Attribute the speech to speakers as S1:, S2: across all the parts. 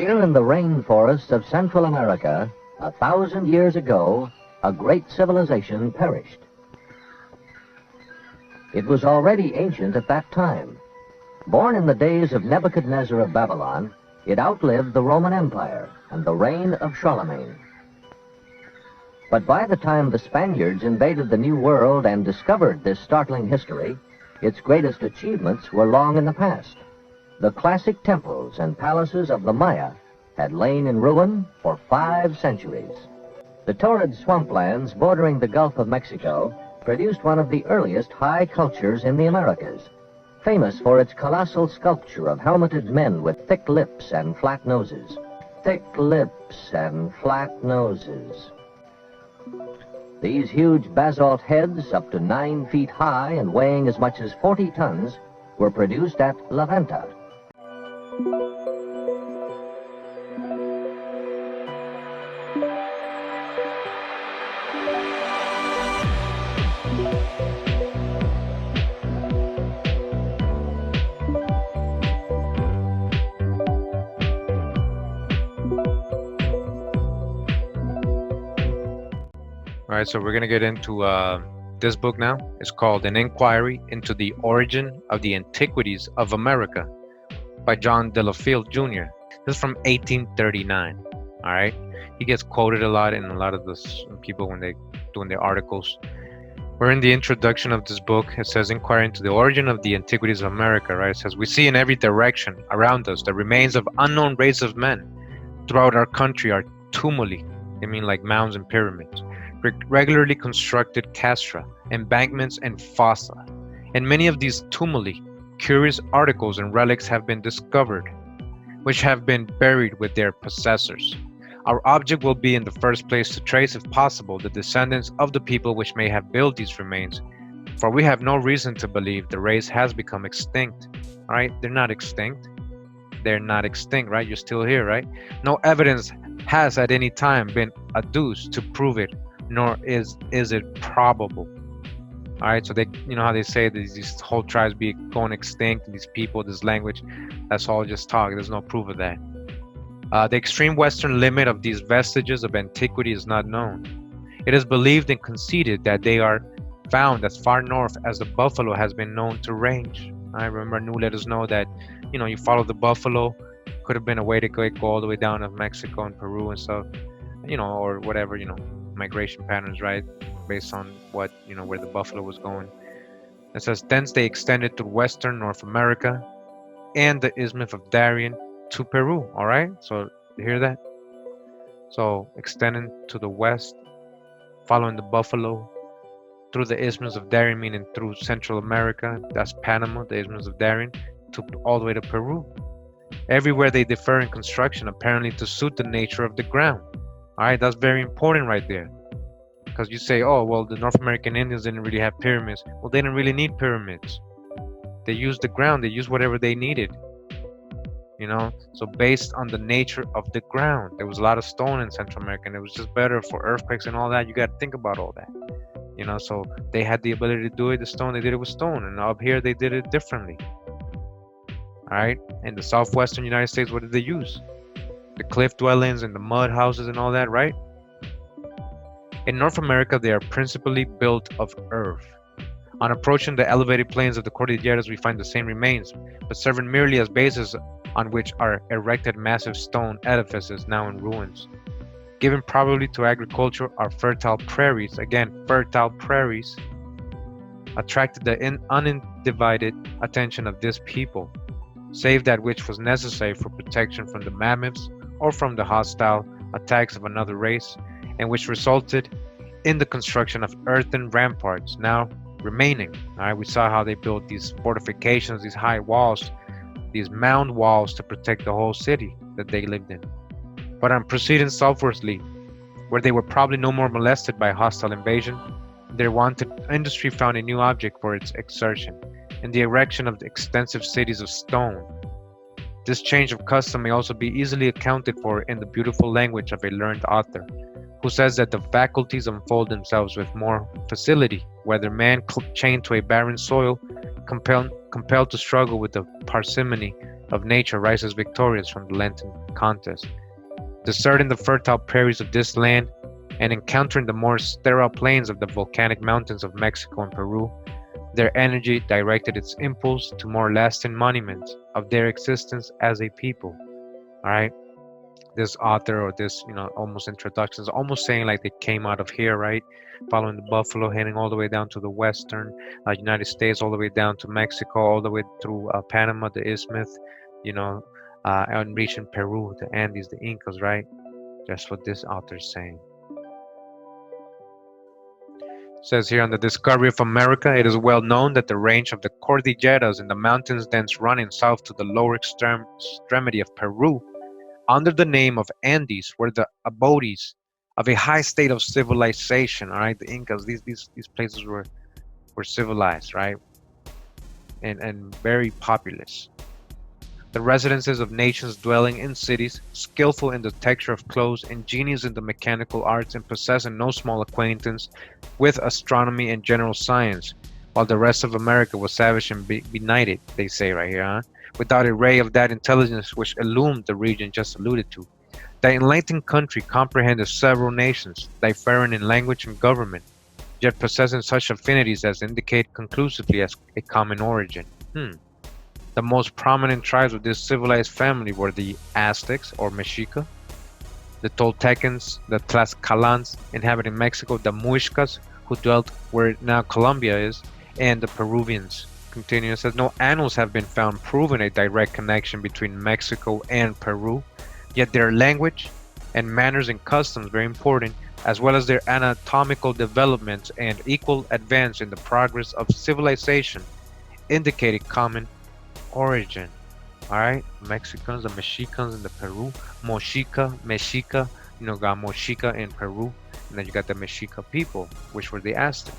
S1: Here in the rainforests of Central America, 1,000 years ago, a great civilization perished. It was already ancient at that time. Born in the days of Nebuchadnezzar of Babylon, it outlived the Roman Empire and the reign of Charlemagne. But by the time the Spaniards invaded the New World and discovered this startling history, its greatest achievements were long in the past. The classic temples and palaces of the Maya had lain in ruin for 5 centuries. The torrid swamplands bordering the Gulf of Mexico produced one of the earliest high cultures in the Americas, famous for its colossal sculpture of helmeted men with thick lips and flat noses. Thick lips and flat noses. These huge basalt heads, up to 9 feet high and weighing as much as 40 tons, were produced at La Venta.
S2: All right, so we're going to get into this book now. It's called An Inquiry into the Origin of the Antiquities of America by John Delafield Jr. This is from 1839, all right? He gets quoted a lot in a lot of the people when they're doing their articles. We're in the introduction of this book. It says, Inquiry into the Origin of the Antiquities of America, right? It says, we see in every direction around us the remains of unknown race of men. Throughout our country are tumuli, they mean like mounds and pyramids, regularly constructed castra, embankments, and fossa. In many of these tumuli, curious articles and relics have been discovered, which have been buried with their possessors. Our object will be in the first place to trace, if possible, the descendants of the people which may have built these remains, for we have no reason to believe the race has become extinct. All right, they're not extinct. They're not extinct, right? You're still here, right? No evidence has at any time been adduced to prove it, nor is it probable. All right, so they, you know how they say these whole tribes be going extinct, these people, this language, that's all just talk. There's no proof of that. The extreme western limit of these vestiges of antiquity is not known. It is believed and conceded that they are found as far north as the buffalo has been known to range. I remember New let us know that, you know, you follow the buffalo, could have been a way to go all the way down to Mexico and Peru and stuff, you know, or whatever, you know, migration patterns, right, based on what, you know, where the buffalo was going. It says, thence they extended through western North America and the Isthmus of Darien to Peru. All right, so you hear that? So extending to the west, following the buffalo through the Isthmus of Darien, meaning through Central America, that's Panama, the Isthmus of Darien, to all the way to Peru. Everywhere they differ in construction, apparently to suit the nature of the ground. All right, that's very important right there. Because you say, oh, well, the North American Indians didn't really have pyramids. Well, they didn't really need pyramids. They used the ground. They used whatever they needed. You know, so based on the nature of the ground, there was a lot of stone in Central America, and it was just better for earthquakes and all that. You got to think about all that. You know, so they had the ability to do it. The stone, they did it with stone. And up here, they did it differently. All right. In the southwestern United States, what did they use? The cliff dwellings and the mud houses and all that, right? In North America, they are principally built of earth. On approaching the elevated plains of the Cordilleras, we find the same remains, but serving merely as bases on which are erected massive stone edifices now in ruins. Given probably to agriculture, our fertile prairies, again, fertile prairies, attracted the undivided attention of this people, save that which was necessary for protection from the mammoths or from the hostile attacks of another race, and which resulted in the construction of earthen ramparts now remaining. All right, we saw how they built these fortifications, these high walls, these mound walls to protect the whole city that they lived in. But on proceeding southwardly, where they were probably no more molested by hostile invasion, their wanted industry found a new object for its exertion in the erection of the extensive cities of stone. This change of custom may also be easily accounted for in the beautiful language of a learned author, who says that the faculties unfold themselves with more facility, whether man chained to a barren soil, compelled to struggle with the parsimony of nature rises victorious from the Lenten contest. Deserting the fertile prairies of this land and encountering the more sterile plains of the volcanic mountains of Mexico and Peru, their energy directed its impulse to more lasting monuments of their existence as a people. All right, this author, or this, almost introduction, is almost saying like they came out of here, right, following the buffalo, heading all the way down to the western United States, all the way down to Mexico, all the way through Panama, the Isthmus, and reaching Peru, the Andes, the Incas, right? That's what this author is saying. It says here, on the discovery of America, it is well known that the range of the Cordilleras in the mountains thence running south to the lower extremity of Peru, under the name of Andes, were the abodes of a high state of civilization. All right, the Incas, these places were civilized, right, and very populous. The residences of nations dwelling in cities, skillful in the texture of clothes, ingenious in the mechanical arts, and possessing no small acquaintance with astronomy and general science, while the rest of America was savage and benighted, they say right here, without a ray of that intelligence which illumined the region just alluded to. The enlightened country comprehended several nations, differing in language and government, yet possessing such affinities as indicate conclusively as a common origin. The most prominent tribes of this civilized family were the Aztecs, or Mexica, the Toltecans, the Tlaxcalans, inhabiting Mexico, the Muiscas, who dwelt where now Colombia is, and the Peruvians. Continues, says, no annals have been found proving a direct connection between Mexico and Peru, yet their language and manners and customs, very important, as well as their anatomical developments and equal advance in the progress of civilization, indicate a common origin. All right, Mexicans, the Mexicans in the Peru, Mexica, got Mochica in Peru, and then you got the Mexica people, which were the Aztecs.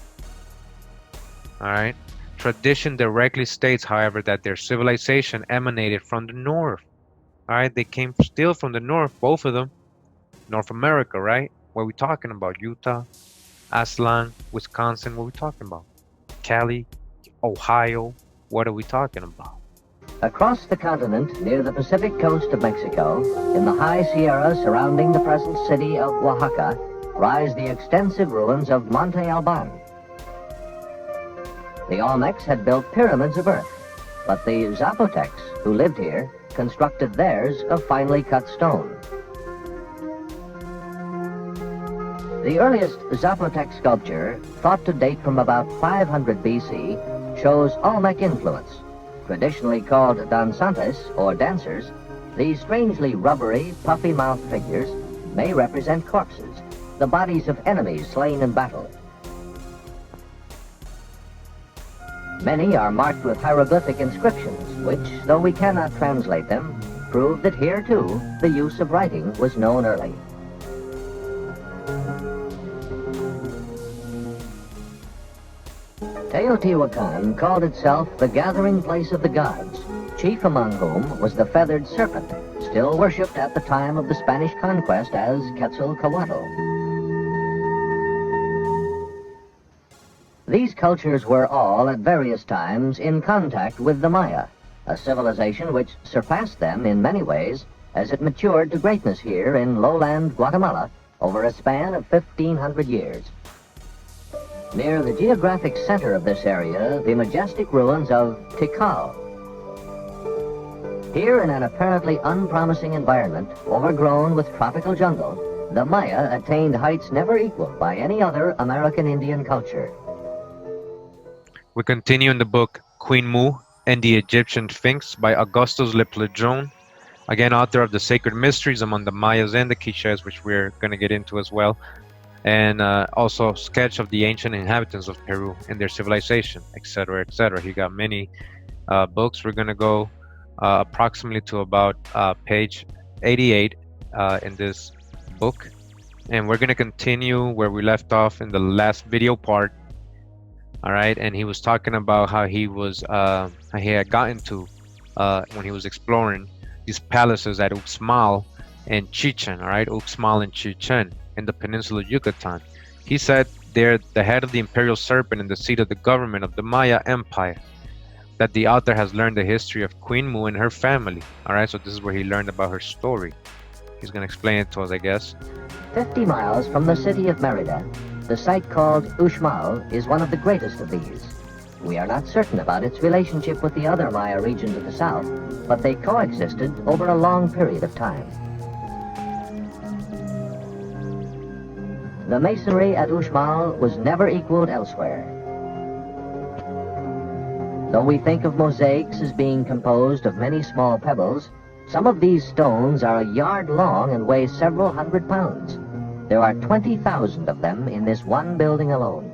S2: All right, tradition directly states, however, that their civilization emanated from the north. All right, they came still from the north, both of them, North America, right? What are we talking about? Utah, Aslan, Wisconsin. What are we talking about? Cali, Ohio. What are we talking about?
S1: Across the continent, near the Pacific coast of Mexico, in the high Sierras surrounding the present city of Oaxaca, rise the extensive ruins of Monte Alban. The Olmecs had built pyramids of earth, but the Zapotecs, who lived here, constructed theirs of finely cut stone. The earliest Zapotec sculpture, thought to date from about 500 BC, shows Olmec influence. Traditionally called danzantes, or dancers, these strangely rubbery, puffy-mouthed figures may represent corpses, the bodies of enemies slain in battle. Many are marked with hieroglyphic inscriptions, which, though we cannot translate them, prove that here, too, the use of writing was known early. Teotihuacan called itself the gathering place of the gods, chief among whom was the feathered serpent, still worshipped at the time of the Spanish conquest as Quetzalcoatl. These cultures were all, at various times, in contact with the Maya, a civilization which surpassed them in many ways as it matured to greatness here in lowland Guatemala over a span of 1,500 years. Near the geographic center of this area, the majestic ruins of Tikal. Here in an apparently unpromising environment, overgrown with tropical jungle, the Maya attained heights never equaled by any other American Indian culture.
S2: We continue in the book Queen Moo and the Egyptian Sphinx by Augustus Le Plegeon, again author of the Sacred Mysteries among the Mayas and the Quiches, which we're going to get into as well, and also sketch of the ancient inhabitants of Peru and their civilization, etc., etc. He got many books. We're going to go approximately to about page 88 in this book, and we're going to continue where we left off in the last video part. All right, and he was talking about how he had gotten to when he was exploring these palaces at Uxmal and Chichen. All right, Uxmal and Chichen in the peninsula of Yucatan. He said they're the head of the imperial serpent and the seat of the government of the Maya Empire. that the author has learned the history of Queen Moo and her family. All right, so this is where he learned about her story. He's going to explain it to us, I guess.
S1: 50 miles from the city of Merida, the site called Uxmal is one of the greatest of these. We are not certain about its relationship with the other Maya region to the south, but they coexisted over a long period of time. The masonry at Uxmal was never equaled elsewhere. Though we think of mosaics as being composed of many small pebbles, some of these stones are a yard long and weigh several hundred pounds. There are 20,000 of them in this one building alone.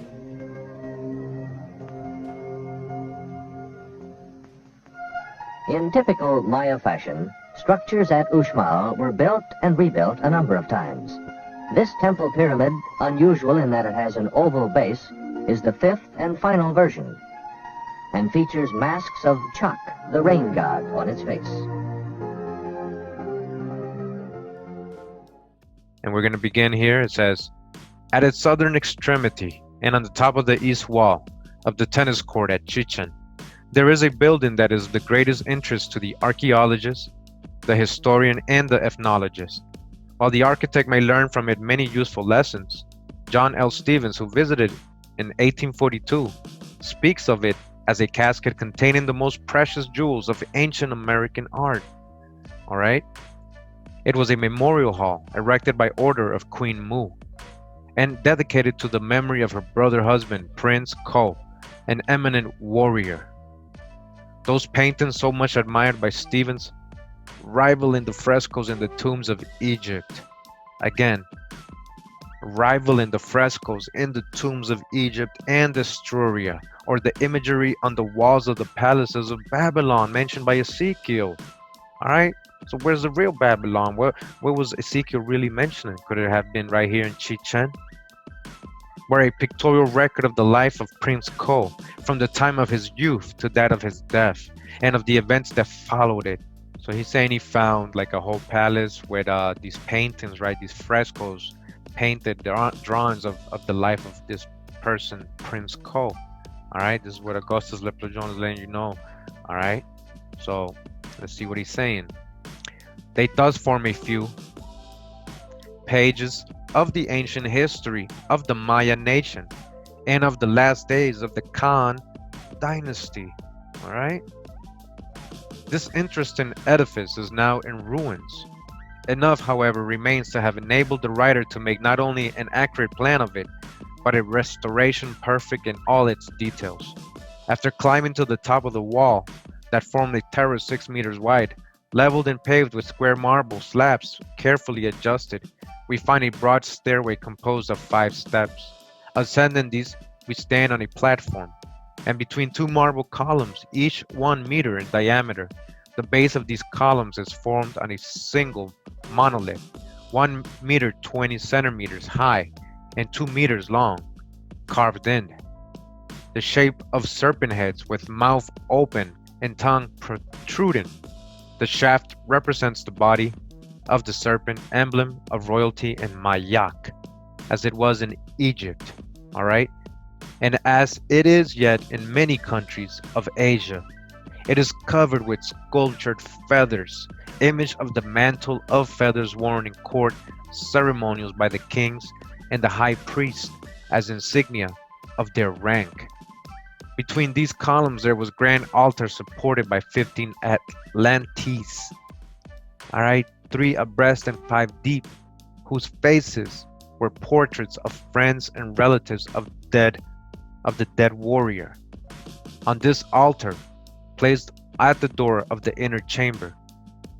S1: In typical Maya fashion, structures at Uxmal were built and rebuilt a number of times. This temple pyramid, unusual in that it has an oval base, is the fifth and final version, and features masks of Chak, the rain god, on its face.
S2: And we're going to begin here. It says, at its southern extremity and on the top of the east wall of the tennis court at Chichen, there is a building that is of the greatest interest to the archaeologist, the historian, and the ethnologist. While the architect may learn from it many useful lessons, John L. Stevens, who visited in 1842, speaks of it as a casket containing the most precious jewels of ancient American art. All right? It was a memorial hall erected by order of Queen Moo and dedicated to the memory of her brother husband, Prince Ko, an eminent warrior. Those paintings so much admired by Stevens rivaling the frescoes in the tombs of Egypt. Again, rivaling the frescoes in the tombs of Egypt and Etruria, or the imagery on the walls of the palaces of Babylon mentioned by Ezekiel. All right? So where's the real Babylon? Where was Ezekiel really mentioning? Could it have been right here in Chichen? Where a pictorial record of the life of Prince Ko, from the time of his youth to that of his death, and of the events that followed it. So he's saying he found like a whole palace with these paintings, right? These frescoes, painted drawings of the life of this person, Prince Ko. All right, this is what Augustus Le Plegeon is letting you know. All right, so let's see what he's saying. They thus form a few pages of the ancient history of the Maya nation and of the last days of the Khan dynasty. All right, this interesting edifice is now in ruins. Enough, however, remains to have enabled the writer to make not only an accurate plan of it, but a restoration perfect in all its details. After climbing to the top of the wall that formed a terrace 6 meters wide, leveled and paved with square marble slabs carefully adjusted, we find a broad stairway composed of 5 steps. Ascending these, we stand on a platform, and between 2 marble columns, each 1 meter in diameter, the base of these columns is formed on a single monolith, 1 meter 20 centimeters high and 2 meters long, carved in. The shape of serpent heads with mouth open and tongue protruding. The shaft represents the body of the serpent, emblem of royalty and Mayak, as it was in Egypt, all right? And as it is yet in many countries of Asia. It is covered with sculptured feathers, image of the mantle of feathers worn in court ceremonials by the kings and the high priest as insignia of their rank. Between these columns there was grand altar supported by 15 Atlantes, all right, 3 abreast and 5 deep, whose faces were portraits of friends and relatives of the dead warrior. On this altar, placed at the door of the inner chamber,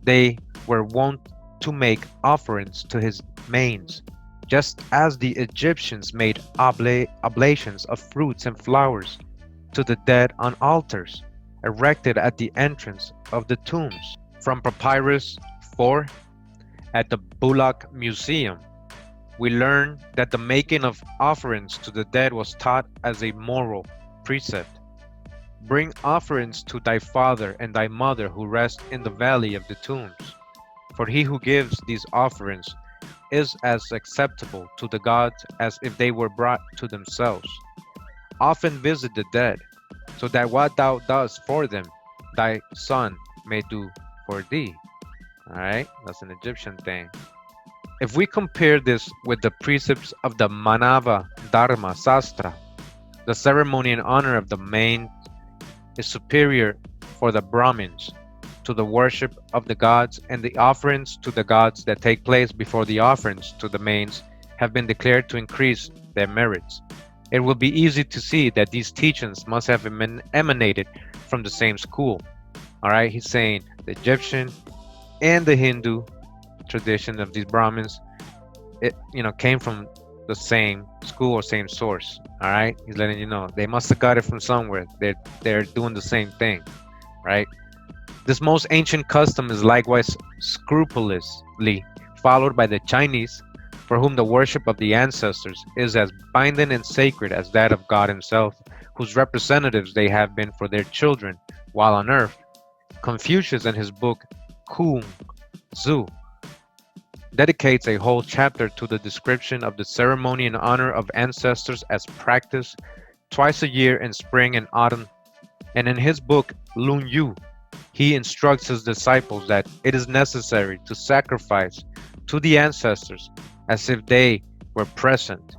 S2: they were wont to make offerings to his manes, just as the Egyptians made oblations of fruits and flowers to the dead on altars erected at the entrance of the tombs. From Papyrus 4 at the Bulak Museum, we learn that the making of offerings to the dead was taught as a moral precept. Bring offerings to thy father and thy mother who rest in the valley of the tombs. For he who gives these offerings is as acceptable to the gods as if they were brought to themselves. Often visit the dead, so that what thou dost for them, thy son may do for thee. All right, that's an Egyptian thing. If we compare this with the precepts of the Manava Dharma Sastra, the ceremony in honor of the main is superior for the Brahmins to the worship of the gods, and the offerings to the gods that take place before the offerings to the mains have been declared to increase their merits. It will be easy to see that these teachings must have emanated from the same school. All right, he's saying the Egyptian and the Hindu tradition of these Brahmins, it came from the same school or same source. All right, he's letting you know they must have got it from somewhere. They're doing the same thing, right? This most ancient custom is likewise scrupulously followed by the Chinese, for whom the worship of the ancestors is as binding and sacred as that of God himself, whose representatives they have been for their children while on earth. Confucius, in his book Kung Zu, dedicates a whole chapter to the description of the ceremony in honor of ancestors as practiced twice a year in spring and autumn. And in his book Lun Yu, he instructs his disciples that it is necessary to sacrifice to the ancestors as if they were present.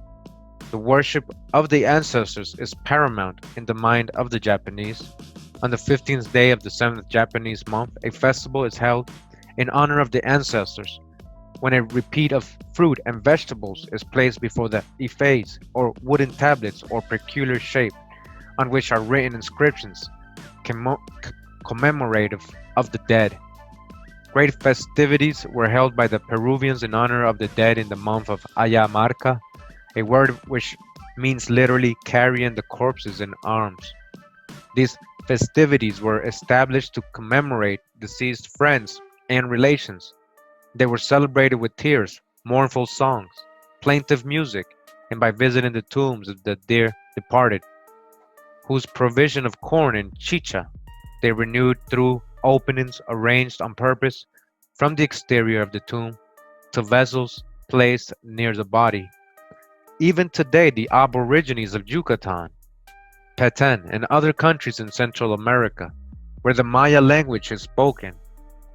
S2: The worship of the ancestors is paramount in the mind of the Japanese. On the 15th day of the 7th Japanese month, a festival is held in honor of the ancestors, when a repeat of fruit and vegetables is placed before the ifes, or wooden tablets or peculiar shape, on which are written inscriptions commemorative of the dead. Great festivities were held by the Peruvians in honor of the dead in the month of Ayamarca, a word which means literally carrying the corpses in arms. These festivities were established to commemorate deceased friends and relations. They were celebrated with tears, mournful songs, plaintive music, and by visiting the tombs of the dear departed, whose provision of corn and chicha they renewed through openings arranged on purpose from the exterior of the tomb to vessels placed near the body. Even today, the Aborigines of Yucatan, Petén, and other countries in Central America, where the Maya language is spoken,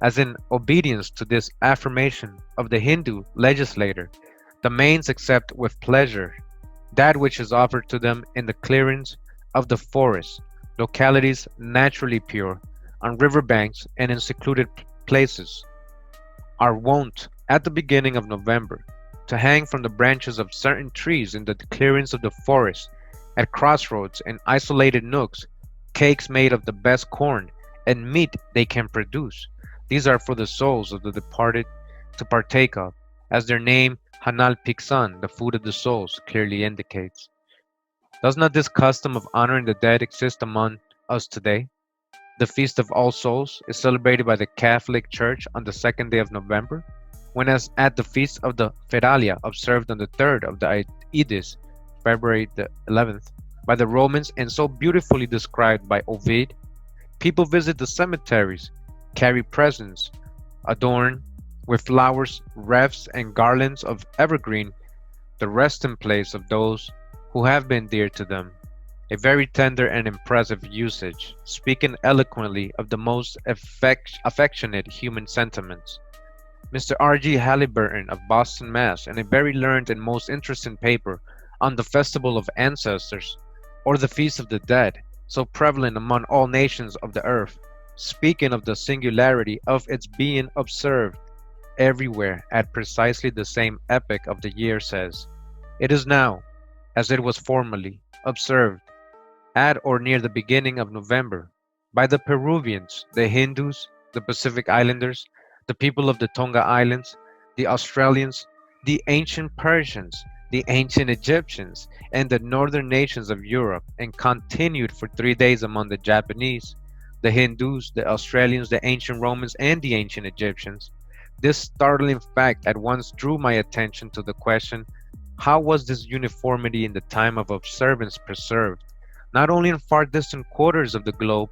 S2: as in obedience to this affirmation of the Hindu legislator, the mains accept with pleasure that which is offered to them in the clearings of the forest, localities naturally pure, on riverbanks and in secluded places, are wont at the beginning of November to hang from the branches of certain trees in the clearings of the forest, at crossroads and isolated nooks, cakes made of the best corn and meat they can produce. These are for the souls of the departed to partake of, as their name Hanal Piksan, the food of the souls, clearly indicates. Does not this custom of honoring the dead exist among us today? The Feast of All Souls is celebrated by the Catholic Church on the 2nd day of November, when as at the Feast of the Feralia, observed on the 3rd of the Idis, February the 11th, by the Romans and so beautifully described by Ovid, people visit the cemeteries, carry presents, adorn with flowers, wreaths, and garlands of evergreen the resting place of those who have been dear to them. A very tender and impressive usage, speaking eloquently of the most affectionate human sentiments. Mr. R.G. Halliburton of Boston, Mass., in a very learned and most interesting paper on the Festival of Ancestors, or the Feast of the Dead, so prevalent among all nations of the earth, speaking of the singularity of its being observed everywhere at precisely the same epoch of the year, says, "It is now, as it was formerly, observed at or near the beginning of November by the Peruvians, the Hindus, the Pacific Islanders, the people of the Tonga Islands, the Australians, the ancient Persians, the ancient Egyptians, and the northern nations of Europe, and continued for 3 days among the Japanese, the Hindus, the Australians, the ancient Romans, and the ancient Egyptians. This startling fact at once drew my attention to the question, how was this uniformity in the time of observance preserved, not only in far distant quarters of the globe,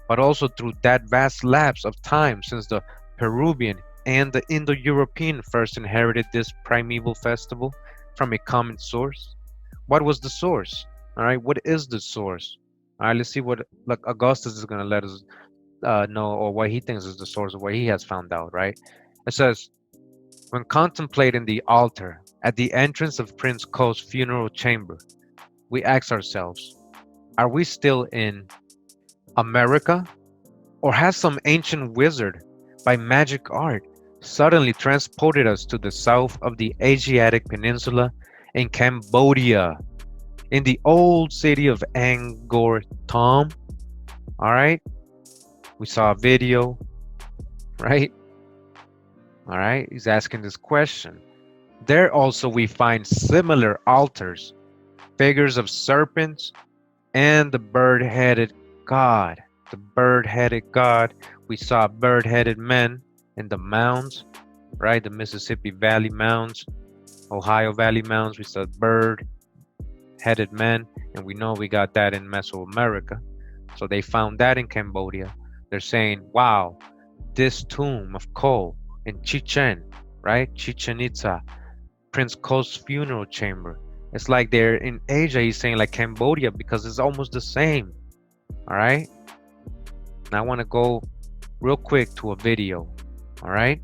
S2: but also through that vast lapse of time since the Peruvian and the Indo-European first inherited this primeval festival from a common source? What was the source? All right, what is the source? All right, let's see what like Augustus is going to let us know, or what he thinks is the source of what he has found out, right? It says, when contemplating the altar at the entrance of Prince Ko's funeral chamber, we ask ourselves, are we still in America? Or has some ancient wizard, by magic art, suddenly transported us to the south of the Asiatic peninsula in Cambodia, in the old city of Angkor Thom? All right, we saw a video, right? All right, he's asking this question. There also we find similar altars, figures of serpents, and the bird-headed god. The bird-headed god. We saw bird-headed men in the mounds, right? The Mississippi Valley mounds, Ohio Valley mounds. We saw bird-headed men, and we know we got that in Mesoamerica. So they found that in Cambodia. They're saying, wow, this tomb of Ko in Chichen, right? Chichen Itza, Prince Ko's funeral chamber. It's like they're in Asia. He's saying like Cambodia because it's almost the same. All right. Now I want to go real quick to a video. All right.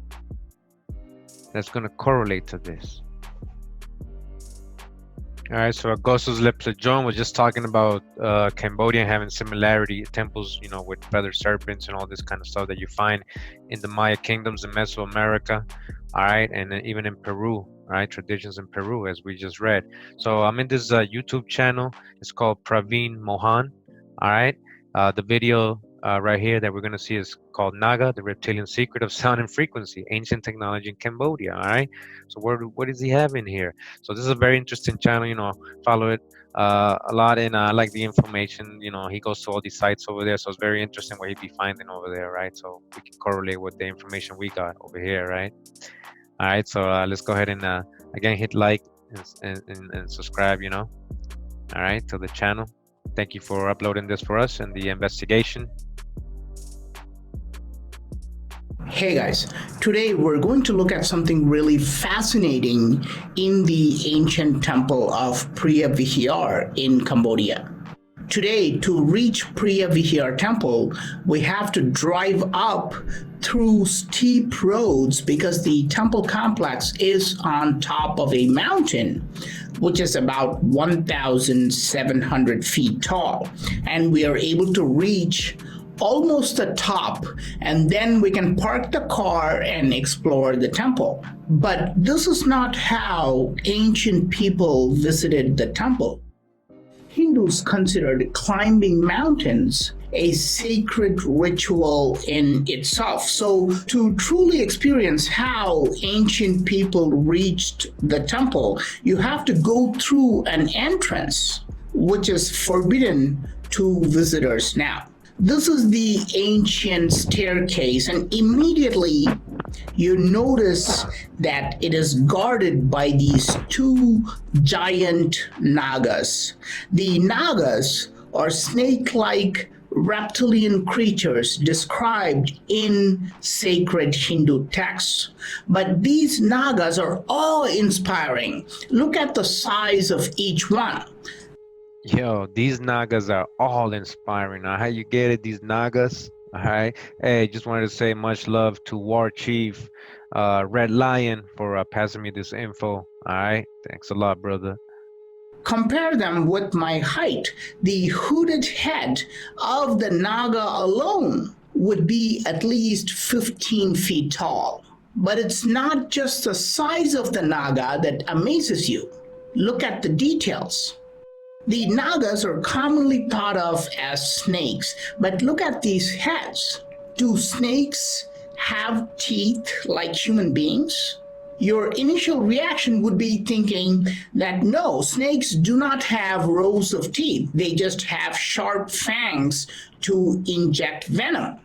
S2: That's going to correlate to this. All right. So Augustus Le Plegeon was just talking about Cambodia having similarity temples, you know, with feather serpents and all this kind of stuff that you find in the Maya kingdoms in Mesoamerica. All right. And then even in Peru. Right, traditions in Peru, as we just read. So I'm in this YouTube channel. It's called Praveen Mohan. All right, the video right here that we're going to see is called Naga, the reptilian secret of sound and frequency, ancient technology in Cambodia. All right, so what does he have in here? So this is a very interesting channel. You know, follow it a lot, and I like the information. You know, he goes to all these sites over there, so it's very interesting what he'd be finding over there. Right, so we can correlate with the information we got over here. Right. All right, so let's go ahead and again hit like and subscribe, you know. All right, to the channel. Thank you for uploading this for us and the investigation.
S3: Hey guys, today we're going to look at something really fascinating in the ancient temple of Preah Vihear in Cambodia. Today, to reach Preah Vihear temple, we have to drive up through steep roads because the temple complex is on top of a mountain, which is about 1,700 feet tall. And we are able to reach almost the top, and then we can park the car and explore the temple. But this is not how ancient people visited the temple. Hindus considered climbing mountains a sacred ritual in itself. So to truly experience how ancient people reached the temple, you have to go through an entrance, which is forbidden to visitors now. This is the ancient staircase, and immediately you notice that it is guarded by these two giant Nagas. The Nagas are snake-like reptilian creatures described in sacred Hindu texts. But these Nagas are awe-inspiring. Look at the size of each one.
S2: Yo, these Nagas are all inspiring. Now, how you get it, these Nagas? All right. Hey, just wanted to say much love to War Chief Red Lion for passing me this info. All right. Thanks a lot, brother.
S3: Compare them with my height. The hooded head of the Naga alone would be at least 15 feet tall. But it's not just the size of the Naga that amazes you. Look at the details. The Nagas are commonly thought of as snakes, but look at these heads. Do snakes have teeth like human beings? Your initial reaction would be thinking that no, snakes do not have rows of teeth. They just have sharp fangs to inject venom.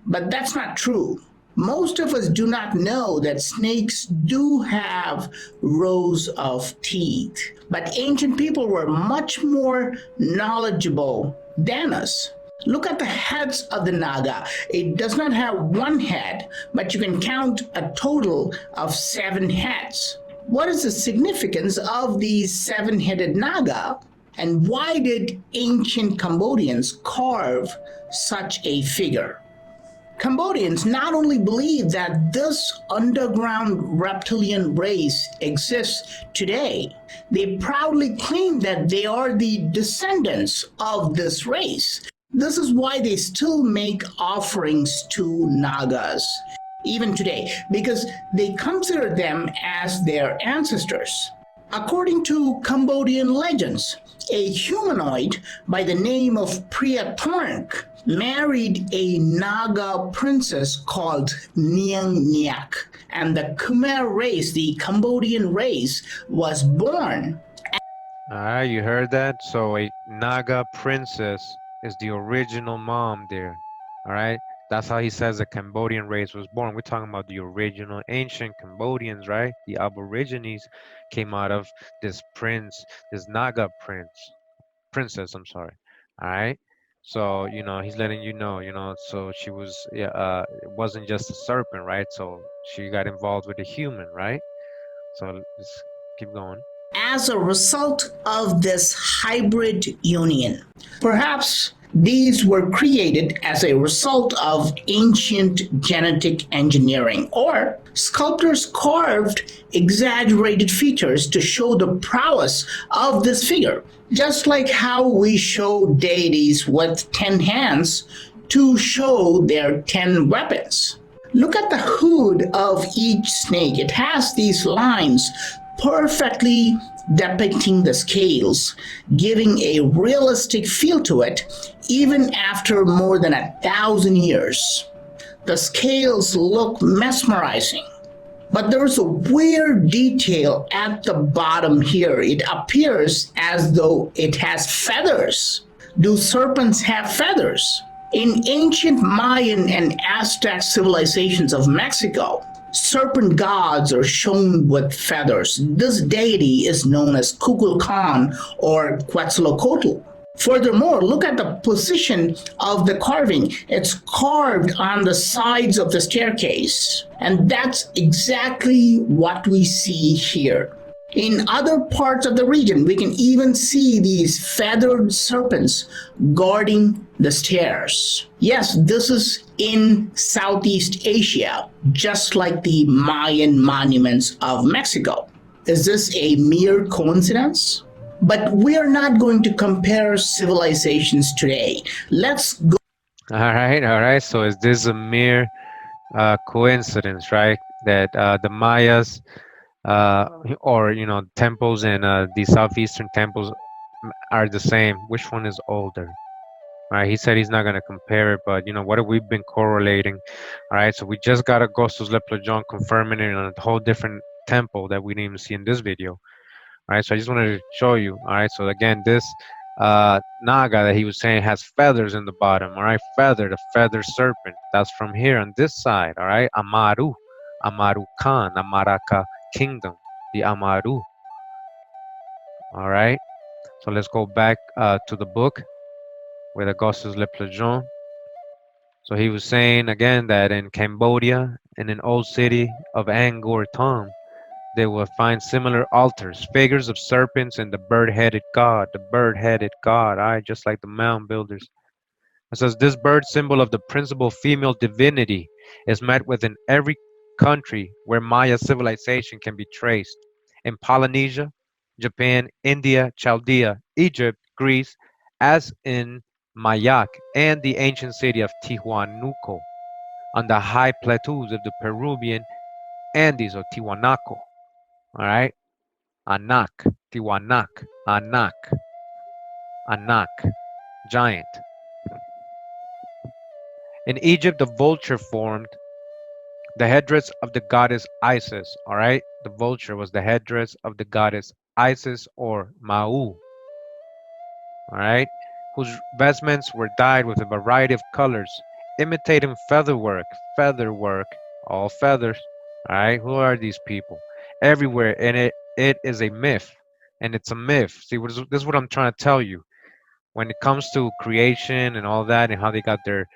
S3: But that's not true. Most of us do not know that snakes do have rows of teeth, but ancient people were much more knowledgeable than us. Look at the heads of the Naga. It does not have one head, but you can count a total of 7 heads. What is the significance of these 7-headed Naga? And why did ancient Cambodians carve such a figure? Cambodians not only believe that this underground reptilian race exists today, they proudly claim that they are the descendants of this race. This is why they still make offerings to Nagas, even today, because they consider them as their ancestors. According to Cambodian legends, a humanoid by the name of Priya Thornk married a Naga princess called Niang Nyak, and the Khmer race, the Cambodian race, was born.
S2: You heard that? So a Naga princess is the original mom there. All right. That's how he says the Cambodian race was born. We're talking about the original ancient Cambodians, right? The Aborigines came out of this prince, this Naga princess, I'm sorry. All right. So, he's letting so she was, yeah, it wasn't just a serpent, right? So she got involved with a human, right? So let's keep going.
S3: As a result of this hybrid union, perhaps these were created as a result of ancient genetic engineering, or sculptors carved exaggerated features to show the prowess of this figure, just like how we show deities with 10 hands to show their 10 weapons. Look at the hood of each snake. It has these lines perfectly depicting the scales, giving a realistic feel to it even after more than 1,000 years. The scales look mesmerizing. But there's a weird detail at the bottom here. It appears as though it has feathers. Do serpents have feathers? In ancient Mayan and Aztec civilizations of Mexico, serpent gods are shown with feathers. This deity is known as Kukulkan or Quetzalcoatl. Furthermore, look at the position of the carving. It's carved on the sides of the staircase. And that's exactly what we see here. In other parts of the region, we can even see these feathered serpents guarding the stairs. Yes, this is in Southeast Asia, just like the Mayan monuments of Mexico. Is this a mere coincidence? But we are not going to compare civilizations today. Let's go.
S2: All right. So is this a mere coincidence, right? That the Mayas or temples and the southeastern temples are the same. Which one is older? All right, he said he's not going to compare it, but what have we been correlating? All right, so we just got Augustus Le Plegeon confirming it on a whole different temple that we didn't even see in this video. All right, so I just wanted to show you. All right, so again, this Naga that he was saying has feathers in the bottom. All right, the feather serpent. That's from here on this side. All right, Amaru Khan, Amaraka Kingdom, the Amaru. All right, so let's go back to the book with Augustus Le Plegeon. So he was saying again that in Cambodia, in an old city of Angkor Thom, they will find similar altars, figures of serpents and the bird-headed god, all right, just like the mound builders. It says this bird symbol of the principal female divinity is met with in every country where Maya civilization can be traced. In Polynesia, Japan, India, Chaldea, Egypt, Greece, as in Mayak and the ancient city of Tihuanaco, on the high plateaus of the Peruvian Andes or Tiwanaku. All right, Anak, Tiwanak, Anak, giant. In Egypt, the vulture formed the headdress of the goddess Isis. All right, the vulture was the headdress of the goddess Isis or Mau. All right, whose vestments were dyed with a variety of colors, imitating featherwork, all feathers. All right, who are these people? Everywhere, and it is a myth, and it's a myth. See, this is what I'm trying to tell you. When it comes to creation and all that, and how they got their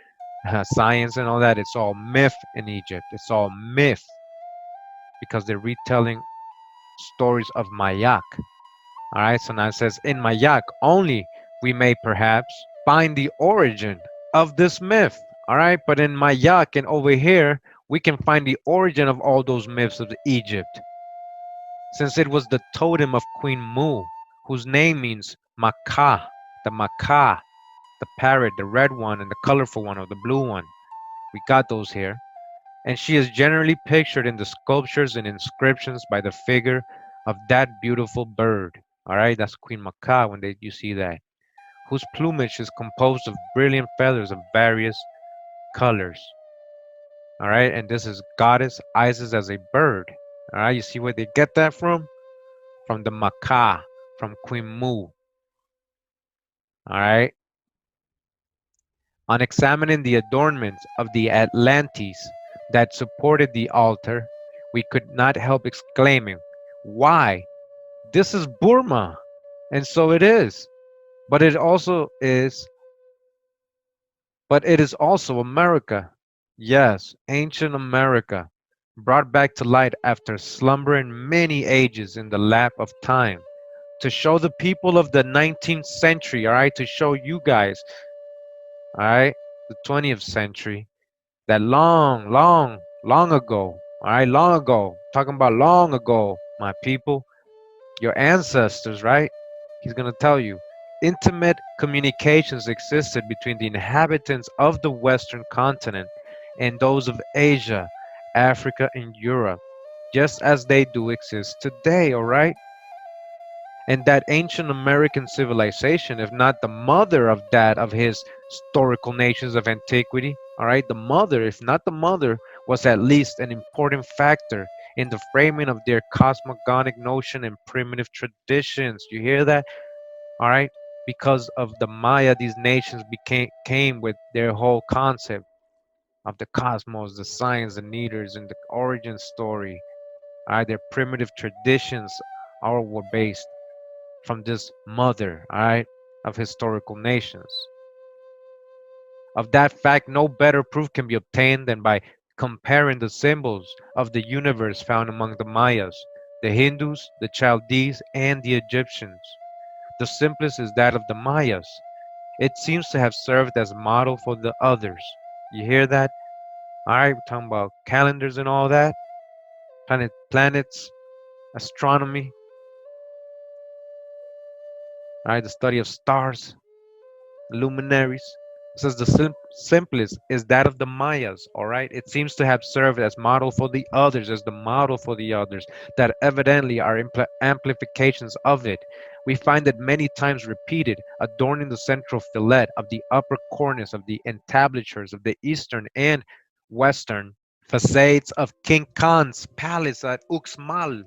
S2: science and all that, it's all myth in Egypt. It's all myth because they're retelling stories of Mayak. All right, so now it says, in Mayak only we may perhaps find the origin of this myth. All right, but in Mayak and over here, we can find the origin of all those myths of Egypt, since it was the totem of Queen Moo, whose name means Macaw, the macaw, the parrot, the red one, and the colorful one or the blue one. We got those here. And she is generally pictured in the sculptures and inscriptions by the figure of that beautiful bird. All right, that's Queen Macaw when you see that, whose plumage is composed of brilliant feathers of various colors. All right, and this is goddess Isis as a bird. All right, you see where they get that from? From the macaw, from Queen Moo. All right. On examining the adornments of the Atlantes that supported the altar, we could not help exclaiming, "Why, this is Burma!" And so it is. But it also is, but it is also America. Yes, ancient America, brought back to light after slumbering many ages in the lap of time. To show the people of the 19th century, all right, to show you guys, all right, the 20th century, that long ago, all right, long ago, talking about long ago, my people, your ancestors, right? He's going to tell you intimate communications existed between the inhabitants of the Western continent and those of Asia, Africa, and Europe, just as they do exist today, all right? And that ancient American civilization, if not the mother of that of his historical nations of antiquity, all right, the mother, if not the mother, was at least an important factor in the framing of their cosmogonic notion and primitive traditions. You hear that? All right, because of the Maya, these nations came with their whole concept of the cosmos, the science, the meters, and the origin story. All right, their primitive traditions all were based from this mother, all right, of historical nations. Of that fact, no better proof can be obtained than by comparing the symbols of the universe found among the Mayas, the Hindus, the Chaldees, and the Egyptians. The simplest is that of the Mayas. It seems to have served as a model for the others. You hear that? All right, we're talking about calendars and all that, planets, astronomy, all right, the study of stars, luminaries. It says the simplest is that of the Mayas, all right? It seems to have served as model for the others, as the model for the others, that evidently are amplifications of it. We find it many times repeated, adorning the central fillet of the upper cornice of the entablatures of the eastern and western facades of King Khan's palace at Uxmal,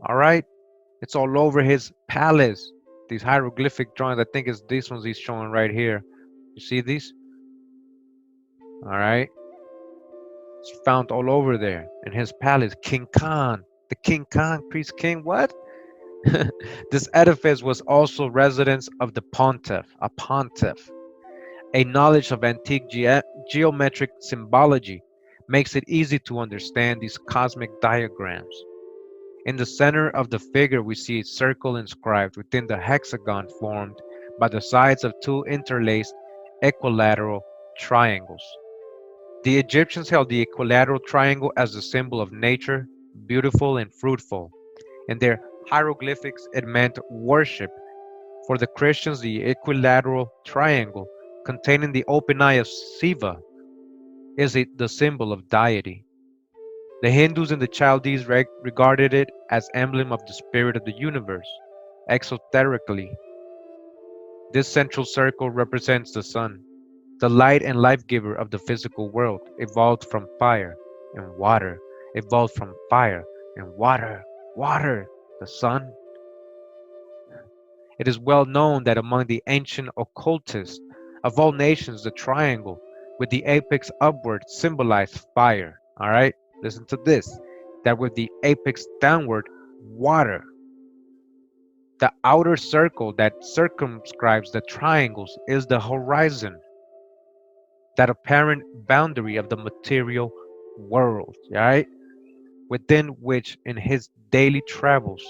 S2: all right? It's all over his palace. These hieroglyphic drawings, I think it's these ones he's showing right here. You see these? All right. It's found all over there in his palace. King Khan, the King Khan, priest king, what? This edifice was also residence of the pontiff, a pontiff. A knowledge of antique geometric symbology makes it easy to understand these cosmic diagrams. In the center of the figure, we see a circle inscribed within the hexagon formed by the sides of two interlaced equilateral triangles. The Egyptians held the equilateral triangle as a symbol of nature, beautiful and fruitful. In their hieroglyphics, it meant worship. For the Christians, the equilateral triangle, containing the open eye of Shiva, is the symbol of deity. The Hindus and the Chaldees regarded it as emblem of the spirit of the universe. Exoterically, this central circle represents the sun, the light and life giver of the physical world, evolved from fire and water, evolved from fire and water, water, the sun. It is well known that among the ancient occultists of all nations, the triangle with the apex upward symbolized fire. All right, listen to this, that with the apex downward, water. The outer circle that circumscribes the triangles is the horizon, that apparent boundary of the material world, right? Within which, in his daily travels,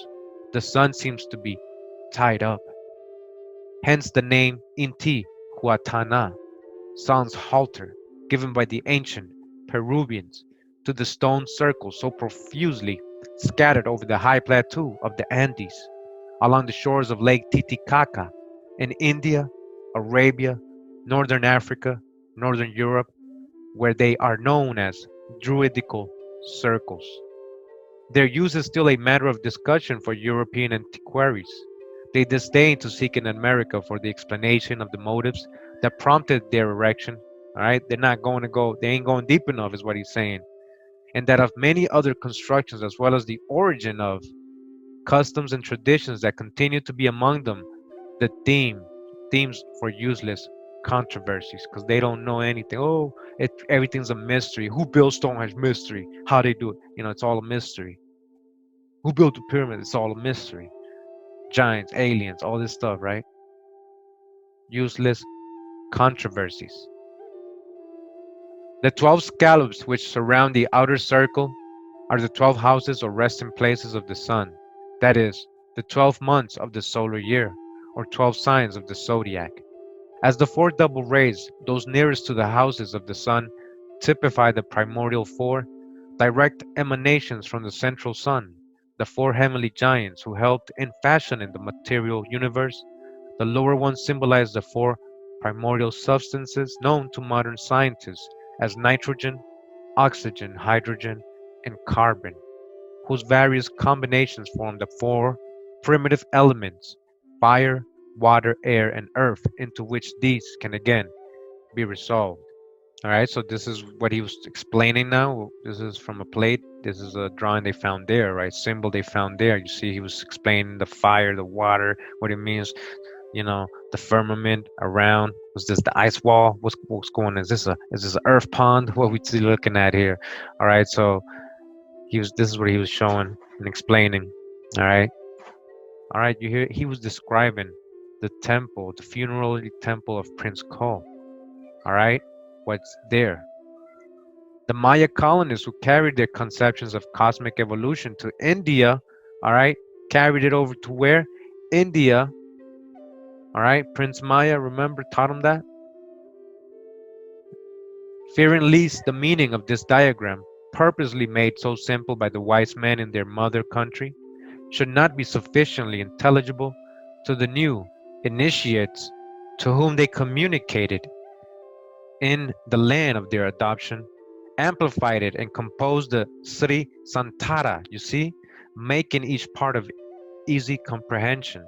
S2: the sun seems to be tied up. Hence the name Inti Huatana, sans halter, given by the ancient Peruvians to the stone circles so profusely scattered over the high plateau of the Andes, along the shores of Lake Titicaca in India, Arabia, Northern Africa, Northern Europe, where they are known as Druidical circles. Their use is still a matter of discussion for European antiquaries. They disdain to seek in America for the explanation of the motives that prompted their erection. All right, they're not going to go, they ain't going deep enough, is what he's saying. And that of many other constructions, as well as the origin of customs and traditions that continue to be among them, the themes for useless controversies, because they don't know anything. Oh, everything's a mystery. Who built Stonehenge? Mystery. How they do it? It's all a mystery. Who built the pyramid? It's all a mystery. Giants, aliens, all this stuff, right? Useless controversies. The 12 scallops which surround the outer circle are the 12 houses or resting places of the sun. That is, the 12 months of the solar year, or 12 signs of the zodiac. As the four double rays, those nearest to the houses of the sun, typify the primordial four, direct emanations from the central sun, the four heavenly giants who helped in fashioning the material universe. The lower ones symbolize the four primordial substances known to modern scientists as nitrogen, oxygen, hydrogen, and carbon, whose various combinations form the four primitive elements: fire, water, air, and earth, into which these can again be resolved. All right, so this is what he was explaining now. This is from a plate. This is a drawing they found there, right? Symbol they found there. You see, he was explaining the fire, the water, what it means. The firmament around. Was this the ice wall? What's going on? Is this an earth pond? What we see looking at here? All right, so this is what he was showing and explaining. All right, you hear he was describing the temple, the funerary temple of Prince Ko. All right, what's there? The Maya colonists who carried their conceptions of cosmic evolution to India, all right, carried it over to where? India. All right, Prince Maya, remember, taught him that? Fearing lest the meaning of this diagram, purposely made so simple by the wise men in their mother country, should not be sufficiently intelligible to the new initiates to whom they communicated in the land of their adoption, amplified it and composed the Sri Santara, you see, making each part of easy comprehension.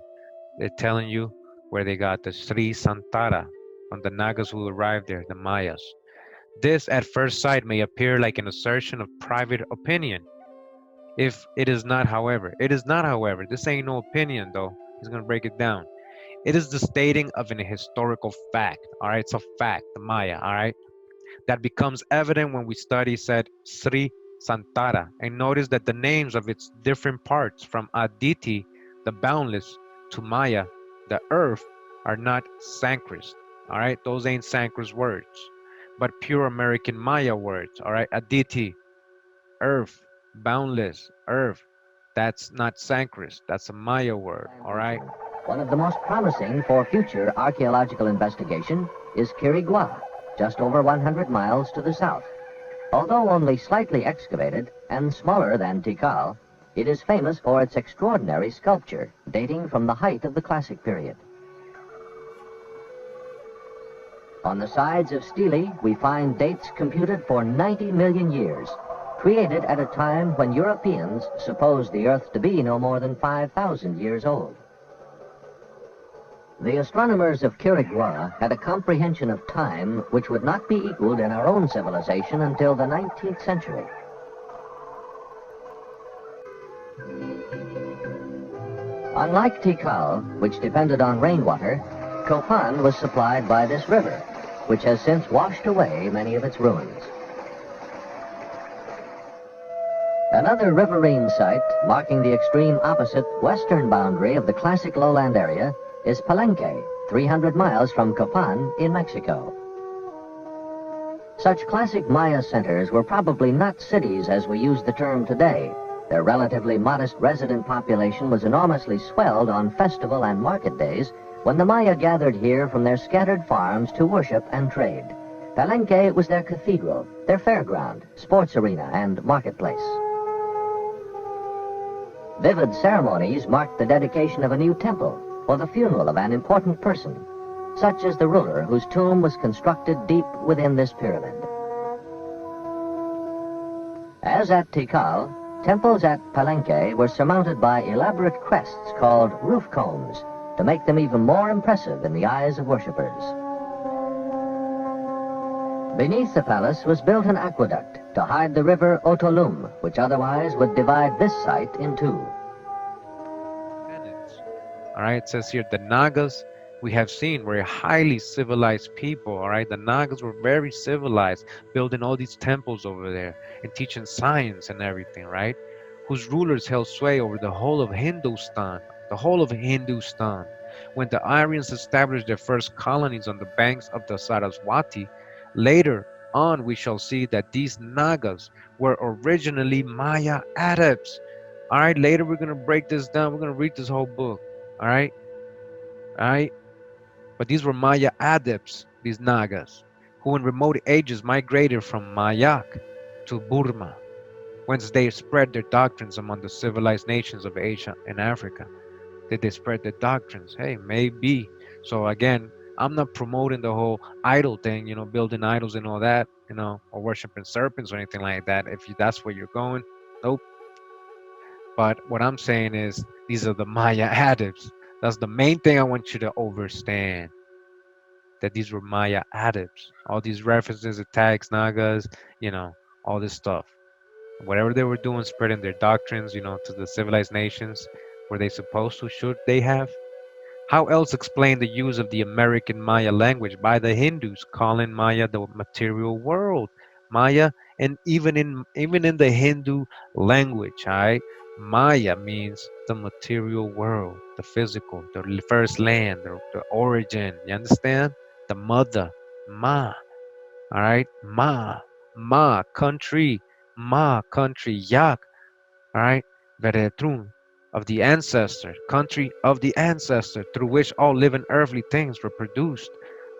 S2: They're telling you where they got the Sri Santara from the Nagas who arrived there, the Mayas. This at first sight may appear like an assertion of private opinion. If it is not, however, this ain't no opinion though. He's going to break it down. It is the stating of an historical fact. All right, it's a fact, the Maya, all right, that becomes evident when we study said Sri Santara and notice that the names of its different parts, from Aditi, the boundless, to Maya, the earth, are not Sanskrit. All right, those ain't Sanskrit words, but pure American Maya words. All right, Aditi, earth, boundless, earth. That's not Sanskrit. That's a Maya word. All right.
S1: One of the most promising for future archaeological investigation is Quirigua, just over 100 miles to the south. Although only slightly excavated and smaller than Tikal, it is famous for its extraordinary sculpture dating from the height of the Classic period. On the sides of stelae, we find dates computed for 90 million years, created at a time when Europeans supposed the Earth to be no more than 5,000 years old. The astronomers of Quirigua had a comprehension of time which would not be equaled in our own civilization until the 19th century. Unlike Tikal, which depended on rainwater, Copan was supplied by this river, which has since washed away many of its ruins. Another riverine site, marking the extreme opposite western boundary of the classic lowland area, is Palenque, 300 miles from Copan in Mexico. Such classic Maya centers were probably not cities as we use the term today, Their relatively modest resident population was enormously swelled on festival and market days when the Maya gathered here from their scattered farms to worship and trade. Palenque was their cathedral, their fairground, sports arena, and marketplace. Vivid ceremonies marked the dedication of a new temple or the funeral of an important person, such as the ruler whose tomb was constructed deep within this pyramid. As at Tikal, temples at Palenque were surmounted by elaborate crests called roof combs to make them even more impressive in the eyes of worshippers. Beneath the palace was built an aqueduct to hide the river Otolum, which otherwise would divide this site in two.
S2: All right, it says here the Nagas we have seen were highly civilized people. All right, the Nagas were very civilized, building all these temples over there and teaching science and everything, right? Whose rulers held sway over the whole of Hindustan, When the Aryans established their first colonies on the banks of the Saraswati, later on we shall see that these Nagas were originally Maya adepts. All right, later we're going to break this down. We're going to read this whole book. All right. But these were Maya adepts, these Nagas, who in remote ages migrated from Mayak to Burma, whence they spread their doctrines among the civilized nations of Asia and Africa. Did they spread their doctrines? Hey, maybe. So again, I'm not promoting the whole idol thing, building idols and all that, or worshiping serpents or anything like that. If that's where you're going, nope. But what I'm saying is these are the Maya adepts. That's the main thing I want you to understand. That these were Maya adepts. All these references, attacks, Nagas, all this stuff. Whatever they were doing, spreading their doctrines, to the civilized nations, were they supposed to? Should they have? How else explain the use of the American Maya language by the Hindus, calling Maya the material world? Maya, and even in the Hindu language, right? Maya means the material world, the physical, the first land, the origin. You understand? The mother, Ma. All right, Ma, country, Yak. All right, Veretrun, of the ancestor, country of the ancestor, through which all living earthly things were produced.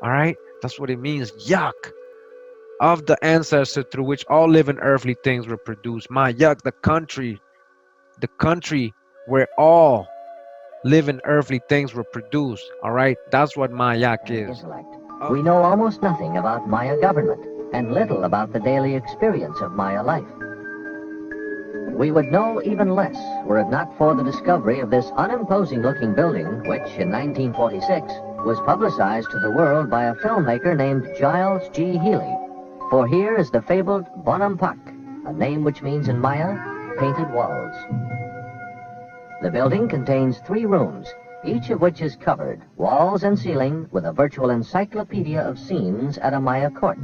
S2: All right, that's what it means. Yak, of the ancestor through which all living earthly things were produced. Yak, the country where all living earthly things were produced. All right, that's what Yak is.
S1: We know almost nothing about Maya government and little about the daily experience of Maya life. We would know even less were it not for the discovery of this unimposing-looking building, which in 1946 was publicized to the world by a filmmaker named Giles G. Healy. For here is the fabled Bonampak, a name which means in Maya, painted walls. The building contains 3 rooms, each of which is covered, walls and ceiling, with a virtual encyclopedia of scenes at a Maya court.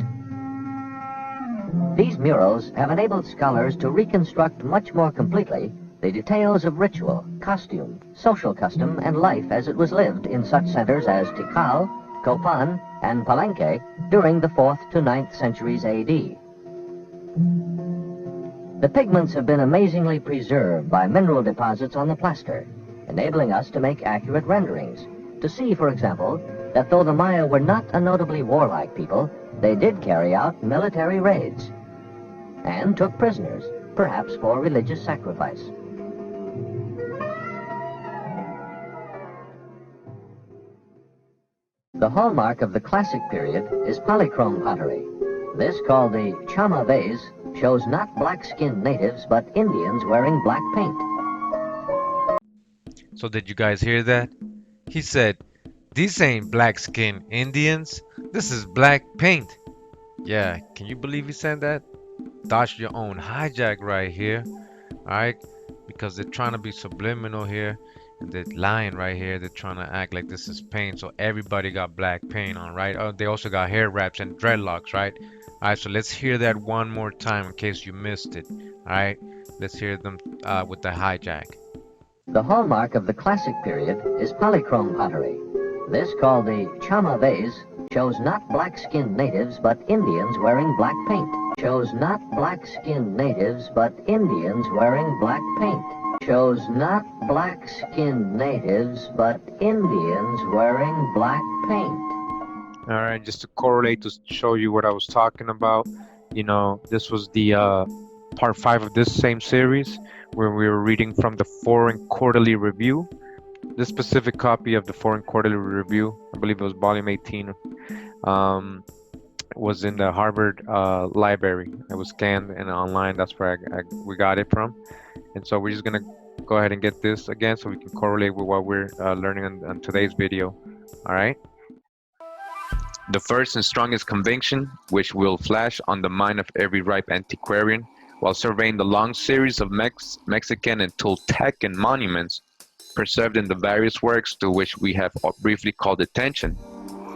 S1: These murals have enabled scholars to reconstruct much more completely the details of ritual, costume, social custom, and life as it was lived in such centers as Tikal, Copan, and Palenque during the 4th to 9th centuries AD. The pigments have been amazingly preserved by mineral deposits on the plaster, enabling us to make accurate renderings. To see, for example, that though the Maya were not a notably warlike people, they did carry out military raids and took prisoners, perhaps for religious sacrifice. The hallmark of the classic period is polychrome pottery. This, called the Chama vase, shows not black-skinned natives but Indians wearing black paint.
S2: So did you guys hear that? He said, these ain't black-skinned Indians, this is black paint. Yeah, can you believe he said that? Dodge your own hijack right here. Alright, because they're trying to be subliminal here. And they're lying right here. They're trying to act like this is paint. So everybody got black paint on, right? Oh, they also got hair wraps and dreadlocks, right? Alright, so let's hear that one more time in case you missed it. Alright, let's hear them with the hijack.
S1: The hallmark of the classic period is polychrome pottery. This, called the Chama vase, shows not black-skinned natives but Indians wearing black paint. shows not black-skinned natives, but Indians wearing black paint. Shows not black-skinned natives, but Indians wearing black paint.
S2: All right, just to correlate, to show you what I was talking about, you know, this was the part 5 of this same series, where we were reading from the Foreign Quarterly Review. This specific copy of the Foreign Quarterly Review, I believe it was volume 18, was in the Harvard library. It was scanned and online. That's where we got it from. And so we're just gonna go ahead and get this again so we can correlate with what we're learning on today's video. All right. The first and strongest conviction, which will flash on the mind of every ripe antiquarian while surveying the long series of Mexican and Toltecan monuments preserved in the various works to which we have briefly called attention,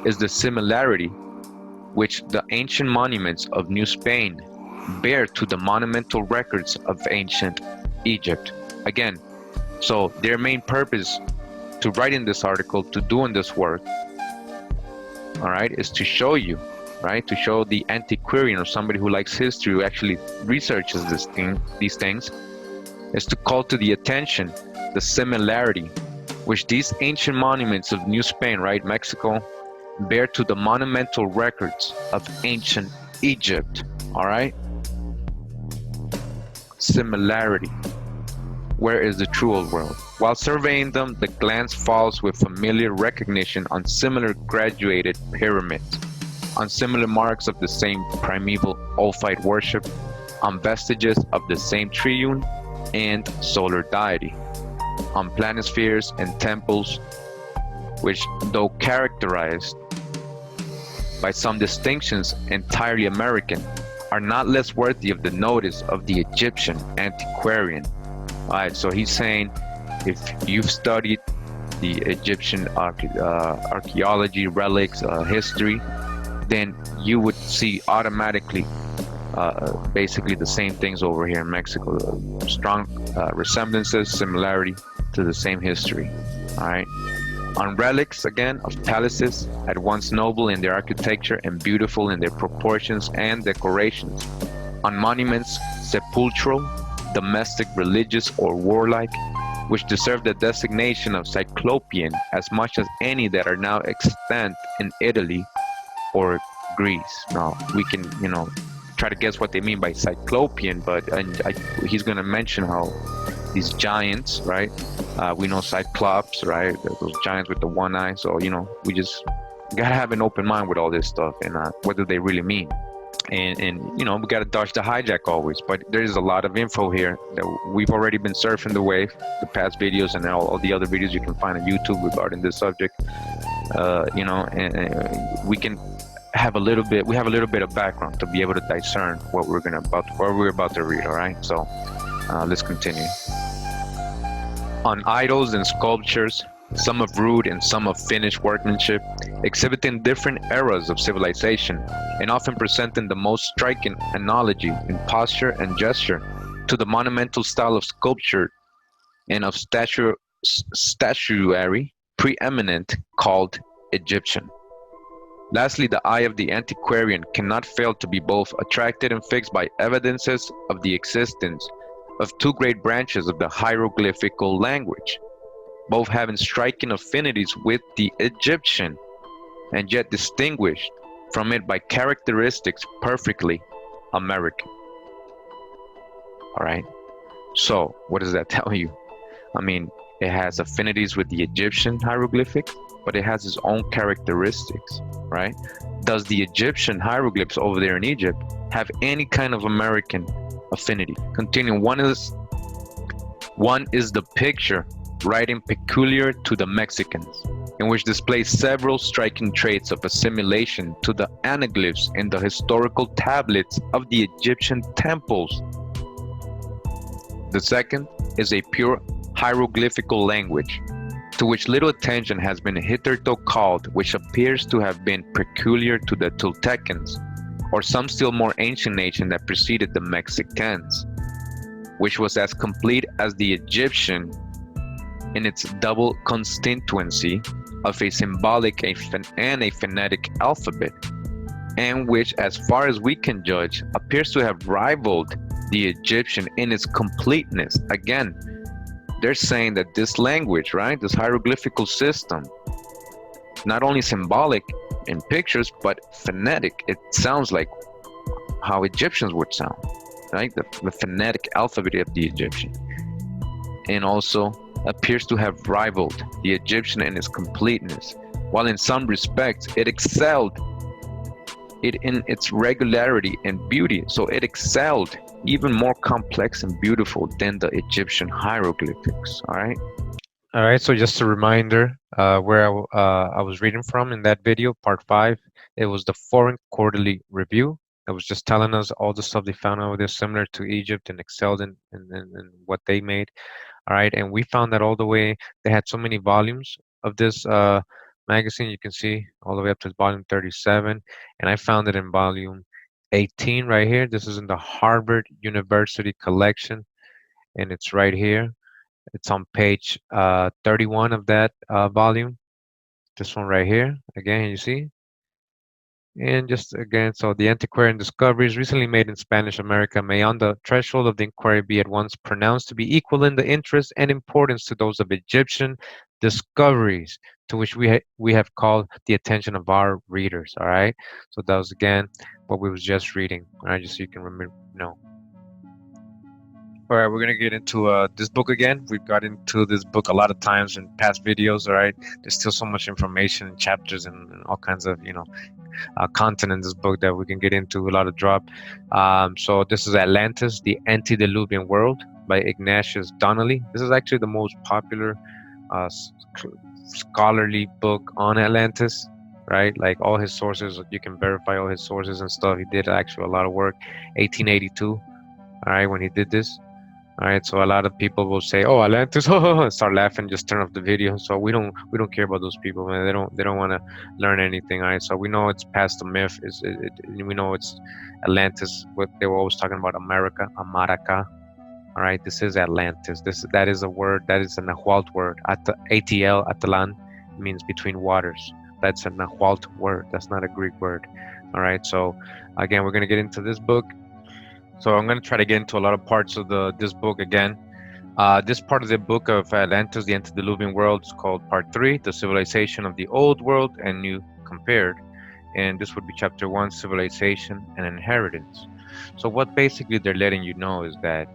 S2: is the similarity which the ancient monuments of New Spain bear to the monumental records of ancient Egypt. Again, so their main purpose to writing this article, to doing this work, all right, is to show you, right, to show the antiquarian or somebody who likes history, who actually researches these things, is to call to the attention the similarity which these ancient monuments of New Spain, right, Mexico, bear to the monumental records of ancient Egypt. All right, similarity. Where is the true old world? While surveying them, the glance falls with familiar recognition on similar graduated pyramids, on similar marks of the same primeval Ophite worship, on vestiges of the same triune and solar deity, on planispheres and temples which, though characterized by some distinctions entirely American, are not less worthy of the notice of the Egyptian antiquarian. All right, so he's saying, if you've studied the Egyptian archaeology, relics, history, then you would see automatically basically the same things over here in Mexico. Strong resemblances, similarity to the same history. All right. On relics, again, of palaces, at once noble in their architecture and beautiful in their proportions and decorations. On monuments, sepulchral, domestic, religious, or warlike, which deserve the designation of Cyclopean as much as any that are now extant in Italy or Greece. Now, we can, you know, try to guess what they mean by Cyclopean, but he's going to mention how these giants, right? We know Cyclops, right? Those giants with the one eye. So, you know, we just got to have an open mind with all this stuff and what do they really mean? And you know, we got to dodge the hijack always, but there's a lot of info here that we've already been surfing the wave, the past videos and all the other videos you can find on YouTube regarding this subject. You know, and we can have a little bit, we have a little bit of background to be able to discern what we're about to read. All right, so let's continue. On idols and sculptures, some of rude and some of finished workmanship, exhibiting different eras of civilization, and often presenting the most striking analogy in posture and gesture to the monumental style of sculpture and of statuary preeminent called Egyptian. Lastly, the eye of the antiquarian cannot fail to be both attracted and fixed by evidences of the existence of two great branches of the hieroglyphical language, both having striking affinities with the Egyptian, and yet distinguished from it by characteristics perfectly American. All right, so what does that tell you? I mean, it has affinities with the Egyptian hieroglyphic, but it has its own characteristics, right? Does the Egyptian hieroglyphs over there in Egypt have any kind of American affinity? Continuing, one is the picture writing peculiar to the Mexicans, in which displays several striking traits of assimilation to the anaglyphs in the historical tablets of the Egyptian temples. The second is a pure hieroglyphical language, to which little attention has been hitherto called, which appears to have been peculiar to the Toltecans, or some still more ancient nation that preceded the Mexicans, which was as complete as the Egyptian in its double constituency of a symbolic and a phonetic alphabet, and which, as far as we can judge, appears to have rivaled the Egyptian in its completeness. Again, they're saying that this language, right, this hieroglyphical system, not only symbolic in pictures, but phonetic. It sounds like how Egyptians would sound, right? The phonetic alphabet of the Egyptian. And also appears to have rivaled the Egyptian in its completeness, while in some respects it excelled it in its regularity and beauty. So it excelled even more complex and beautiful than the Egyptian hieroglyphics. All right, so just a reminder where I was reading from in that video, part 5. It was the Foreign Quarterly Review. It was just telling us all the stuff they found over there similar to Egypt and excelled in what they made. All right, and we found that all the way, they had so many volumes of this magazine. You can see all the way up to volume 37. And I found it in volume 18 right here. This is in the Harvard University collection, and it's right here. It's on page 31 of that volume. This one right here. Again, you see? And just again, so the antiquarian discoveries recently made in Spanish America may on the threshold of the inquiry be at once pronounced to be equal in the interest and importance to those of Egyptian discoveries, to which we have called the attention of our readers. All right. So that was again what we was just reading. All right, just so you can remember. All right, we're gonna get into this book again. We've got into this book a lot of times in past videos. All right, there's still so much information and chapters and all kinds of content in this book that we can get into, a lot of drop. So this is Atlantis, the Antediluvian World by Ignatius Donnelly. This is actually the most popular scholarly book on Atlantis, right? Like all his sources, you can verify all his sources and stuff. He did actually a lot of work. 1882, all right, when he did this. All right, so a lot of people will say, "Oh, Atlantis," start laughing, just turn off the video. So we don't care about those people, man. They don't want to learn anything. All right, so we know it's past the myth. We know it's Atlantis. What they were always talking about, America. All right, this is Atlantis. That is a word. That is a Nahuatl word. ATL, Atlan, means between waters. That's a Nahuatl word. That's not a Greek word. All right, so again, we're gonna get into this book. So I'm going to try to get into a lot of parts of this book again. This part of the book of Atlantis, the Antediluvian World, is called Part 3, The Civilization of the Old World and New Compared. And this would be Chapter 1, Civilization and Inheritance. So what basically they're letting you know is that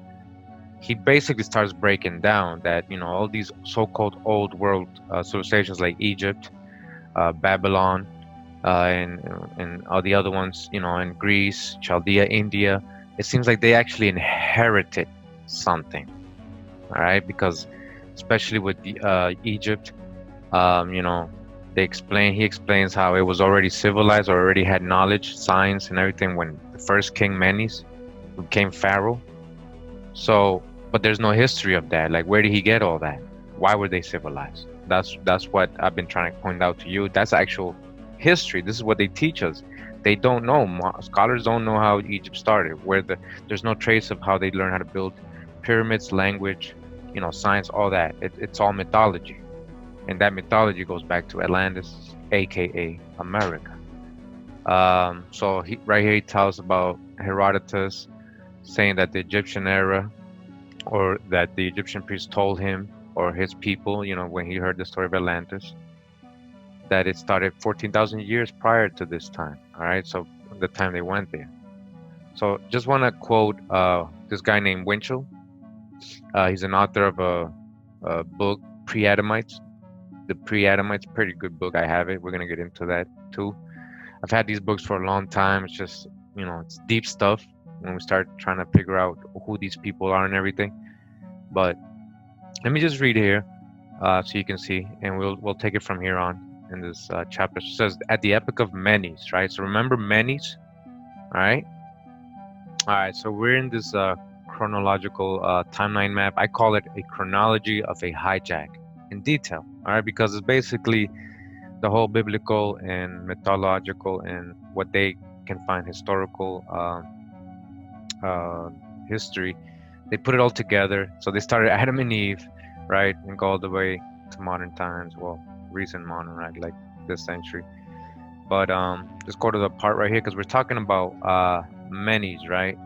S2: he basically starts breaking down that, all these so-called old world civilizations like Egypt, Babylon, and all the other ones, in Greece, Chaldea, India, it seems like they actually inherited something, all right? Because especially with the Egypt, he explains how it was already civilized, or already had knowledge, science, and everything when the first king Menes became pharaoh. So, but there's no history of that. Like, where did he get all that? Why were they civilized? That's what I've been trying to point out to you. That's actual history. This is what they teach us. They don't know. Scholars don't know how Egypt started. There's no trace of how they learned how to build pyramids, language, science, all that. It's all mythology, and that mythology goes back to Atlantis, aka America. So right here he tells about Herodotus saying that the Egyptian era, or that the Egyptian priest told him or his people, when he heard the story of Atlantis, that it started 14,000 years prior to this time. All right, so the time they went there. So just want to quote this guy named Winchell. He's an author of a book, Pre-Adamites. The Pre-Adamites, pretty good book. I have it. We're gonna get into that too. I've had these books for a long time. It's just, it's deep stuff when we start trying to figure out who these people are and everything. But let me just read here so you can see, and we'll take it from here on. In this chapter, it says at the epoch of Menes, right? So remember Menes, all right? All right, so we're in this chronological timeline map. I call it a chronology of a hijack in detail, all right? Because it's basically the whole biblical and mythological and what they can find historical history. They put it all together. So they started Adam and Eve, right? And go all the way to modern times. Well, recent modern, right, like this century. But let's go to the part right here because we're talking about Menes, right?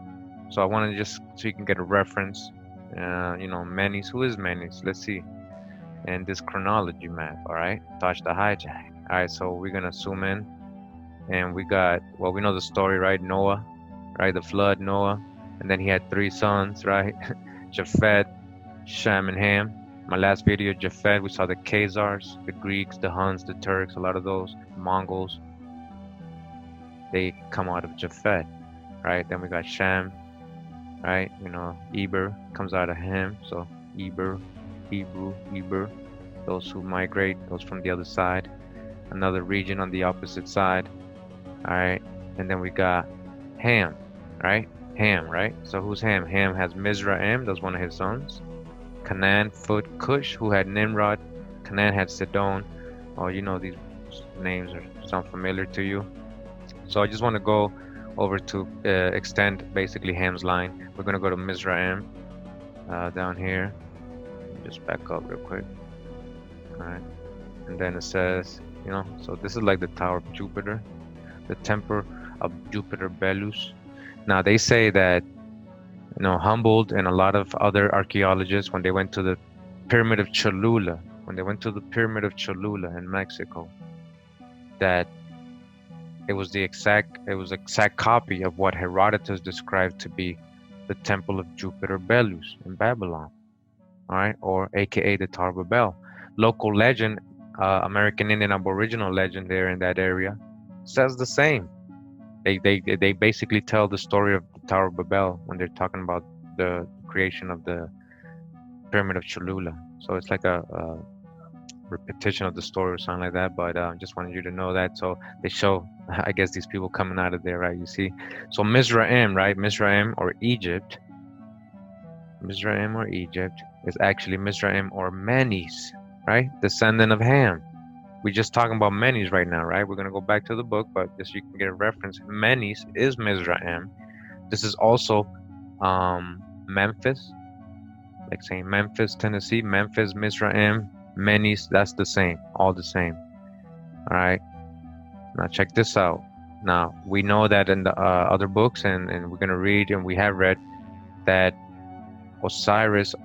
S2: So I want to just so you can get a reference. You know, Menes. Who is Menes? Let's see. And this chronology map. All right, touch the hijack. All right, so we're gonna zoom in, and we got, well, we know the story, right? Noah, right? The flood, Noah, and then he had 3 sons, right? Japhet, Shem, and Ham. My last video, Japhet, we saw the Khazars, the Greeks, the Huns, the Turks, a lot of those Mongols. They come out of Japhet, right? Then we got Shem, right? You know, Eber comes out of him, so Eber, Hebrew, Eber, those who migrate, those from the other side, another region on the opposite side, all right? And then we got Ham, right? Ham, right? So who's Ham? Ham has Mizraim, that's one of his sons. Canaan, Phut, Cush, who had Nimrod. Canaan had Sidon. Oh, you know, these names sound familiar to you. So I just want to go over to extend basically Ham's line. We're going to go to Mizraim down here. Just back up real quick. All right. And then it says, you know, so this is like the Tower of Jupiter, the Temple of Jupiter Belus. Now they say that, you know, Humboldt and a lot of other archaeologists, when they went to the Pyramid of Cholula, in Mexico, that it was exact copy of what Herodotus described to be the Temple of Jupiter Belus in Babylon, all right, or AKA the Tower of Babel. Local legend, American Indian Aboriginal legend there in that area, says the same. They basically tell the story of the Tower of Babel when they're talking about the creation of the Pyramid of Cholula. So it's like a repetition of the story or something like that, but just wanted you to know that. So they show, I guess, these people coming out of there, right? You see, so Mizraim, right? Mizraim or Egypt is actually Mizraim or Menes, right? Descendant of Ham. We're just talking about Menes right now, right? We're going to go back to the book, but just so you can get a reference, Menes is Mizraim. This is also Memphis, like saying Memphis, Tennessee, Memphis, Mizraim, Menes, that's the same, all the same. All right. Now check this out. Now, we know that in the other books, and we're going to read, and we have read, that Osiris,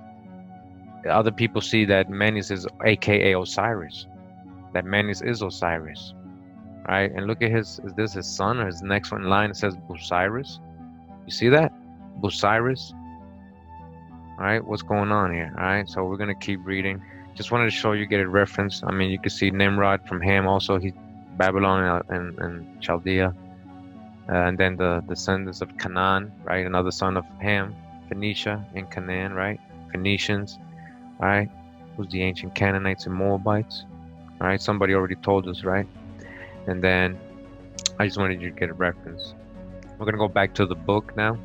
S2: other people see that Menes is AKA Osiris. That Menes is Osiris, right? And look at is this his son or his next one in line? It says Busiris. You see that? Busiris. All right, what's going on here? All right, so we're gonna keep reading. Just wanted to show you, get a reference. I mean, you can see Nimrod from Ham also. He Babylon and Chaldea, and then the descendants of Canaan, right? Another son of Ham, Phoenicia and Canaan, right? Phoenicians, all right? Who's the ancient Canaanites and Moabites? All right, somebody already told us, right? And then I just wanted you to get a reference. We're gonna go back to the book now.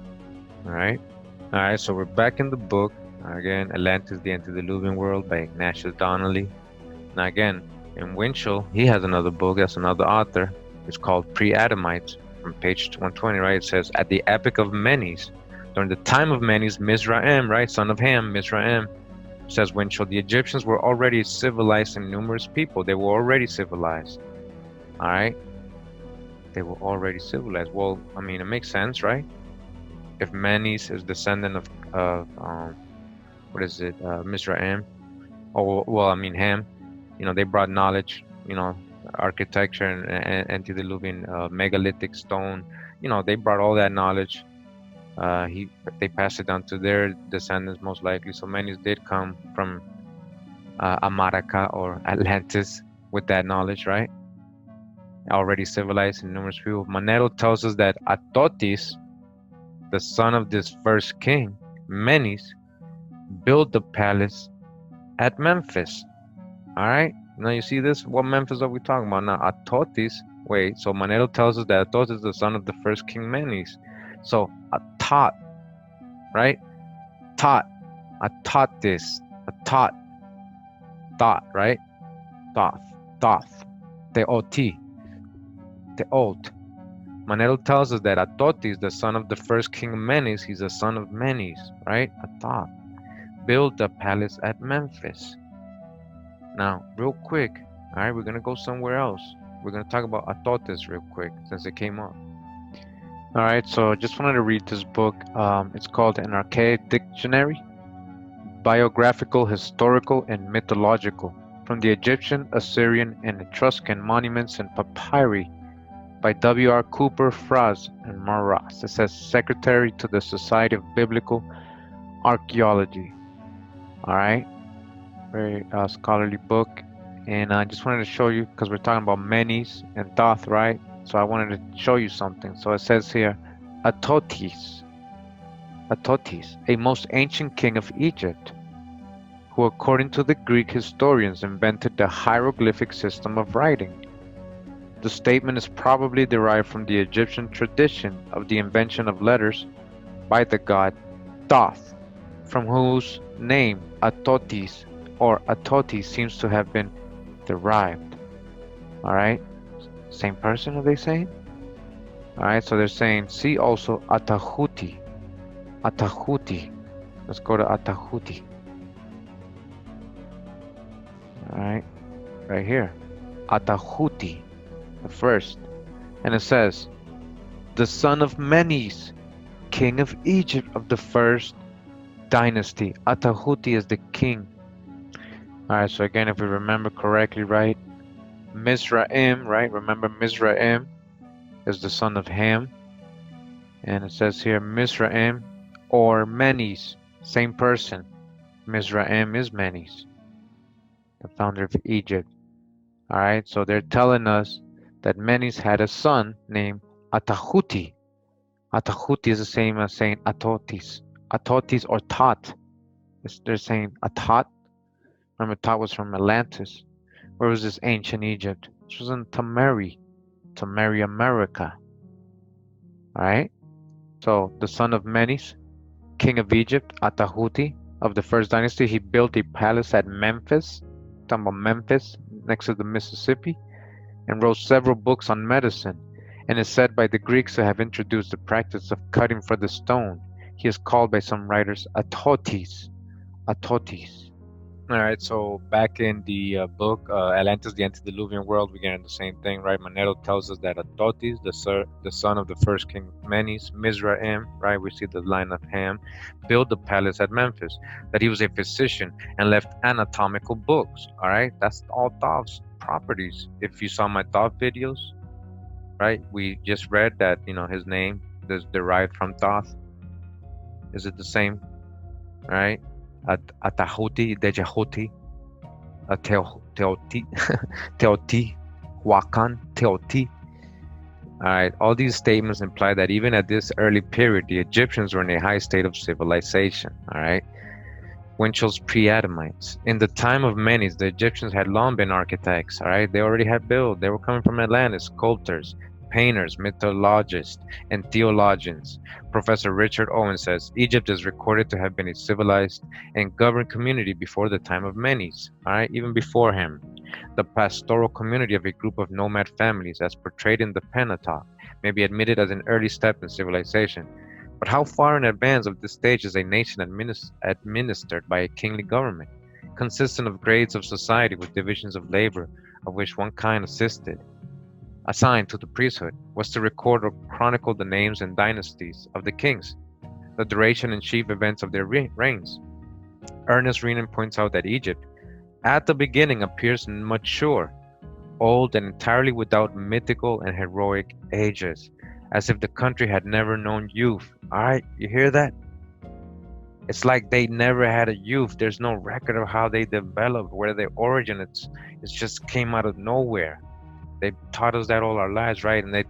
S2: All right, so we're back in the book again. Atlantis, the Antediluvian World by Ignatius Donnelly. Now again, in Winchell, he has another book. That's another author. It's called Pre-Adamites, from page 120, right? It says, at the epoch of Menes, during the time of Menes, Mizraim, right, son of Ham, Mizraim. Says Winchell, the Egyptians were already civilized and numerous people. They were already civilized. All right? They were already civilized. Well, I mean, it makes sense, right? If Menes is descendant of Mizraim, or, well, I mean, Ham, you know, they brought knowledge, you know, architecture and antediluvian megalithic stone, you know, they brought all that knowledge. They passed it down to their descendants most likely. So Menes did come from America or Atlantis with that knowledge, right? Already civilized and numerous people. Manetto tells us that Athotis, the son of this first king, Menes, built the palace at Memphis. All right. Now you see this. What Memphis are we talking about now? Athotis. Wait. So Manetto tells us that Athotis is the son of the first king Menes. So a Thoth, right? Thoth, a taught this, a taught, right? Thoth, T, the old. Manetto tells us that Athotis, the son of the first king Menes, he's a son of Menes, right? A Thoth, built a palace at Memphis. Now, real quick, all right, we're gonna go somewhere else. we're going to talk about Atlantis real quick since it came up. All right, so just wanted to read this book. It's called An Archaic Dictionary, Biographical, Historical, and Mythological, from the Egyptian, Assyrian, and Etruscan monuments and papyri, by W.R. Cooper, Fraz, and Maras. It says Secretary to the Society of Biblical Archaeology. All right, very scholarly book. And I just wanted to show you, because we're talking about Menes and Thoth, right? So I wanted to show you something. So it says here, Atlantis, a most ancient king of Egypt, who according to the Greek historians invented the hieroglyphic system of writing. The statement is probably derived from the Egyptian tradition of the invention of letters by the god Thoth, from whose name Atlantis or Atlantis seems to have been derived. All right, same person, are they saying? All right, so they're saying, see also Atahuti. Let's go to Atahuti. All right here, Atahuti, the first, and it says, the son of Menes, king of Egypt of the first dynasty. Atahuti is the king. All right, so again, if we remember correctly, right, Mizraim, right? Remember, Mizraim is the son of Ham, and it says here Mizraim or Menes, same person. Mizraim is Menes, the founder of Egypt. All right, so they're telling us that Menes had a son named Atahuti. Atahuti is the same as saying Atlantis or Thoth. They're saying Atat. Remember, Thoth was from Atlantis. Where was this ancient Egypt? This was in Tamari, America. All right. So the son of Menes, king of Egypt, Atahuti of the first dynasty, he built a palace at Memphis. Talking about Memphis, next to the Mississippi, and wrote several books on medicine, and is said by the Greeks to have introduced the practice of cutting for the stone. He is called by some writers Atlantis. All right, so back in the book Atlantis, the Antediluvian World, we get into the same thing, right? Manetto tells us that Atlantis, the son of the first king Menes, Mizraim, right? We see the line of Ham, built the palace at Memphis, that he was a physician and left anatomical books, all right? That's all Thoth's properties. If you saw my Thoth videos, right? We just read that, his name is derived from Thoth. Is it the same, all right? Atahuti, Dejahuti, Teoti, Wakan, Teoti. Alright, all these statements imply that even at this early period, the Egyptians were in a high state of civilization. Alright, Winchell's pre-Adamites. In the time of Menes, the Egyptians had long been architects. Alright, they already had built. They were coming from Atlantis, sculptors, painters, mythologists, and theologians. Professor Richard Owen says Egypt is recorded to have been a civilized and governed community before the time of Menes, even before him. The pastoral community of a group of nomad families, as portrayed in the Pentateuch, may be admitted as an early step in civilization. But how far in advance of this stage is a nation administered by a kingly government, consistent of grades of society with divisions of labor, of which one kind assigned to the priesthood, was to record or chronicle the names and dynasties of the kings, the duration and chief events of their reigns. Ernest Renan points out that Egypt, at the beginning, appears mature, old, and entirely without mythical and heroic ages, as if the country had never known youth. Alright, you hear that? It's like they never had a youth. There's no record of how they developed, where they originated. It just came out of nowhere. They taught us that all our lives, right? And they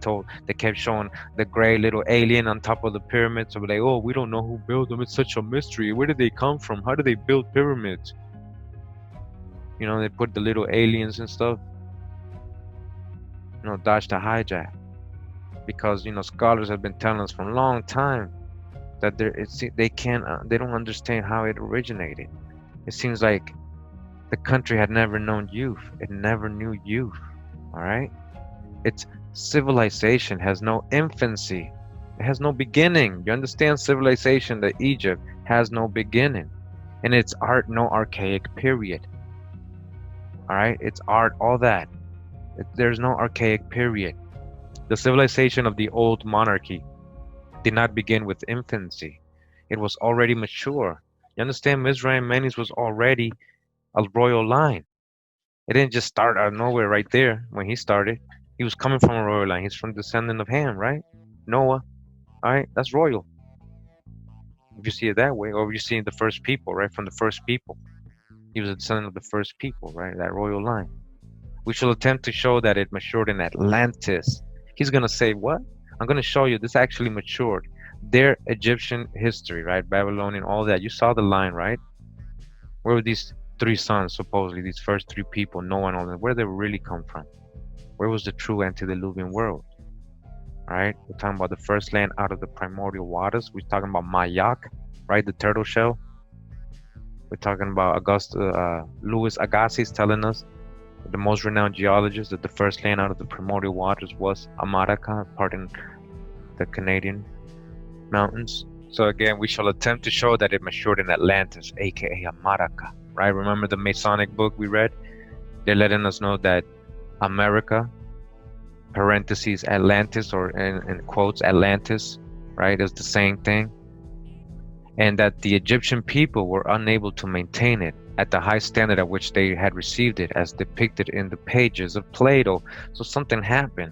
S2: kept showing the gray little alien on top of the pyramids. So we're like, oh, we don't know who built them. It's such a mystery. Where did they come from? How did they build pyramids? They put the little aliens and stuff. Dodge the hijack. Because, scholars have been telling us for a long time that they don't understand how it originated. It seems like the country had never known youth. It never knew youth. All right, its civilization has no infancy. It has no beginning. You understand? Civilization, that Egypt has no beginning, and its art no archaic period. All right, its art, all that. There's no archaic period. The civilization of the old monarchy did not begin with infancy. It was already mature. You understand, Mizraim Menes was already a royal line. It didn't just start out of nowhere right there when he started. He was coming from a royal line. He's from descendant of Ham, right? Noah, all right? That's royal. If you see it that way, or if you see the first people, right? From the first people. He was a descendant of the first people, right? That royal line. We shall attempt to show that it matured in Atlantis. He's going to say, what? I'm going to show you this actually matured. Their Egyptian history, right? Babylonian, all that. You saw the line, right? Where were these three sons, supposedly, these first three people, Noah and all that? Where did they really come from? Where was the true antediluvian world? All right? We're talking about the first land out of the primordial waters. We're talking about Mayak, right? The turtle shell. We're talking about Louis Agassiz telling us, the most renowned geologist, that the first land out of the primordial waters was America, pardon the Canadian mountains. So again, we shall attempt to show that it matured in Atlantis, aka America, right? Remember the Masonic book we read? They're letting us know that America, parentheses Atlantis, or in quotes Atlantis, right, is the same thing, and that the Egyptian people were unable to maintain it at the high standard at which they had received it, as depicted in the pages of Plato. So something happened.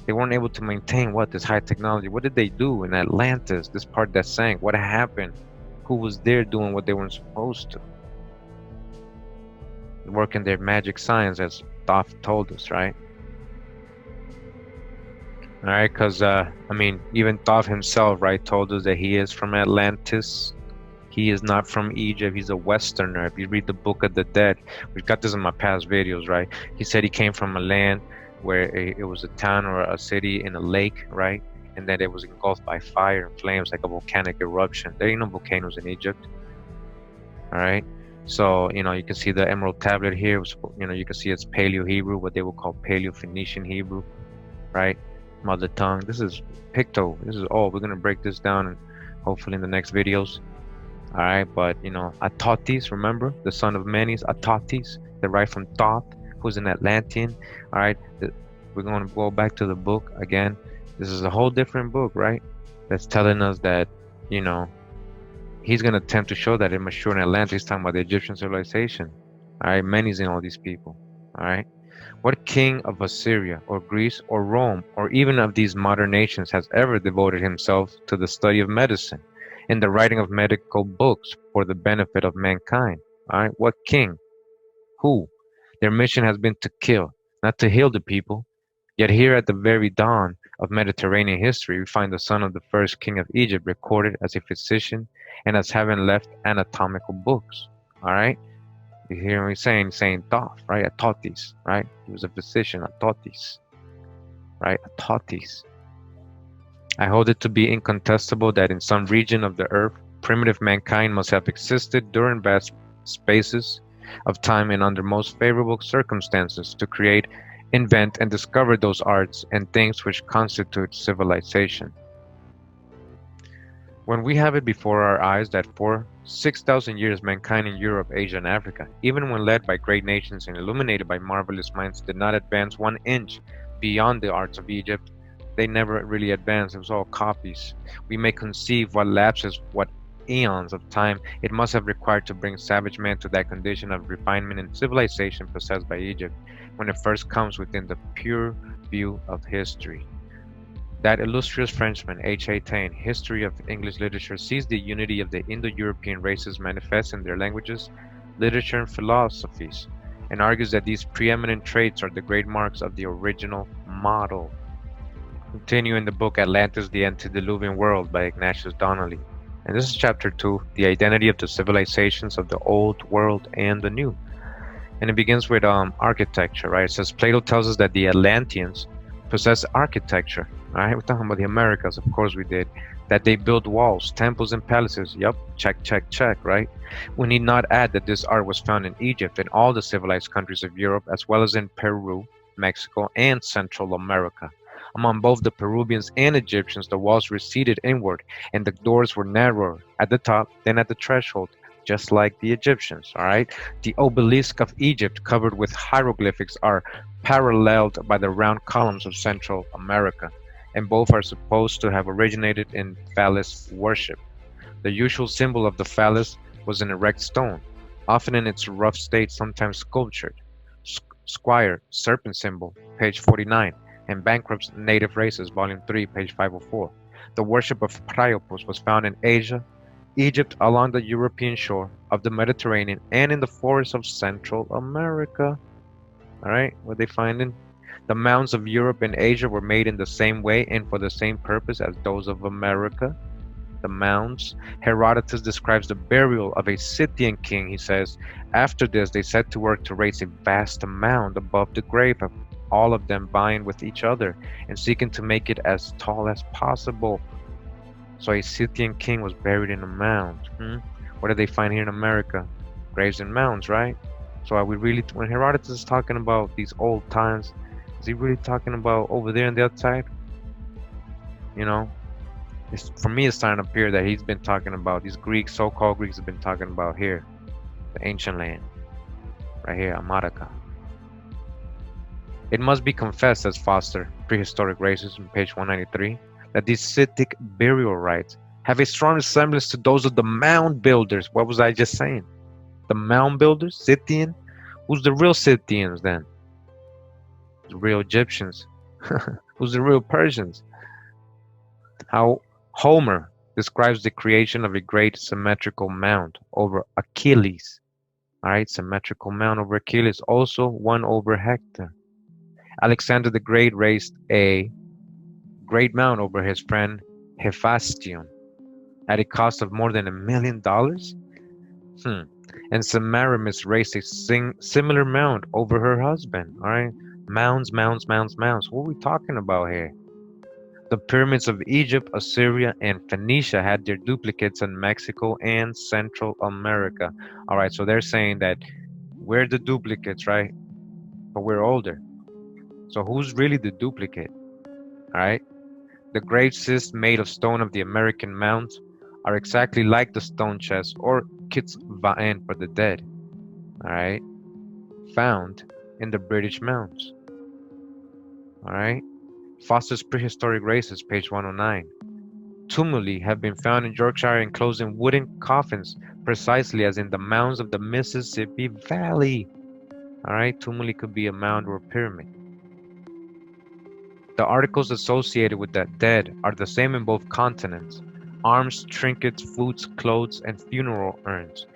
S2: They weren't able to maintain this high technology. What did they do in Atlantis, this part that sank? What happened? Who was there doing what they weren't supposed to? Working their magic science, as Thoth told us, right? All right, because even Thoth himself, right, told us that he is from Atlantis. He is not from Egypt. He's a Westerner. If you read the Book of the Dead, we've got this in my past videos, right? He said he came from a land where it was a town or a city in a lake, right? And that it was engulfed by fire and flames, like a volcanic eruption. There ain't no volcanoes in Egypt. All right. So, you can see the Emerald Tablet here. You can see it's Paleo-Hebrew, what they would call Paleo-Phoenician Hebrew, right? Mother tongue. This is Picto. This is all. We're going to break this down, and hopefully in the next videos. All right, but Atlantis, remember the son of Menes, Atlantis, the right from Thoth, who's an Atlantean. All right, we're going to go back to the book again. This is a whole different book, right? That's telling us that he's going to attempt to show that in mature in Atlantis, talking about the Egyptian civilization. All right, Menes and all these people. All right, what king of Assyria or Greece or Rome or even of these modern nations has ever devoted himself to the study of medicine, in the writing of medical books for the benefit of mankind? All right, what king? Who? Their mission has been to kill, not to heal the people. Yet here at the very dawn of Mediterranean history, we find the son of the first king of Egypt recorded as a physician and as having left anatomical books. All right, you hear me saying Thoth, right? Atlantis, right? He was a physician, Atlantis, right? Atlantis. I hold it to be incontestable that in some region of the earth, primitive mankind must have existed during vast spaces of time and under most favorable circumstances to create, invent, and discover those arts and things which constitute civilization. When we have it before our eyes that for 6,000 years mankind in Europe, Asia, and Africa, even when led by great nations and illuminated by marvelous minds, did not advance 1 inch beyond the arts of Egypt, they never really advanced. It was all copies. We may conceive what lapses, what eons of time it must have required to bring savage man to that condition of refinement and civilization possessed by Egypt, when it first comes within the pure view of history. That illustrious Frenchman, H.A. Taine, History of English Literature, sees the unity of the Indo-European races manifest in their languages, literature, and philosophies, and argues that these preeminent traits are the great marks of the original model. Continue in the book Atlantis, the Antediluvian World by Ignatius Donnelly. And this is chapter 2, the identity of the civilizations of the old world and the new. And it begins with architecture, right? It says Plato tells us that the Atlanteans possess architecture. All right, we're talking about the Americas, of course we did. That they built walls, temples, and palaces. Yep, check, check, check, right? We need not add that this art was found in Egypt and all the civilized countries of Europe, as well as in Peru, Mexico, and Central America. Among both the Peruvians and Egyptians, the walls receded inward, and the doors were narrower at the top than at the threshold. just like the Egyptians, all right? The obelisk of Egypt, covered with hieroglyphics, are paralleled by the round columns of Central America, and both are supposed to have originated in phallus worship. The usual symbol of the phallus was an erect stone, often in its rough state, sometimes sculptured. Squire, serpent symbol, page 49, and Bankrupt's Native Races, volume 3, page 504. The worship of Priapus was found in Asia, Egypt, along the European shore of the Mediterranean, and in the forests of Central America. All right, what they finding? The mounds of Europe and Asia were made in the same way and for the same purpose as those of America. The mounds. Herodotus describes the burial of a Scythian king. He says, after this, they set to work to raise a vast mound above the grave of all of them, vying with each other and seeking to make it as tall as possible. So a Scythian king was buried in a mound. What did they find here in America? Graves and mounds, right? So are we really, when Herodotus is talking about these old times, is he really talking about over there on the other side? You know, for me, it's starting to appear that he's been talking about, these Greeks, so-called Greeks, have been talking about here, the ancient land, right here, America. It must be confessed, says Foster, Prehistoric Races, on page 193, that these Scythic burial rites have a strong resemblance to those of the mound builders. What was I just saying? The mound builders? Scythian? Who's the real Scythians then? The real Egyptians. Who's the real Persians? How Homer describes the creation of a great symmetrical mound over Achilles. All right, symmetrical mound over Achilles, also one over Hector. Alexander the Great raised a great mound over his friend Hephaestion at a cost of more than $1 million. And Semiramis raised a similar mound over her husband. All right, mounds, mounds, mounds, mounds. What are we talking about here? The pyramids of Egypt, Assyria, and Phoenicia had their duplicates in Mexico and Central America. All right, so they're saying that we're the duplicates, right? But we're older. So who's really the duplicate? All right. The grave cysts made of stone of the American mounds are exactly like the stone chests or kits va'en for the dead. All right. Found in the British mounds. All right. Foster's Prehistoric Races, page 109. Tumuli have been found in Yorkshire enclosed in wooden coffins, precisely as in the mounds of the Mississippi Valley. All right, tumuli could be a mound or a pyramid. The articles associated with the dead are the same in both continents: arms, trinkets, foods, clothes, and funeral urns.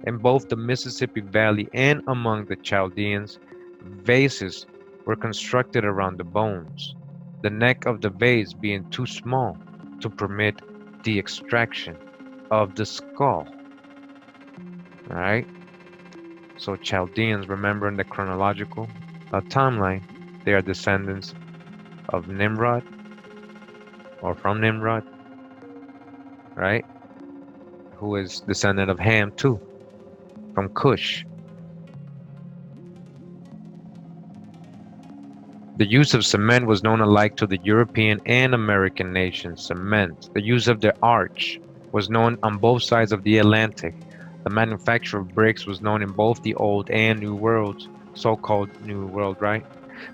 S2: In both the Mississippi Valley and among the Chaldeans, vases were constructed around the bones, the neck of the vase being too small to permit the extraction of the skull. All right. So Chaldeans, remember in the chronological timeline, they are descendants of Nimrod, or from Nimrod, right? Who is descendant of Ham too, from Cush. The use of cement was known alike to the European and American nations. Cement, the use of the arch, was known on both sides of the Atlantic. The manufacture of bricks was known in both the Old and New Worlds, so-called New World, right?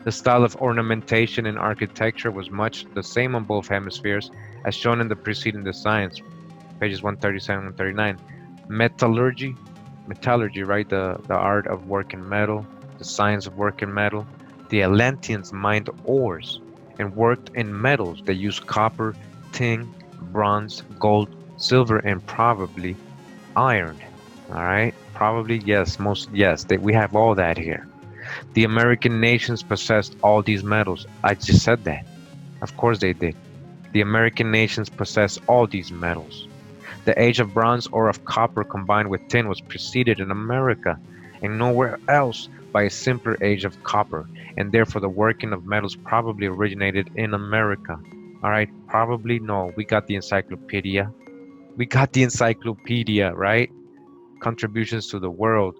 S2: The style of ornamentation and architecture was much the same on both hemispheres, as shown in the preceding designs, pages 137 and 139. Metallurgy, right? The art of working metal, the science of working metal. The Atlanteans mined ores and worked in metals. They used copper, tin, bronze, gold, silver, and probably iron. All right, probably yes, we have all that here. The American nations possessed all these metals. I just said that. Of course they did. The American nations possessed all these metals. The age of bronze or of copper combined with tin was preceded in America and nowhere else by a simpler age of copper, and therefore the working of metals probably originated in America. All right, probably no. We got the encyclopedia. Right? Contributions to the world.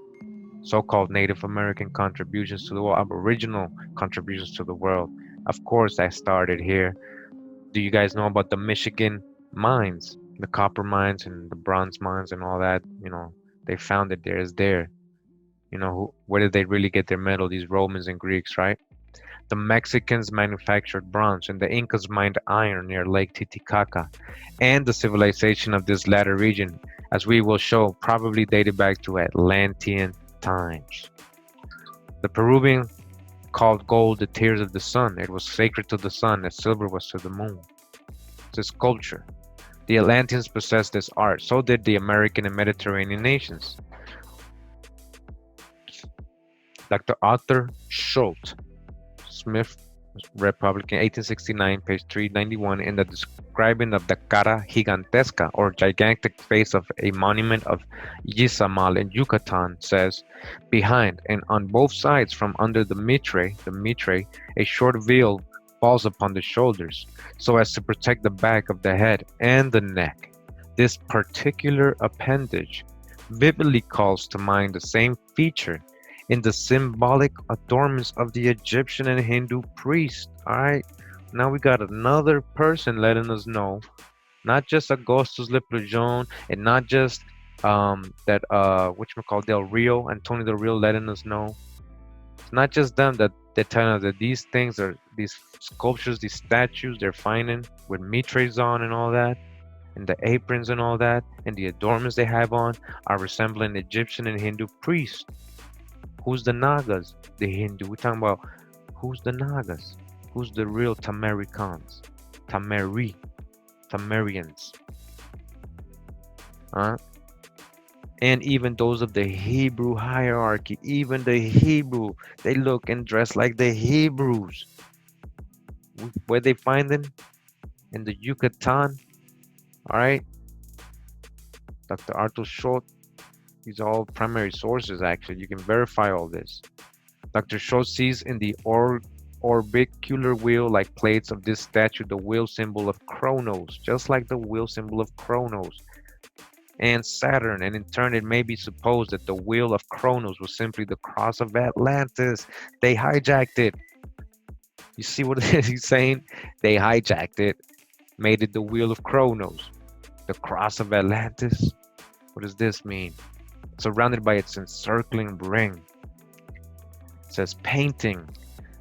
S2: So-called Native American contributions to the world, Aboriginal contributions to the world. Of course, that started here. Do you guys know about the Michigan mines, the copper mines and the bronze mines and all that? You know, They found it there. It's there. Where did they really get their metal? These Romans and Greeks, right? The Mexicans manufactured bronze, and the Incas mined iron near Lake Titicaca. And the civilization of this latter region, as we will show, probably dated back to Atlantean times. The Peruvian called gold the tears of the sun. It was sacred to the sun as silver was to the moon. It's sculpture. The Atlanteans possessed this art. So did the American and Mediterranean nations. Dr. Arthur Schultz, Smith, Republican, 1869, page 391, in the describing of the cara gigantesca, or gigantic face of a monument of Yizamal in Yucatan, says, behind and on both sides from under the mitre, a short veil falls upon the shoulders, so as to protect the back of the head and the neck. This particular appendage vividly calls to mind the same feature in the symbolic adornments of the Egyptian and Hindu priests. All right, now we got another person letting us know, not just Augustus Le Plegeon, and not just Del Rio, Antonio Del Rio letting us know. It's not just them that they're telling us that these things are, these sculptures, these statues they're finding with mitres on and all that, and the aprons and all that, and the adornments they have on are resembling Egyptian and Hindu priests. Who's the Nagas? The Hindu. We're talking about who's the Nagas? Who's the real Tamericans? Tamarians. And even those of the Hebrew hierarchy, even the Hebrew, they look and dress like the Hebrews. Where they find them? In the Yucatan. All right. Dr. Arthur Schultz. These are all primary sources, actually. You can verify all this. Dr. Schultz sees in the orbicular wheel-like plates of this statue the wheel symbol of Kronos, just like the wheel symbol of Kronos and Saturn. And in turn, it may be supposed that the wheel of Kronos was simply the cross of Atlantis. They hijacked it. You see what he's saying? They hijacked it, made it the wheel of Kronos, the cross of Atlantis. What does this mean? Surrounded by its encircling ring. It says painting.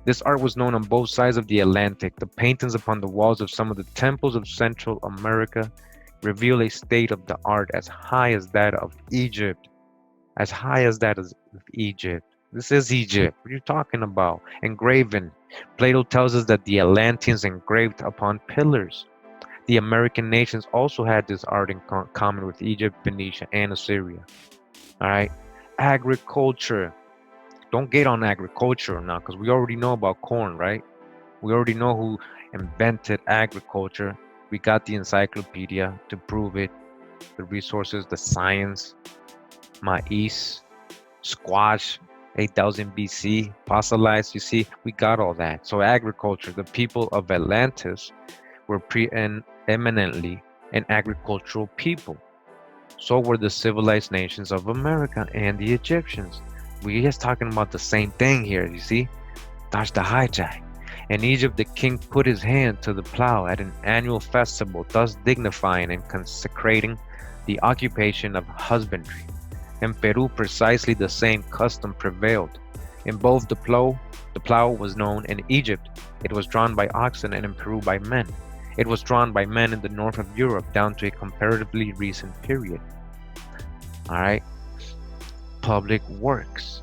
S2: This art was known on both sides of the Atlantic. The paintings upon the walls of some of the temples of Central America reveal a state of the art as high as that of Egypt. As high as that of Egypt. This is Egypt. What are you talking about? Engraven. Plato tells us that the Atlanteans engraved upon pillars. The American nations also had this art in common with Egypt, Phoenicia, and Assyria. All right, agriculture. Don't get on agriculture now, because we already know about corn, right? We already know who invented agriculture. We got the encyclopedia to prove it, the resources, the science, maize, squash, 8000 BC, fossilized. You see, we got all that. So agriculture, the people of Atlantis were preeminently an agricultural people. So were the civilized nations of America and the Egyptians. We're just talking about the same thing here, you see? That's the hijack. In Egypt, the king put his hand to the plow at an annual festival, thus dignifying and consecrating the occupation of husbandry. In Peru, precisely the same custom prevailed. In both, the plow was known in Egypt. It was drawn by oxen, and in Peru by men. It was drawn by men in the north of Europe down to a comparatively recent period. All right. Public works.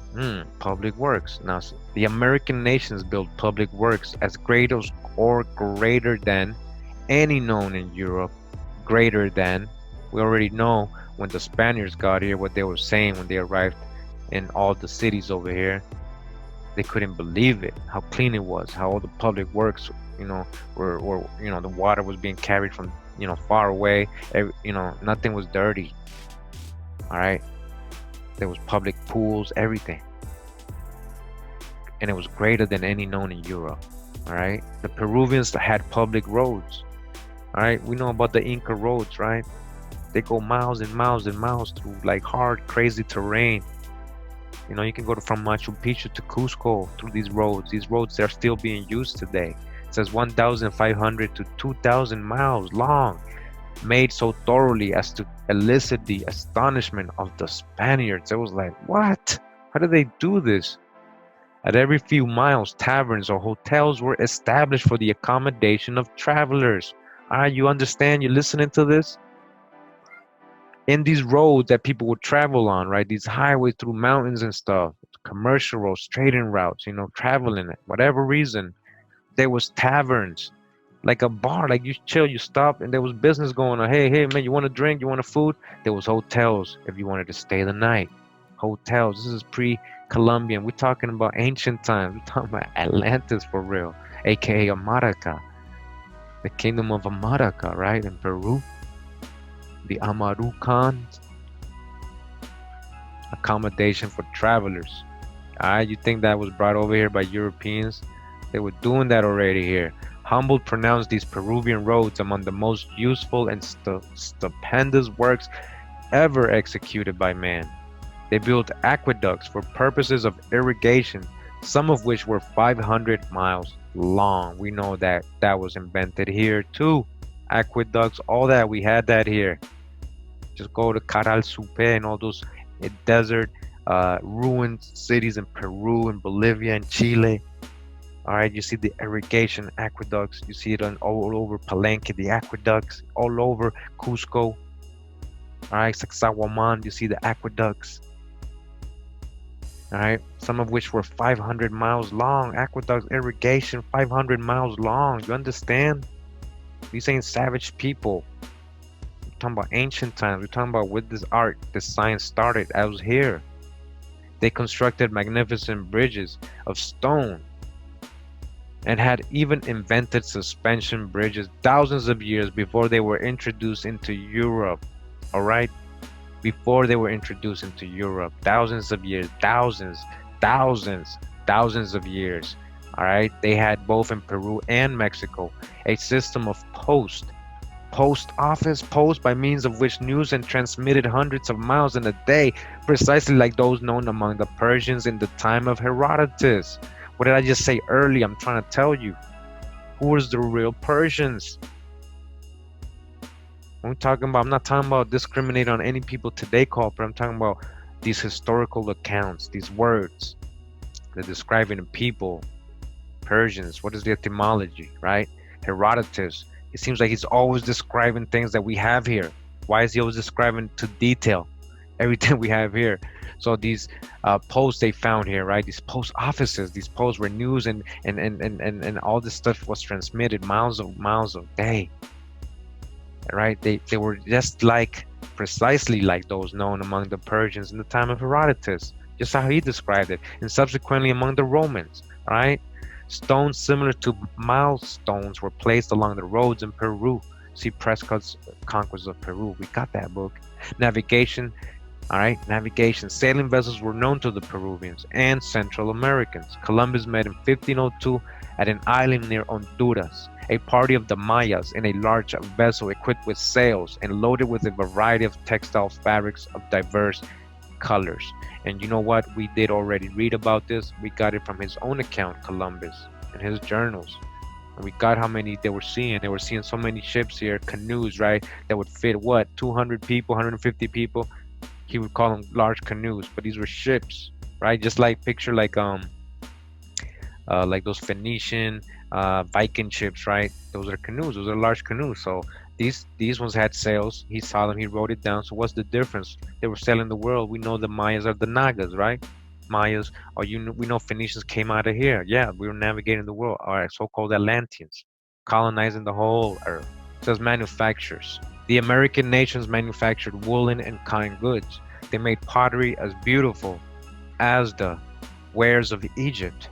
S2: Public works. Now, the American nations built public works as great as or greater than any known in Europe. Greater than. We already know when the Spaniards got here what they were saying when they arrived in all the cities over here. They couldn't believe it, how clean it was, how all the public works, were the water was being carried from, far away. Nothing was dirty. All right. There was public pools, everything. And it was greater than any known in Europe. All right. The Peruvians had public roads. All right. We know about the Inca roads, right? They go miles and miles and miles through like hard, crazy terrain. You can go from Machu Picchu to Cusco through these roads. These roads are still being used today. It says 1,500 to 2,000 miles long. made so thoroughly as to elicit the astonishment of the Spaniards. It was like, what? How did they do this? At every few miles, taverns or hotels were established for the accommodation of travelers. You understand? You're listening to this? In these roads that people would travel on, right? These highways through mountains and stuff, commercial roads, trading routes, traveling it, whatever reason, there was taverns, like a bar, like you chill, you stop, and there was business going on. Hey, man, you want a drink? You want a food? There was hotels if you wanted to stay the night. Hotels. This is pre-Columbian. We're talking about ancient times. We're talking about Atlantis for real, aka America, the kingdom of America, right, in Peru. The Amarucans, accommodation for travelers. You think that was brought over here by Europeans? They were doing that already here. Humboldt pronounced these Peruvian roads among the most useful and stupendous works ever executed by man. They built aqueducts for purposes of irrigation, some of which were 500 miles long. We know that that was invented here too. Aqueducts, all that, we had that here. Just go to Caral Supe and all those desert ruined cities in Peru and Bolivia and Chile. All right, you see the irrigation aqueducts. You see it all over Palenque, the aqueducts, all over Cusco. All right, Sacsayhuaman, you see the aqueducts. All right, some of which were 500 miles long. Aqueducts, irrigation, 500 miles long. You understand? These ain't savage people. We're talking about ancient times. We're talking about with this art, this science started. I was here. They constructed magnificent bridges of stone and had even invented suspension bridges thousands of years before they were introduced into Europe. All right? Before they were introduced into Europe. Thousands of years. Thousands of years. All right? They had both in Peru and Mexico a system of post office, post by means of which news and transmitted hundreds of miles in a day, precisely like those known among the Persians in the time of Herodotus. What did I just say earlier? I'm trying to tell you. Who was the real Persians? I'm not talking about discriminating on any people today called, but I'm talking about these historical accounts, these words. They're describing the people. Persians, what is the etymology, right? Herodotus. It seems like he's always describing things that we have here. Why is he always describing to detail everything we have here? So these posts they found here, right? These post offices, these posts where news and all this stuff was transmitted miles of day. Right? They were just precisely like those known among the Persians in the time of Herodotus, just how he described it, and subsequently among the Romans, right? Stones similar to milestones were placed along the roads in Peru. See Prescott's Conquest of Peru. We got that book. Navigation. All right, navigation. Sailing vessels were known to the Peruvians and Central Americans. Columbus met in 1502 at an island near Honduras. A party of the Mayas in a large vessel equipped with sails and loaded with a variety of textile fabrics of diverse colors. And you know what? We did already read about this. We got it from his own account, Columbus, in his journals. And we got how many they were seeing. They were seeing so many ships here, canoes, right? That would fit what? 200 people, 150 people. He would call them large canoes, but these were ships, right? Just like picture like those Phoenician, Viking ships, right? Those are canoes. Those are large canoes. So these ones had sails. He saw them. He wrote it down. So what's the difference? They were sailing the world. We know the Mayas are the Nagas, right? Mayas, or we know Phoenicians came out of here. Yeah, we were navigating the world. All right, so-called Atlanteans, colonizing the whole earth. It says manufacturers. The American nations manufactured woolen and cotton goods. They made pottery as beautiful as the wares of Egypt.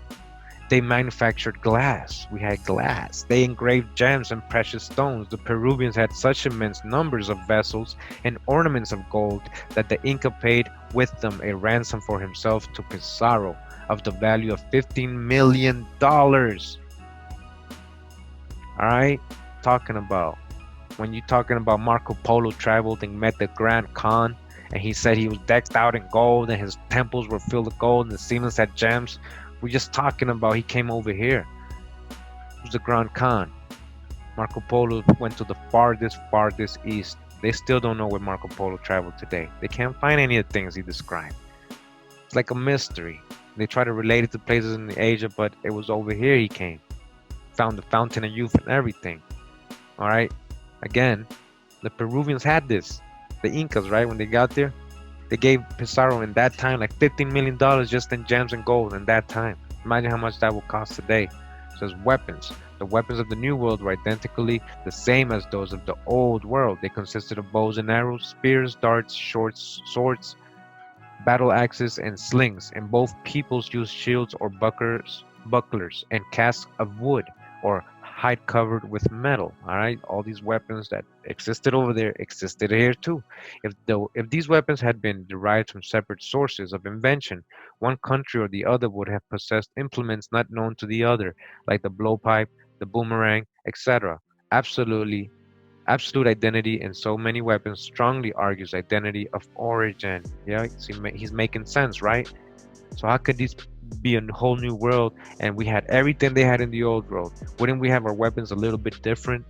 S2: They manufactured glass. We had glass. They engraved gems and precious stones. The Peruvians had such immense numbers of vessels and ornaments of gold that the Inca paid with them a ransom for himself to Pizarro of the value of $15 million. All right, talking about when you're talking about Marco Polo traveled and met the Grand Khan, and he said he was decked out in gold and his temples were filled with gold and the ceilings had gems. We're just talking about he came over here. Who's the Grand Khan? Marco Polo went to the farthest east. They still don't know where Marco Polo traveled today. They can't find any of the things he described. It's like a mystery. They try to relate it to places in Asia, but it was over here he came. Found the fountain of youth and everything. All right. Again, the Peruvians had this. The Incas, right? When they got there, they gave Pizarro in that time like $15 million just in gems and gold in that time. Imagine how much that will cost today. So as weapons. The weapons of the New World were identically the same as those of the Old World. They consisted of bows and arrows, spears, darts, short swords, battle axes, and slings. And both peoples used shields or bucklers, and casques of wood or hide covered with metal. All right, all these weapons that existed over there existed here too. If these weapons had been derived from separate sources of invention, one country or the other would have possessed implements not known to the other, like the blowpipe, the boomerang, etc. Absolute identity in so many weapons strongly argues identity of origin. Yeah, see, he's making sense, right? So how could these be a whole new world and we had everything they had in the old world? Wouldn't we have our weapons a little bit different?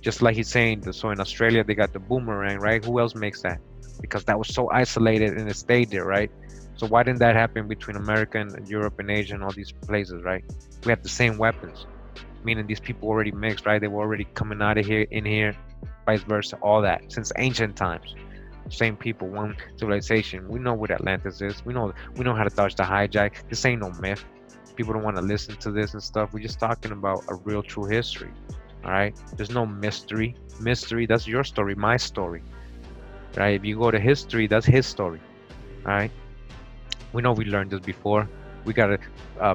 S2: Just like he's saying, so in Australia they got the boomerang, right? Who else makes that? Because that was so isolated and it stayed there, right? So why didn't that happen between America and Europe and Asia and all these places, right? We have the same weapons, meaning these people already mixed, right? They were already coming out of here, in here, vice versa, all that since ancient times. Same people, one civilization. We know what Atlantis is. We know how to dodge the hijack. This ain't no myth. People don't want to listen to this and stuff. We're just talking about a real, true history. All right. There's no mystery. Mystery. That's your story, my story. Right. If you go to history, that's his story. All right. We know we learned this before. We gotta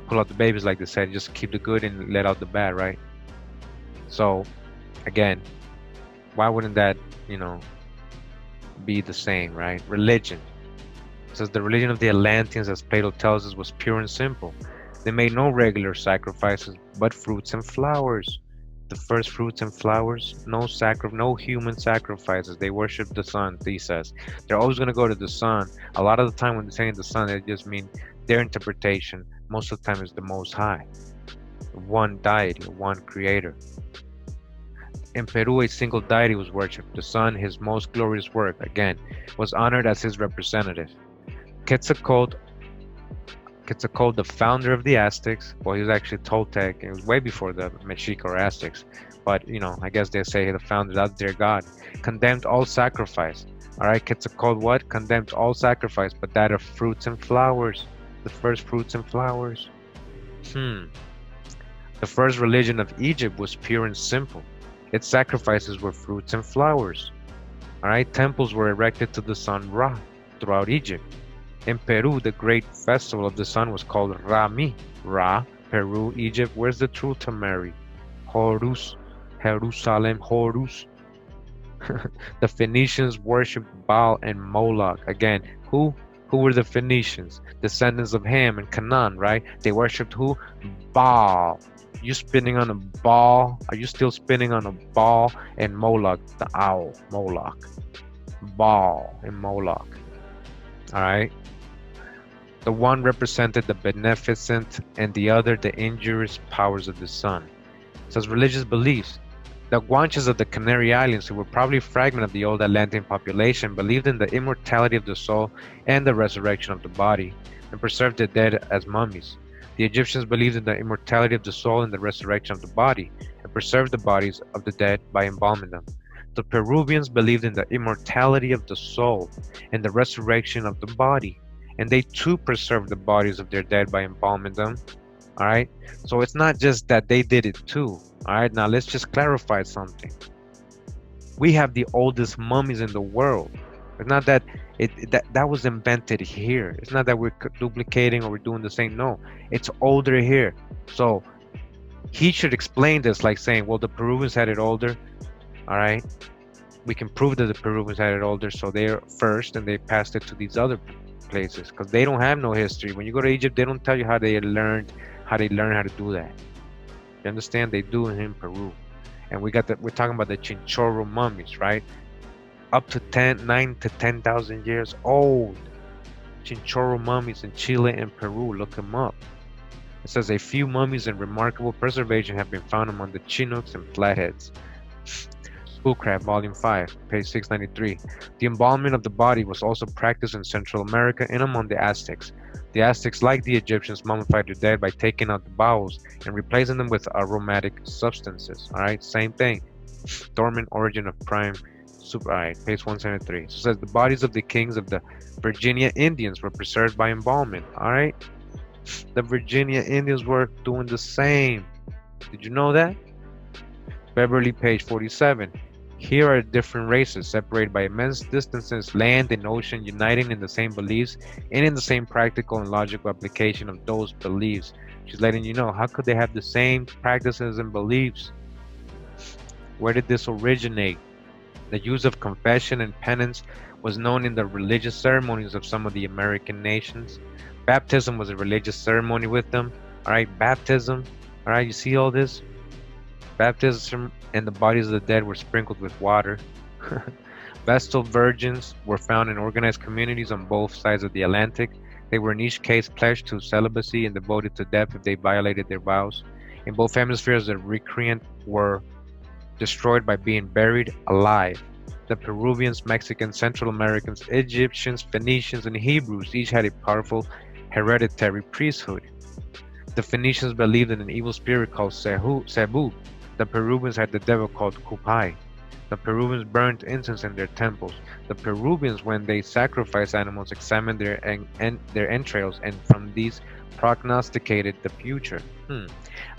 S2: pull out the babies, like they said. Just keep the good and let out the bad, right? So, again, why wouldn't that, be the same, right? Religion. It says the religion of the Atlanteans, as Plato tells us, was pure and simple. They made no regular sacrifices, but fruits and flowers. The first fruits and flowers, no human sacrifices. They worship the sun, he says. They're always going to go to the sun. A lot of the time when they're saying the sun, they just mean their interpretation. Most of the time is the Most High. One deity, one creator. In Peru, a single deity was worshipped. The sun, his most glorious work, again, was honored as his representative. Quetzalcoatl, the founder of the Aztecs, well, he was actually Toltec, and it was way before the Mexica or Aztecs, but, I guess they say the founder, that's their god, condemned all sacrifice. All right, Quetzalcoatl what? Condemned all sacrifice, but that of fruits and flowers. The first fruits and flowers. The first religion of Egypt was pure and simple. Its sacrifices were fruits and flowers. All right, temples were erected to the sun Ra throughout Egypt. In Peru, the great festival of the sun was called Rami. Ra, Peru, Egypt. Where's the truth to Mary? Horus, Jerusalem, Horus. The Phoenicians worshipped Baal and Moloch. Again, who were the Phoenicians? Descendants of Ham and Canaan, right? They worshipped who? Baal. You spinning on a ball? Are you still spinning on a ball? And Moloch, the owl, Moloch. Baal and Moloch. All right. The one represented the beneficent and the other the injurious powers of the sun. So as religious beliefs, the Guanches of the Canary Islands, who were probably a fragment of the old Atlantean population, believed in the immortality of the soul and the resurrection of the body, and preserved the dead as mummies. The Egyptians believed in the immortality of the soul and the resurrection of the body, and preserved the bodies of the dead by embalming them. The Peruvians believed in the immortality of the soul and the resurrection of the body, and they too preserved the bodies of their dead by embalming them. All right, so it's not just that they did it too. All right, now let's just clarify something. We have the oldest mummies in the world. It's not that that was invented here. It's not that we're duplicating or we're doing the same. No, it's older here. So he should explain this, like saying, well, the Peruvians had it older. All right, we can prove that the Peruvians had it older, so they're first and they passed it to these other places because they don't have no history. When you go to Egypt, they don't tell you how they learned how to do that. You understand? They do it in Peru. And we're talking about the Chinchorro mummies, right? Up to 9 to 10,000 years old. Chinchorro mummies in Chile and Peru. Look them up. It says a few mummies in remarkable preservation have been found among the Chinooks and Flatheads. Schoolcraft, Volume 5, page 693. The embalming of the body was also practiced in Central America and among the Aztecs. The Aztecs, like the Egyptians, mummified their dead by taking out the bowels and replacing them with aromatic substances. Alright, same thing. Dormant origin of prime. Alright, page 173. So it says the bodies of the kings of the Virginia Indians were preserved by embalming. Alright? The Virginia Indians were doing the same. Did you know that? Beverly, page 47. Here are different races separated by immense distances, land and ocean, uniting in the same beliefs and in the same practical and logical application of those beliefs. She's letting you know, how could they have the same practices and beliefs? Where did this originate? The use of confession and penance was known in the religious ceremonies of some of the American nations. Baptism was a religious ceremony with them. Alright, baptism. Alright, you see all this? Baptism and the bodies of the dead were sprinkled with water. Vestal virgins were found in organized communities on both sides of the Atlantic. They were in each case pledged to celibacy and devoted to death if they violated their vows. In both hemispheres, the recreant were destroyed by being buried alive. The Peruvians, Mexicans, Central Americans, Egyptians, Phoenicians, and Hebrews each had a powerful hereditary priesthood. The Phoenicians believed in an evil spirit called Cebu. The Peruvians had the devil called Kupai. The Peruvians burned incense in their temples. The Peruvians, when they sacrificed animals, examined their entrails and from these prognosticated the future.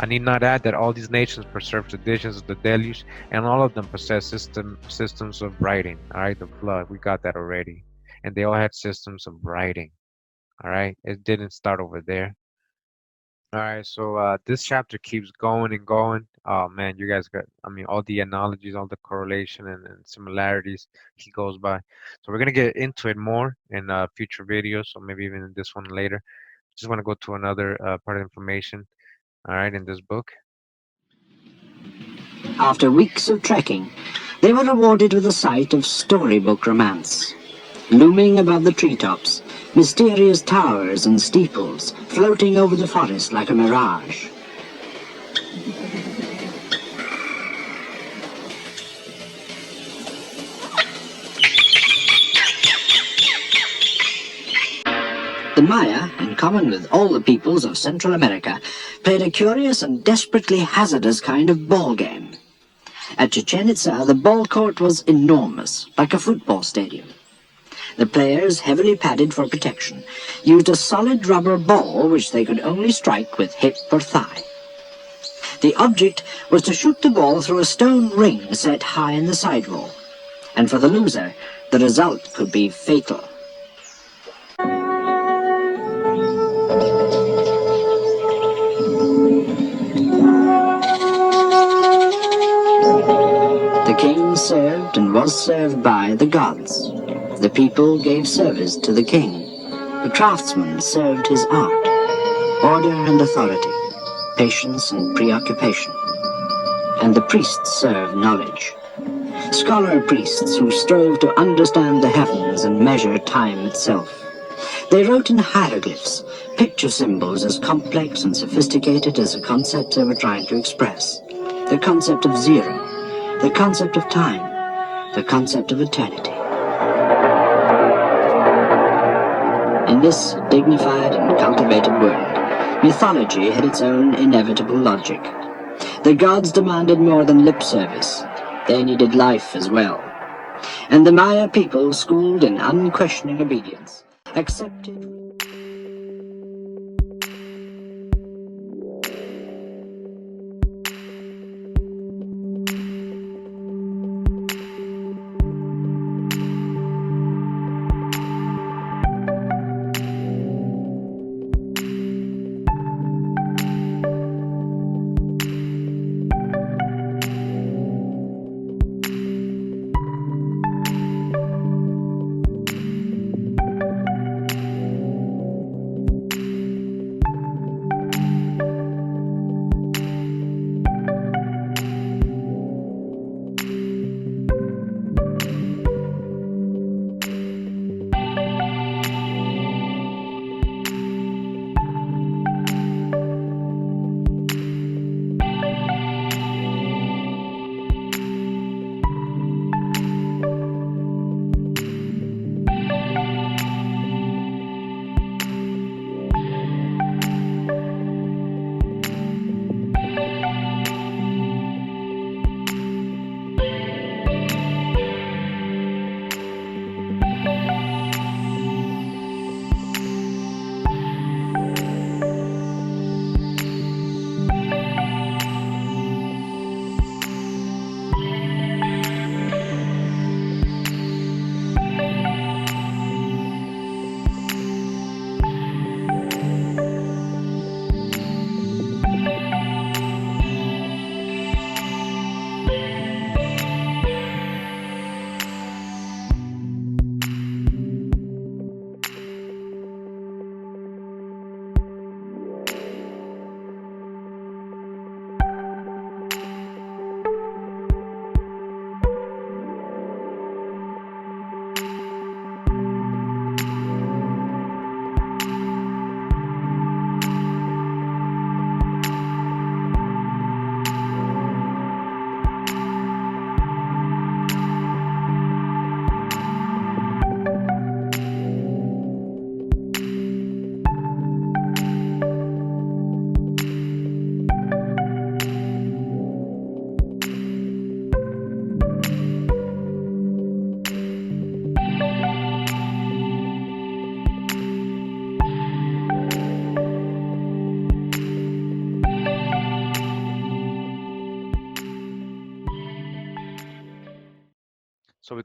S2: I need not add that all these nations preserved traditions of the deluge, and all of them possess systems of writing. Alright, the flood, we got that already. And they all had systems of writing. Alright, it didn't start over there. Alright, so this chapter keeps going and going. Oh man, you guys got, I mean, all the analogies, all the correlation and similarities he goes by. So we're going to get into it more in future videos, or maybe even in this one later. Just want to go to another part of information, alright, in this book.
S4: After weeks of trekking, they were rewarded with a sight of storybook romance. Looming above the treetops, mysterious towers and steeples floating over the forest like a mirage. The Maya, in common with all the peoples of Central America, played a curious and desperately hazardous kind of ball game. At Chichen Itza, the ball court was enormous, like a football stadium. The players, heavily padded for protection, used a solid rubber ball which they could only strike with hip or thigh. The object was to shoot the ball through a stone ring set high in the sidewall, and for the loser, the result could be fatal. The king served and was served by the gods. The people gave service to the king. The craftsman served his art, order and authority, patience and preoccupation. And the priests served knowledge. Scholar priests who strove to understand the heavens and measure time itself. They wrote in hieroglyphs, picture symbols as complex and sophisticated as the concepts they were trying to express. The concept of zero, the concept of time, the concept of eternity. In this dignified and cultivated world, mythology had its own inevitable logic. The gods demanded more than lip service. They needed life as well. And the Maya people, schooled in unquestioning obedience, accepted...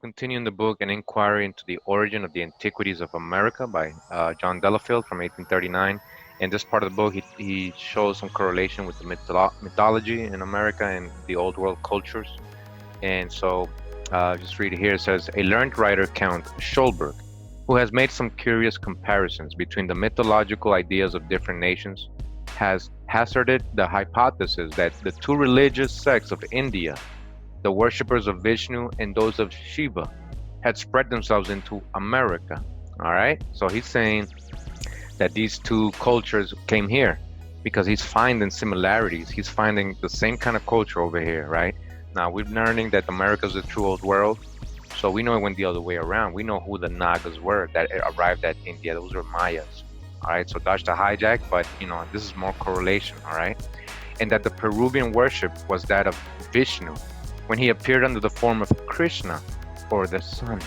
S2: continue in the book An Inquiry into the Origin of the Antiquities of America by John Delafield from 1839. In this part of the book, he shows some correlation with the mythology in America and the old world cultures. And so, just read it here. It says, a learned writer, Count Schulberg, who has made some curious comparisons between the mythological ideas of different nations, has hazarded the hypothesis that the two religious sects of India, the worshippers of Vishnu and those of Shiva, had spread themselves into America. All right, so he's saying that these two cultures came here because he's finding similarities. He's finding the same kind of culture over here, right? Now we're learning that America is the true old world, so we know it went the other way around. We know who the Nagas were that arrived at India. Those were Mayas. All right, so that's the hijack, but this is more correlation. All right, and that the Peruvian worship was that of Vishnu when he appeared under the form of Krishna, or the sun,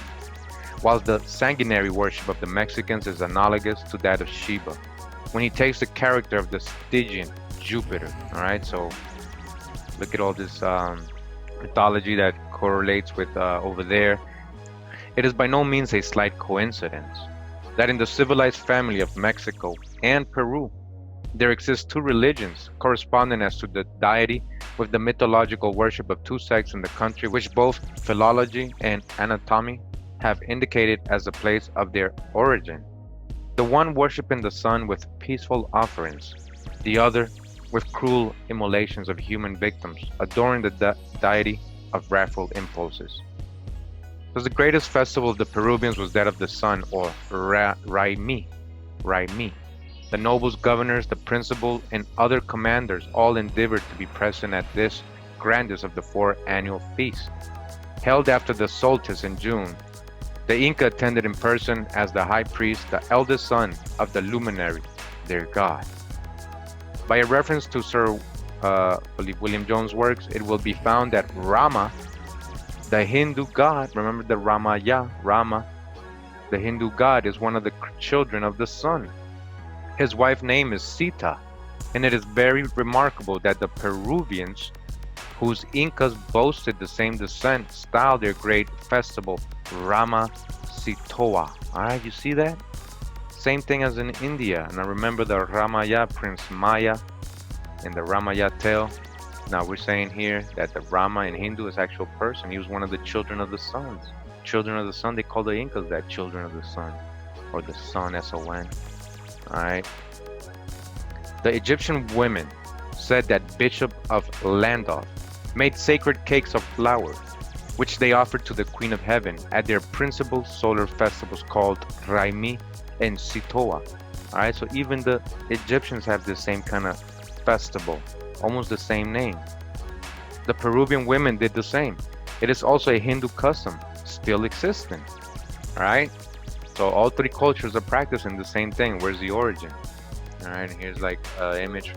S2: while the sanguinary worship of the Mexicans is analogous to that of Shiva when he takes the character of the Stygian Jupiter. All right, so look at all this mythology that correlates with over there. It is by no means a slight coincidence that in the civilized family of Mexico and Peru, there exist two religions corresponding as to the deity with the mythological worship of two sects in the country, which both philology and anatomy have indicated as the place of their origin. The one worshiping the sun with peaceful offerings, the other with cruel immolations of human victims, adoring the deity of wrathful impulses. Thus the greatest festival of the Peruvians was that of the sun, or Raimi. The nobles, governors, the principal, and other commanders all endeavored to be present at this grandest of the 4 annual feasts. Held after the solstice in June, the Inca attended in person as the high priest, the eldest son of the luminary, their god. By a reference to Sir William Jones' works, it will be found that Rama, the Hindu god, remember the Rama, the Hindu god, is one of the children of the sun. His wife's name is Sita, and it is very remarkable that the Peruvians, whose Incas boasted the same descent, styled their great festival Rama Sitoa. Alright, you see that? Same thing as in India. And I remember the Ramaya, Prince Maya, in the Ramaya tale. Now we're saying here that the Rama in Hindu is actual person. He was one of the children of the sun. Children of the sun, they call the Incas that children of the sun, or the sun, S-O-N. Alright. The Egyptian women said that Bishop of Landolf made sacred cakes of flour, which they offered to the Queen of Heaven at their principal solar festivals called Raimi and Sitoa. Alright, so even the Egyptians have the same kind of festival, almost the same name. The Peruvian women did the same. It is also a Hindu custom, still existing. Alright, so all three cultures are practicing the same thing. Where's the origin? Alright, and here's like an image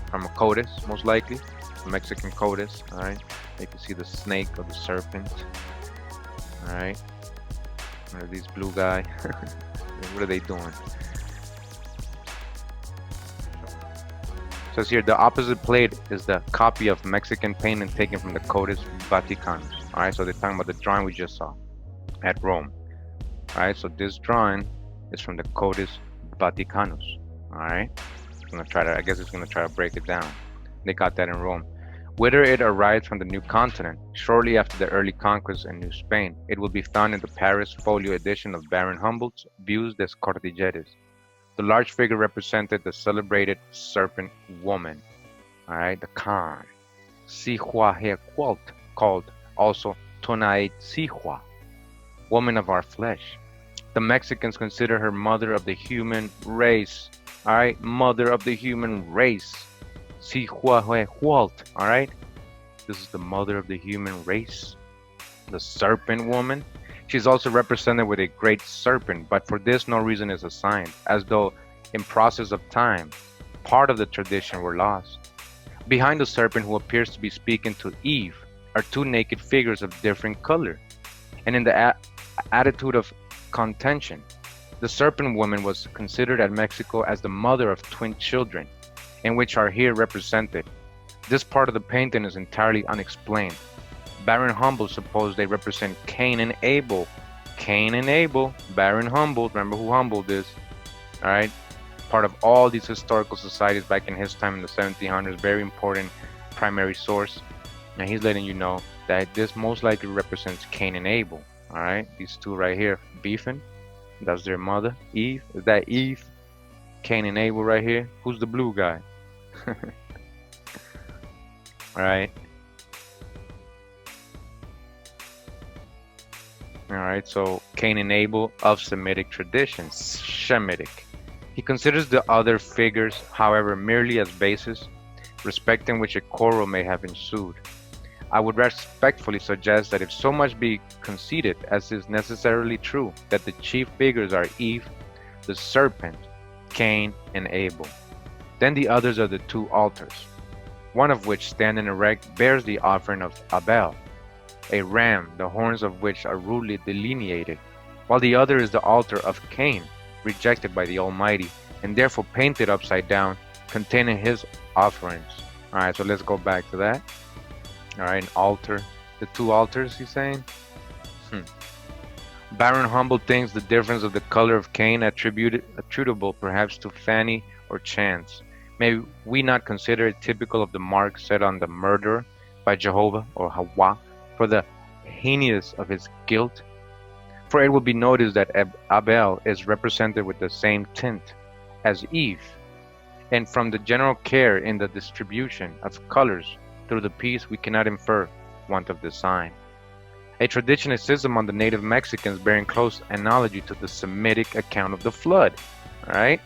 S2: from a codice, most likely, a Mexican codice. Alright, you can see the snake or the serpent. Alright, where are these blue guys? What are they doing? Says here, the opposite plate is the copy of Mexican painting taken from the Codex Vaticanus. Alright, so they're talking about the drawing we just saw at Rome. Alright, so this drawing is from the Codex Vaticanus. Alright, I guess it's gonna try to break it down. They got that in Rome. Whether it arrived from the new continent shortly after the early conquest in New Spain, it will be found in the Paris folio edition of Baron Humboldt's Vues des Cordilleras. The large figure represented the celebrated serpent woman, alright, the Khan, Sihuahequalt, called also Tonaitzihua, woman of our flesh. The Mexicans consider her mother of the human race, alright, mother of the human race, Sihuahequalt, alright, this is the mother of the human race, the serpent woman. She's also represented with a great serpent, but for this no reason is assigned, as though in process of time, part of the tradition were lost. Behind the serpent, who appears to be speaking to Eve, are two naked figures of different color, and in the attitude of contention. The serpent woman was considered at Mexico as the mother of twin children, in which are here represented. This part of the painting is entirely unexplained. Barren Humble suppose they represent Cain and Abel. Cain and Abel, Baron Humboldt, remember who Humboldt is, all right? Part of all these historical societies back in his time in the 1700s, very important primary source. And he's letting you know that this most likely represents Cain and Abel, all right? These two right here, beefing. That's their mother, Eve. Is that Eve? Cain and Abel right here. Who's the blue guy? All right. All right, so Cain and Abel of Semitic traditions, Shemitic. He considers the other figures, however, merely as bases, respecting which a quarrel may have ensued. I would respectfully suggest that if so much be conceded, as is necessarily true, that the chief figures are Eve, the serpent, Cain, and Abel, then the others are the two altars, one of which, standing erect, bears the offering of Abel, a ram, the horns of which are rudely delineated, while the other is the altar of Cain, rejected by the Almighty, and therefore painted upside down, containing his offerings. All right, so let's go back to that. All right, an altar, the two altars, he's saying. Baron Humble thinks the difference of the color of Cain attributable perhaps to fanny or chance. May we not consider it typical of the mark set on the murderer by Jehovah or Hawa, for the heinous of his guilt? For it will be noticed that Abel is represented with the same tint as Eve, and from the general care in the distribution of colors through the piece we cannot infer want of design. A tradition exists among the native Mexicans bearing close analogy to the Semitic account of the flood. All right,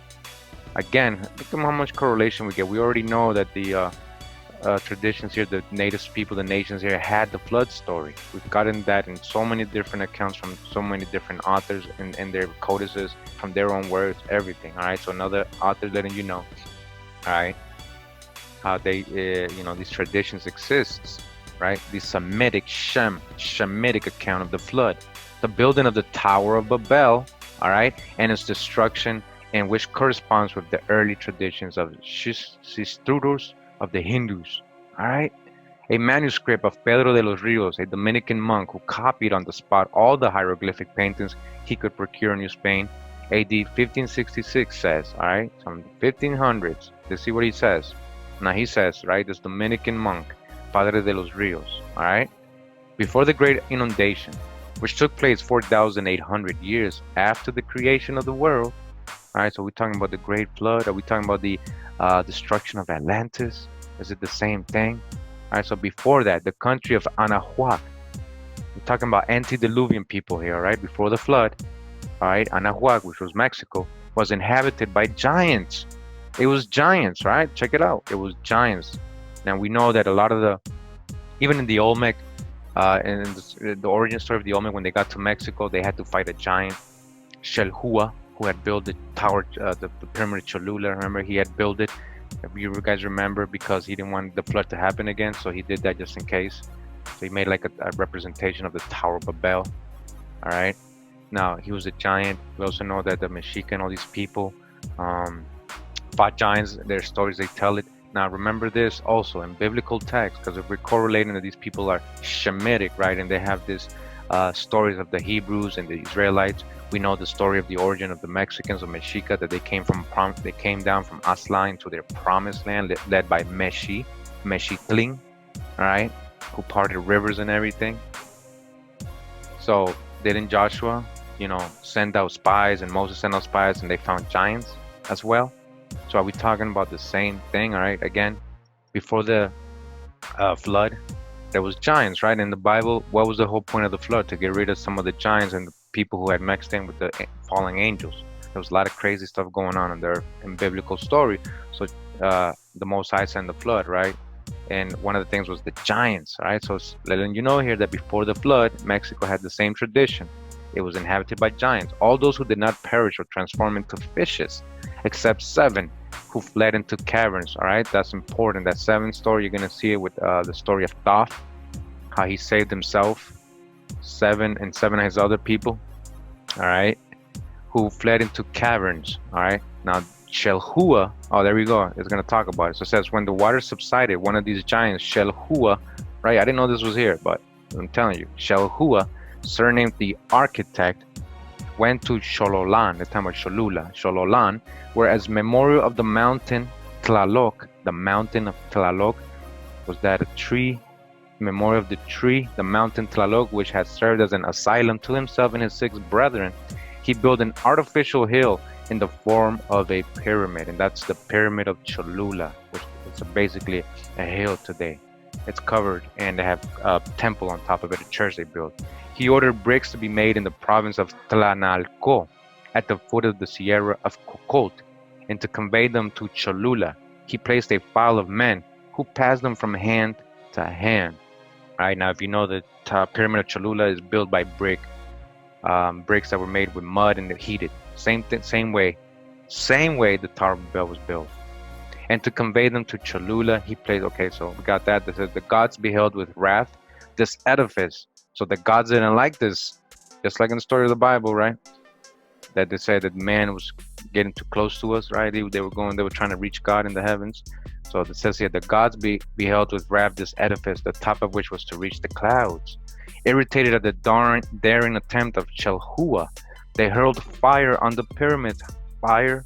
S2: again, look at how much correlation we get. We already know that the traditions here, the native people, the nations here had the flood story. We've gotten that in so many different accounts from so many different authors and their codices, from their own words, everything. All right, so another author letting you know, all right, how they, these traditions exist, right? The Shemitic account of the flood, the building of the Tower of Babel, all right, and its destruction, and which corresponds with the early traditions of Sistrurus of the Hindus, all right? A manuscript of Pedro de los Rios, a Dominican monk who copied on the spot all the hieroglyphic paintings he could procure in New Spain, AD 1566 says, all right, from the 1500s. Let's see what he says. Now he says, right, this Dominican monk, Padre de los Rios, all right, before the great inundation, which took place 4,800 years after the creation of the world, all right, so we're talking about the Great Flood. Are we talking about the destruction of Atlantis? Is it the same thing? All right, so before that, the country of Anahuac. We're talking about antediluvian people here, right? Before the flood, all right, Anahuac, which was Mexico, was inhabited by giants. It was giants, right? Check it out. It was giants. Now we know that a lot of the, even in the Olmec, in the origin story of the Olmec, when they got to Mexico, they had to fight a giant, Xelhua, who had built the tower, the pyramid of Cholula. Remember, he had built it, if you guys remember, because he didn't want the flood to happen again, so he did that just in case. So he made like a representation of the Tower of Babel. All right. Now he was a giant. We also know that the Mexica and all these people fought giants. Their stories, they tell it. Now remember this also in biblical text, because if we're correlating that these people are Shemitic, right, and they have this stories of the Hebrews and the Israelites. We know the story of the origin of the Mexicans of Mexica, that they came down from Aztlan to their promised land, led by Mexitlin, all right, who parted rivers and everything. So didn't Joshua, send out spies, and Moses sent out spies, and they found giants as well? So are we talking about the same thing? All right, again, before the flood, there was giants, right? In the Bible, what was the whole point of the flood? To get rid of some of the giants and the people who had mixed in with the fallen angels. There was a lot of crazy stuff going on there in biblical story. So the Most High sent the flood, right? And one of the things was the giants, right? So it's letting you know here that before the flood, Mexico had the same tradition. It was inhabited by giants. All those who did not perish or transform into fishes, except 7 who fled into caverns, all right? That's important. That 7th story, you're going to see it with the story of Thoth, how he saved himself, 7 and 7 of his other people, all right, who fled into caverns, all right? Now, Xelhua, oh, there we go. It's going to talk about it. So it says, when the water subsided, one of these giants, Xelhua, right? I didn't know this was here, but I'm telling you, Shalhua, surnamed the architect, went to Xololan, the time of Xololan, where as memorial of the mountain Tlaloc, the mountain of Tlaloc, was that a tree, memorial of the tree, the mountain Tlaloc, which had served as an asylum to himself and his 6 brethren. He built an artificial hill in the form of a pyramid, and that's the pyramid of Cholula, which is basically a hill today. It's covered, and they have a temple on top of it, a church they built. He ordered bricks to be made in the province of Tlanalco, at the foot of the Sierra of Cocot, and to convey them to Cholula, he placed a file of men who passed them from hand to hand. Right now, if you know, the pyramid of Cholula is built by bricks that were made with mud and heated. Same way the Tower of Babel was built. And to convey them to Cholula, he placed. Okay, so we got that. This says the gods beheld with wrath this edifice. So the gods didn't like this, just like in the story of the Bible, right? That they said that man was getting too close to us, right? They were trying to reach God in the heavens. So it says here, the gods beheld with wrath this edifice, the top of which was to reach the clouds. Irritated at the daring attempt of Shalhua, they hurled fire on the pyramids. Fire?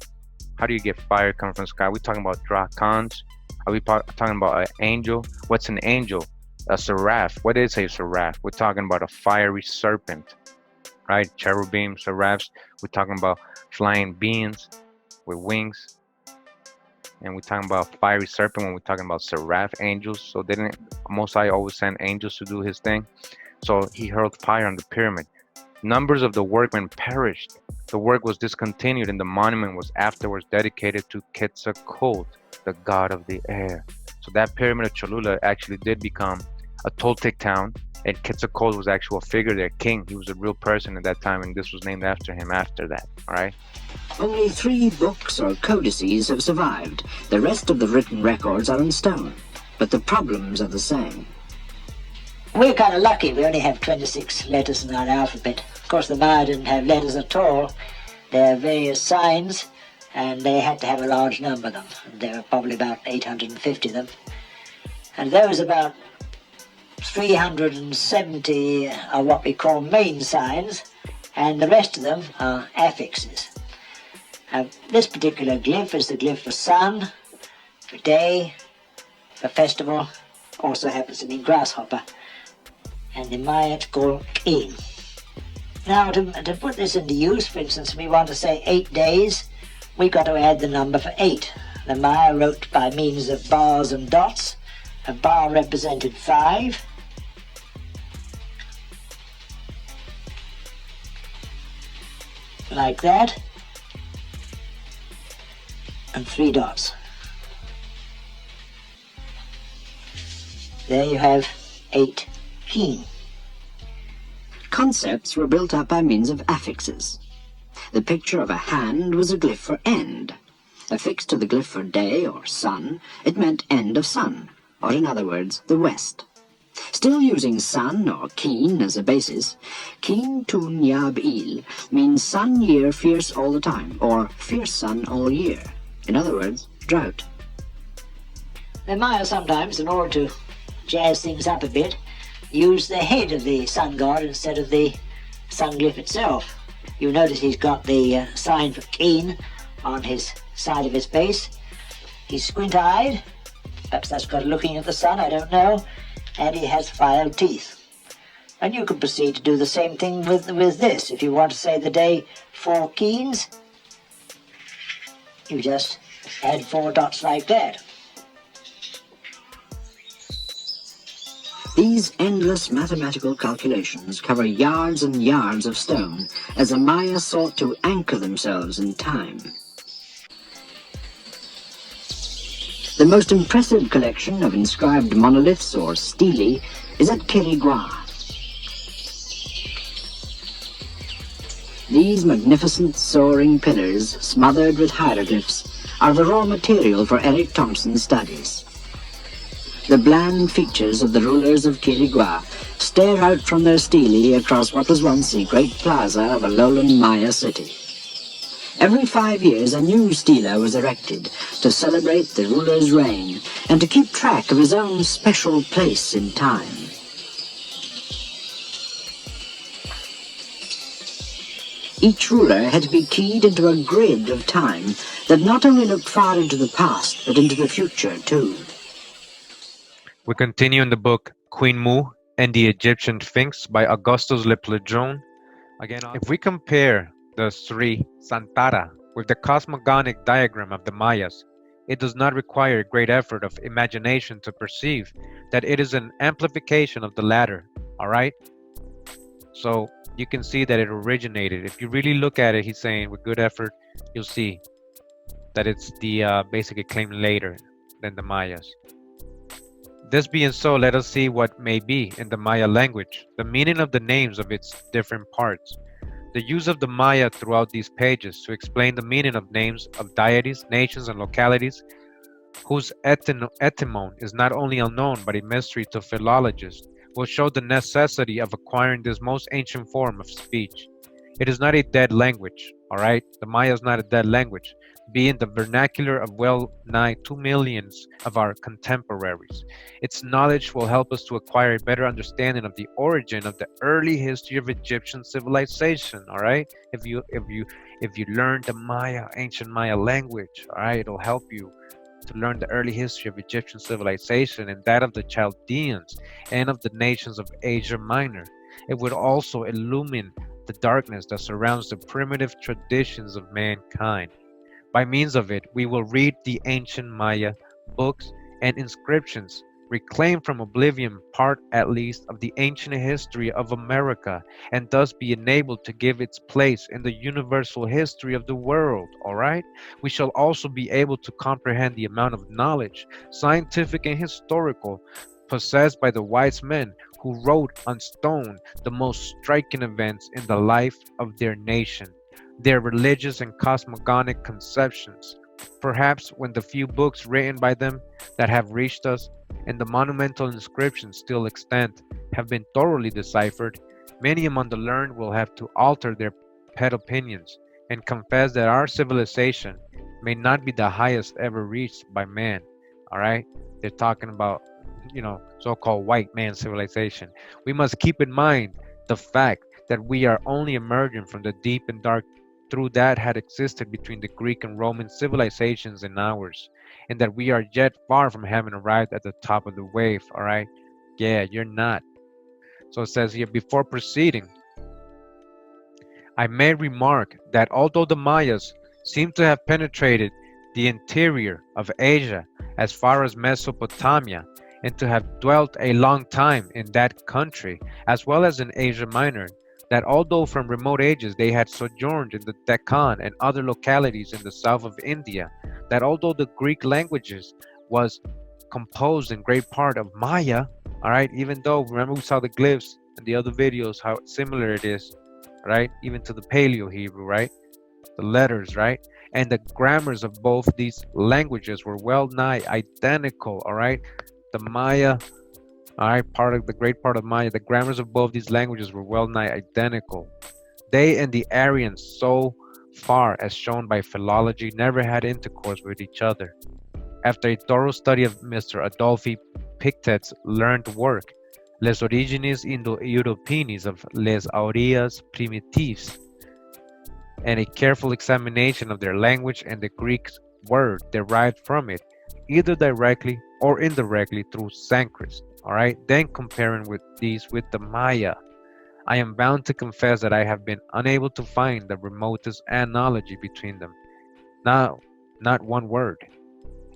S2: How do you get fire coming from the sky? Are we talking about dragons? Are we talking about an angel? What's an angel? A seraph. What is a seraph? We're talking about a fiery serpent, right? Cherubim, seraphs. We're talking about flying beings with wings. And we're talking about fiery serpent when we're talking about seraph angels. So Most High always send angels to do his thing. So he hurled fire on the pyramid. Numbers of the workmen perished. The work was discontinued, and the monument was afterwards dedicated to Quetzalcoatl, the god of the air. So that pyramid of Cholula actually did become a Toltec town, and Quetzalcoatl was actually a figure there, king. He was a real person at that time, and this was named after him after that, all right?
S4: Only 3 books or codices have survived. The rest of the written records are in stone, but the problems are the same.
S5: We're kind of lucky. We only have 26 letters in our alphabet. Of course, the Maya didn't have letters at all. There are various signs, and they had to have a large number of them. There were probably about 850 of them. And those about 370 are what we call main signs, and the rest of them are affixes. This particular glyph is the glyph for sun, for day, for festival, also happens to mean grasshopper, and in Maya it's called Queen. Now to put this into use, for instance, we want to say 8 days, we got to add the number for 8. The Maya wrote by means of bars and dots. A bar represented 5. Like that. And 3 dots. There you have 8 keen.
S4: Concepts were built up by means of affixes. The picture of a hand was a glyph for end. Affixed to the glyph for day or sun, it meant end of sun, or in other words, the west. Still using sun or keen as a basis, keen tun yab il means sun year fierce all the time, or fierce sun all year. In other words, drought.
S5: The Maya sometimes, in order to jazz things up a bit, use the head of the sun god instead of the sun glyph itself. You'll notice he's got the sign for keen on his side of his base. He's squint-eyed, perhaps that's got looking at the sun, I don't know, and he has filed teeth. And you can proceed to do the same thing with this. If you want to say the day 4 keens, you just add 4 dots like that.
S4: These endless mathematical calculations cover yards and yards of stone as the Maya sought to anchor themselves in time. The most impressive collection of inscribed monoliths or stelae is at Quirigua. These magnificent soaring pillars, smothered with hieroglyphs, are the raw material for Eric Thompson's studies. The bland features of the rulers of Quirigua stare out from their stelae across what was once the great plaza of a lowland Maya city. Every 5 years a new stela was erected to celebrate the ruler's reign and to keep track of his own special place in time. Each ruler had to be keyed into a grid of time that not only looked far into the past, but into the future too.
S2: We continue in the book Queen Moo and the Egyptian Sphinx by Augustus Le Plegeon. Again, if we compare the Sri Santara with the cosmogonic diagram of the Mayas, it does not require a great effort of imagination to perceive that it is an amplification of the latter, all right? So you can see that it originated. If you really look at it, he's saying with good effort, you'll see that it's the basically claimed later than the Mayas. This being so, let us see what may be in the Maya language, the meaning of the names of its different parts. The use of the Maya throughout these pages to explain the meaning of names of deities, nations, and localities whose etymon is not only unknown but a mystery to philologists, will show the necessity of acquiring this most ancient form of speech. It is not a dead language, all right? The Maya is not a dead language, being the vernacular of well nigh 2 millions of our contemporaries. Its knowledge will help us to acquire a better understanding of the origin of the early history of Egyptian civilization, all right? If you learn the Maya, ancient Maya language, all right, it'll help you to learn the early history of Egyptian civilization and that of the Chaldeans and of the nations of Asia Minor. It would also illumine the darkness that surrounds the primitive traditions of mankind. By means of it, we will read the ancient Maya books and inscriptions, reclaim from oblivion part at least of the ancient history of America, and thus be enabled to give its place in the universal history of the world, all right? We shall also be able to comprehend the amount of knowledge, scientific and historical, possessed by the wise men who wrote on stone the most striking events in the life of their nation, their religious and cosmogonic conceptions. Perhaps when the few books written by them that have reached us and the monumental inscriptions still extant have been thoroughly deciphered, many among the learned will have to alter their pet opinions and confess that our civilization may not be the highest ever reached by man. All right? They're talking about, so-called white man civilization. We must keep in mind the fact that we are only emerging from the deep and dark through that had existed between the Greek and Roman civilizations and ours, and that we are yet far from having arrived at the top of the wave, all right? Yeah, you're not. So it says here, before proceeding, I may remark that although the Mayas seem to have penetrated the interior of Asia as far as Mesopotamia, and to have dwelt a long time in that country, as well as in Asia Minor, that although from remote ages they had sojourned in the Deccan and other localities in the south of India, that although the Greek languages was composed in great part of Maya, all right, even though, remember we saw the glyphs in the other videos, how similar it is, right, even to the Paleo Hebrew, right, the letters, right, and the grammars of both these languages were well nigh identical, all right, the Maya, all right, great part of Maya, the grammars of both these languages were well nigh identical. They and the Aryans, so far as shown by philology, never had intercourse with each other. After a thorough study of Mr. Adolphe Pictet's learned work, Les Origines Indo-Europeines of les Aureas Primitives, and a careful examination of their language and the Greek word derived from it, either directly or indirectly through Sanskrit, all right, then comparing with these with the Maya, I am bound to confess that I have been unable to find the remotest analogy between them. Now, not one word.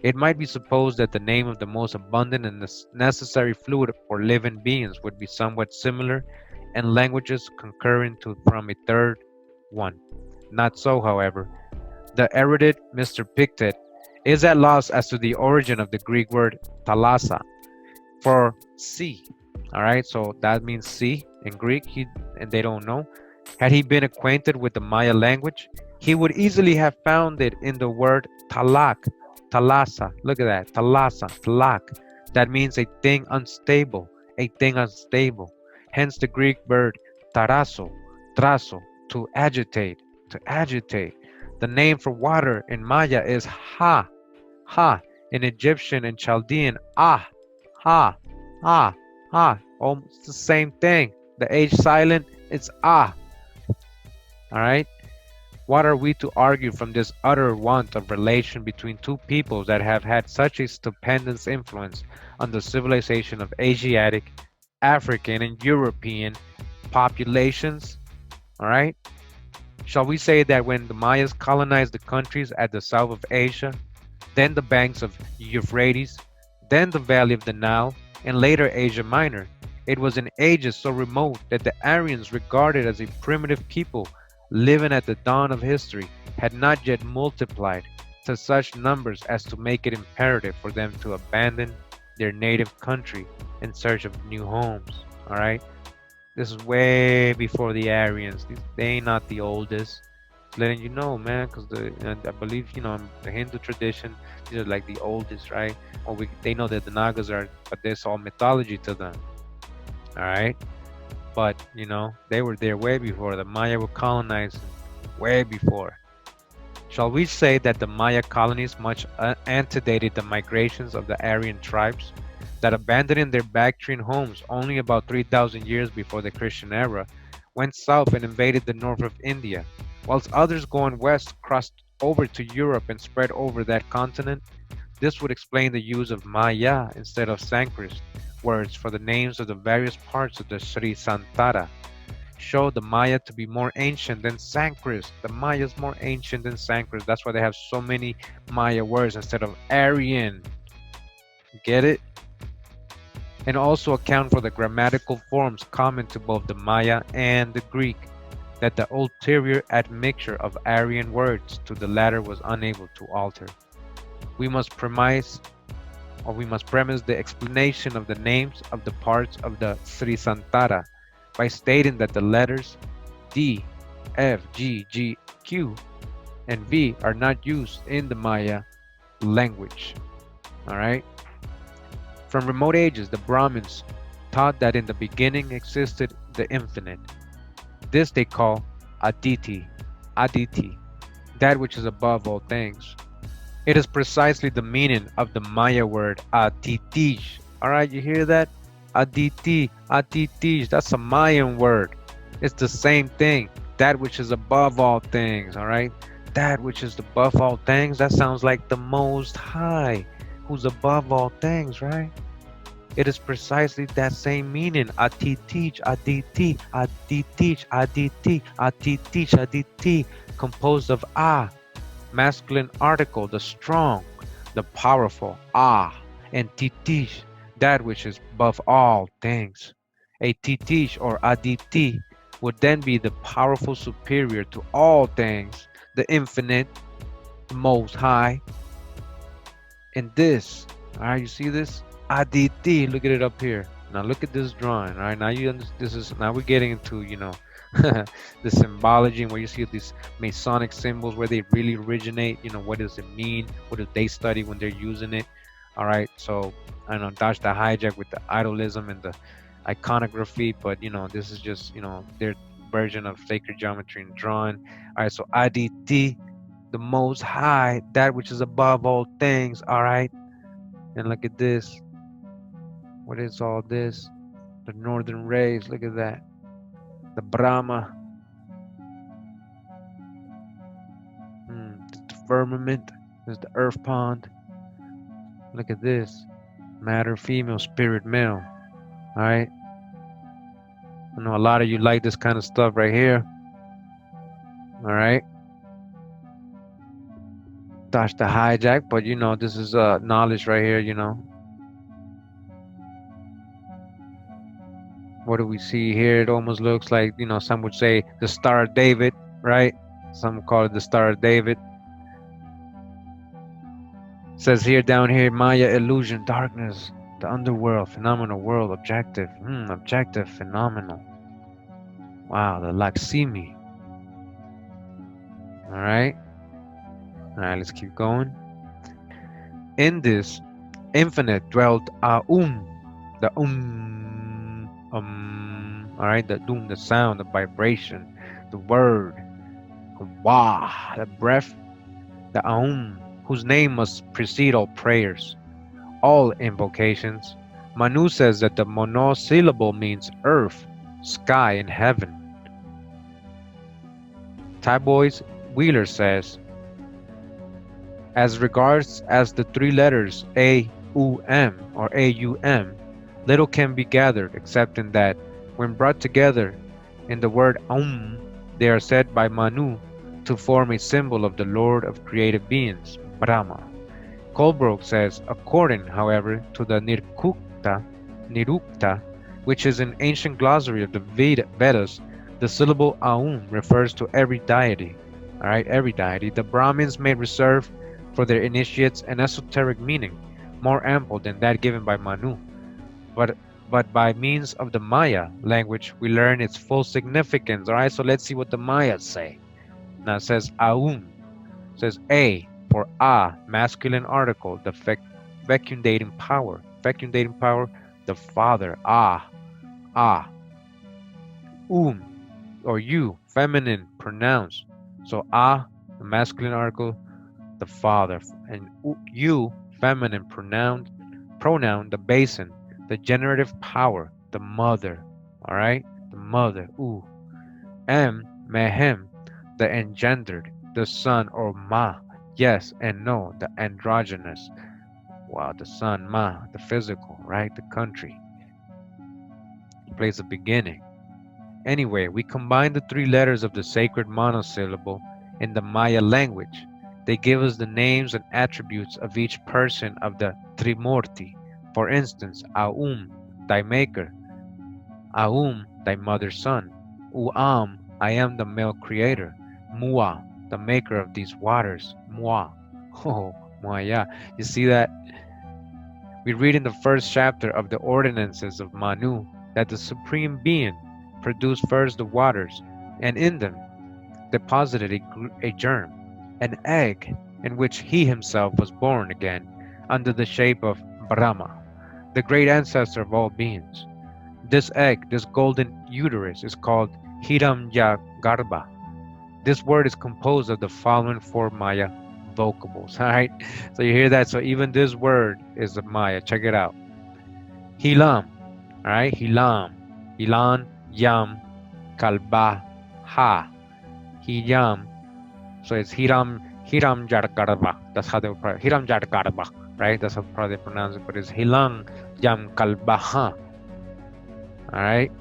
S2: It might be supposed that the name of the most abundant and necessary fluid for living beings would be somewhat similar, and languages concurring to from a third one. Not so, however. The erudite Mr. Pictet is at loss as to the origin of the Greek word thalassa for sea. All right, so that means sea in Greek, and they don't know. Had he been acquainted with the Maya language, he would easily have found it in the word talak, thalassa. Look at that, thalassa, talak. That means a thing unstable, a thing unstable. Hence the Greek word tarasso, traso, to agitate, to agitate. The name for water in Maya is ha, ha. In Egyptian and Chaldean, ah, ha, ah, ah. Almost the same thing. The H silent, it's ah. All right. What are we to argue from this utter want of relation between two peoples that have had such a stupendous influence on the civilization of Asiatic, African, and European populations? All right. Shall we say that when the Mayas colonized the countries at the south of Asia, then the banks of Euphrates, then the valley of the Nile, and later Asia Minor, it was in ages so remote that the Aryans, regarded as a primitive people living at the dawn of history, had not yet multiplied to such numbers as to make it imperative for them to abandon their native country in search of new homes. All right. This is way before the Aryans. They ain't not the oldest. Just letting you know, man, because I believe, you know, the Hindu tradition, these are like the oldest, right? Or they know that the Nagas are, but there's all mythology to them. All right. But, you know, they were there way before. The Maya were colonized way before. Shall we say that the Maya colonies much antedated the migrations of the Aryan tribes that abandoning their Bactrian homes only about 3,000 years before the Christian era, went south and invaded the north of India, whilst others going west crossed over to Europe and spread over that continent? This would explain the use of Maya instead of Sanskrit words for the names of the various parts of the Sri Santara. Show the Maya to be more ancient than Sanskrit. The Maya is more ancient than Sanskrit. That's why they have so many Maya words instead of Aryan. Get it? And also account for the grammatical forms common to both the Maya and the Greek, that the ulterior admixture of Aryan words to the latter was unable to alter. We must premise the explanation of the names of the parts of the Sri Santara by stating that the letters D, F, G, G, Q, and V are not used in the Maya language. All right. From remote ages, the Brahmins taught that in the beginning existed the infinite. This they call Aditi, that which is above all things. It is precisely the meaning of the Maya word Atitij. All right, you hear that? Aditi, Atitij, that's a Mayan word. It's the same thing, that which is above all things, all right? That which is above all things, that sounds like the Most High, who's above all things, right? It is precisely that same meaning, Atitij, Aditi, Aditij, Aditi, Atitij, Aditi, composed of A, masculine article, the strong, the powerful, and Titij, that which is above all things. A Titij or Aditi would then be the powerful superior to all things, the infinite, the most high. And this, all right, you see this? Aditi, look at it up here. Now look at this drawing, all right? Now now we're getting into, you know, the symbology and where you see these Masonic symbols, where they really originate, you know, what does it mean? What do they study when they're using it? All right, so I know dodge the hijack with the idolism and the iconography, but you know, this is just, you know, their version of sacred geometry and drawing. All right, so Aditi, the most high, that which is above all things. All right, and look at this. What is all this? The northern rays, look at that. The Brahma, the firmament is the earth pond. Look at this. Matter female, spirit male. All right. I know a lot of you like this kind of stuff right here. All right. Dodge the hijack, but you know, this is knowledge right here, you know. What do we see here? It almost looks like, you know, some would say the Star of David, right? Some call it the Star of David. It says here, down here, Maya illusion, darkness, the underworld, phenomenal world, objective, objective, phenomenal. Wow, the Laksimi. All right, let's keep going. In this infinite dwelt the all right, the the sound, the vibration, the word, Wah, the breath, the whose name must precede all prayers, all invocations. Manu says that the monosyllable means earth, sky, and heaven. Thai boys Wheeler says, as regards as the three letters A-U-M or A-U-M, little can be gathered except in that, when brought together in the word they are said by Manu to form a symbol of the Lord of creative beings, Brahma. Colebrook says, according, however, to the Nirukta, which is an ancient glossary of the Vedas, the syllable Aum refers to every deity. All right, every deity. The Brahmins made reserve for their initiates an esoteric meaning, more ample than that given by Manu. But by means of the Maya language, we learn its full significance. All right, so let's see what the Mayas say. Now it says Aum, it says A for A, masculine article, the fecundating power, the father, Ah. Or you, feminine, pronouns. So A, the masculine article, the father, and you, feminine, pronoun, the basin, the generative power, the mother. All right, the mother. Mehem, the engendered, the son, or Ma, yes and no, the androgynous. Wow, the son, Ma, the physical, right, the country. Plays the beginning. Anyway, we combine the three letters of the sacred monosyllable in the Maya language. They give us the names and attributes of each person of the Trimurti. For instance, Aum, thy maker. Aum, thy mother's son. Uam, I am the male creator. Mua, the maker of these waters. Mua. Oh, Muaya. You see that? We read in the first chapter of the ordinances of Manu that the Supreme Being produced first the waters, and in them deposited a germ, an egg, in which he himself was born again, under the shape of Brahma, the great ancestor of all beings. This egg, this golden uterus, is called Hiranyagarbha. This word is composed of the following four Maya vocables. All right, so you hear that? So even this word is a Maya. Check it out. Hilam, all right, Hilam, Hilan, Yam, Kalba, Ha, Hiyam. So it's Hiram Jargarba. That's how they would pronounce Hiram Jargarba, right? That's how probably they pronounce it. But it's Hilang Yam Kalbaha. All right,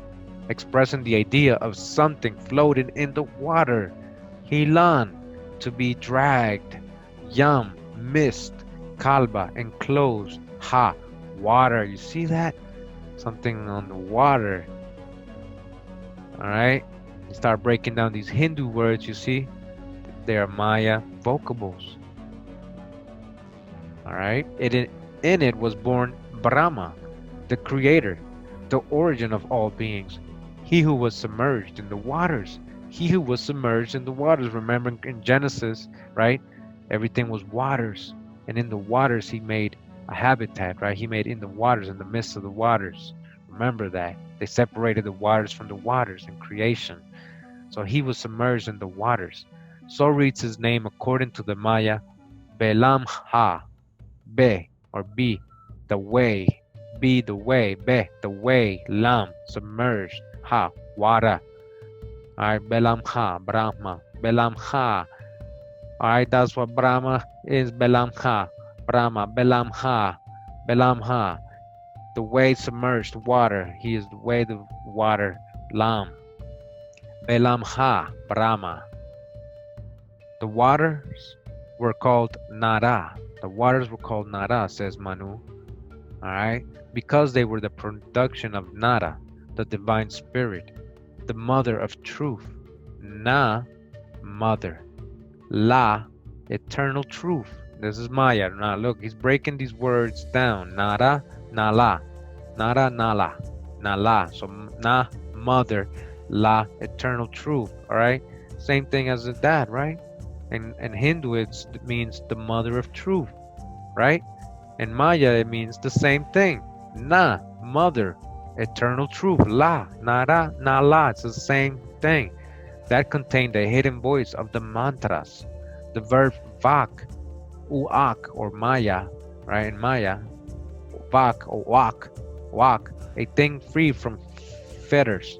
S2: expressing the idea of something floating in the water. Hilan, to be dragged. Yam, mist. Kalba, enclosed. Ha, water. You see that? Something on the water. All right, you start breaking down these Hindu words, you see they are Maya vocables. All right, in it was born Brahma, the creator, the origin of all beings, he who was submerged in the waters. Remember in Genesis, right, everything was waters, and in the waters he made a habitat, right? He made in the waters, in the midst of the waters. Remember that. They separated the waters from the waters in creation. So he was submerged in the waters. So reads his name according to the Maya, Belam Ha, Be or Be, the way, Be the way, Be the way, Lam, submerged, Ha, water. Alright, Belam Ha, Brahma, Belam Ha. Alright, that's what Brahma is, Belam Ha, Brahma, Belam Ha, Belam Ha. The way submerged water. He is the way the water. Lam. Belam Ha, Brahma. The waters were called Nara. Says Manu. Alright? Because they were the production of Nara, the divine spirit, the mother of truth. Na, mother. La, eternal truth. This is Maya. Now look, he's breaking these words down. Nara, Nala, Nara, Nala, Nala. So Na, mother, La, eternal truth. All right, same thing as that, right? And Hindu it means the mother of truth, right? In Maya it means the same thing. Na, mother, eternal truth. La, Nara, Nala. It's the same thing. That contained the hidden voice of the mantras. The verb vak, uak, or Maya, right? In Maya, vak or wak, a thing free from fetters.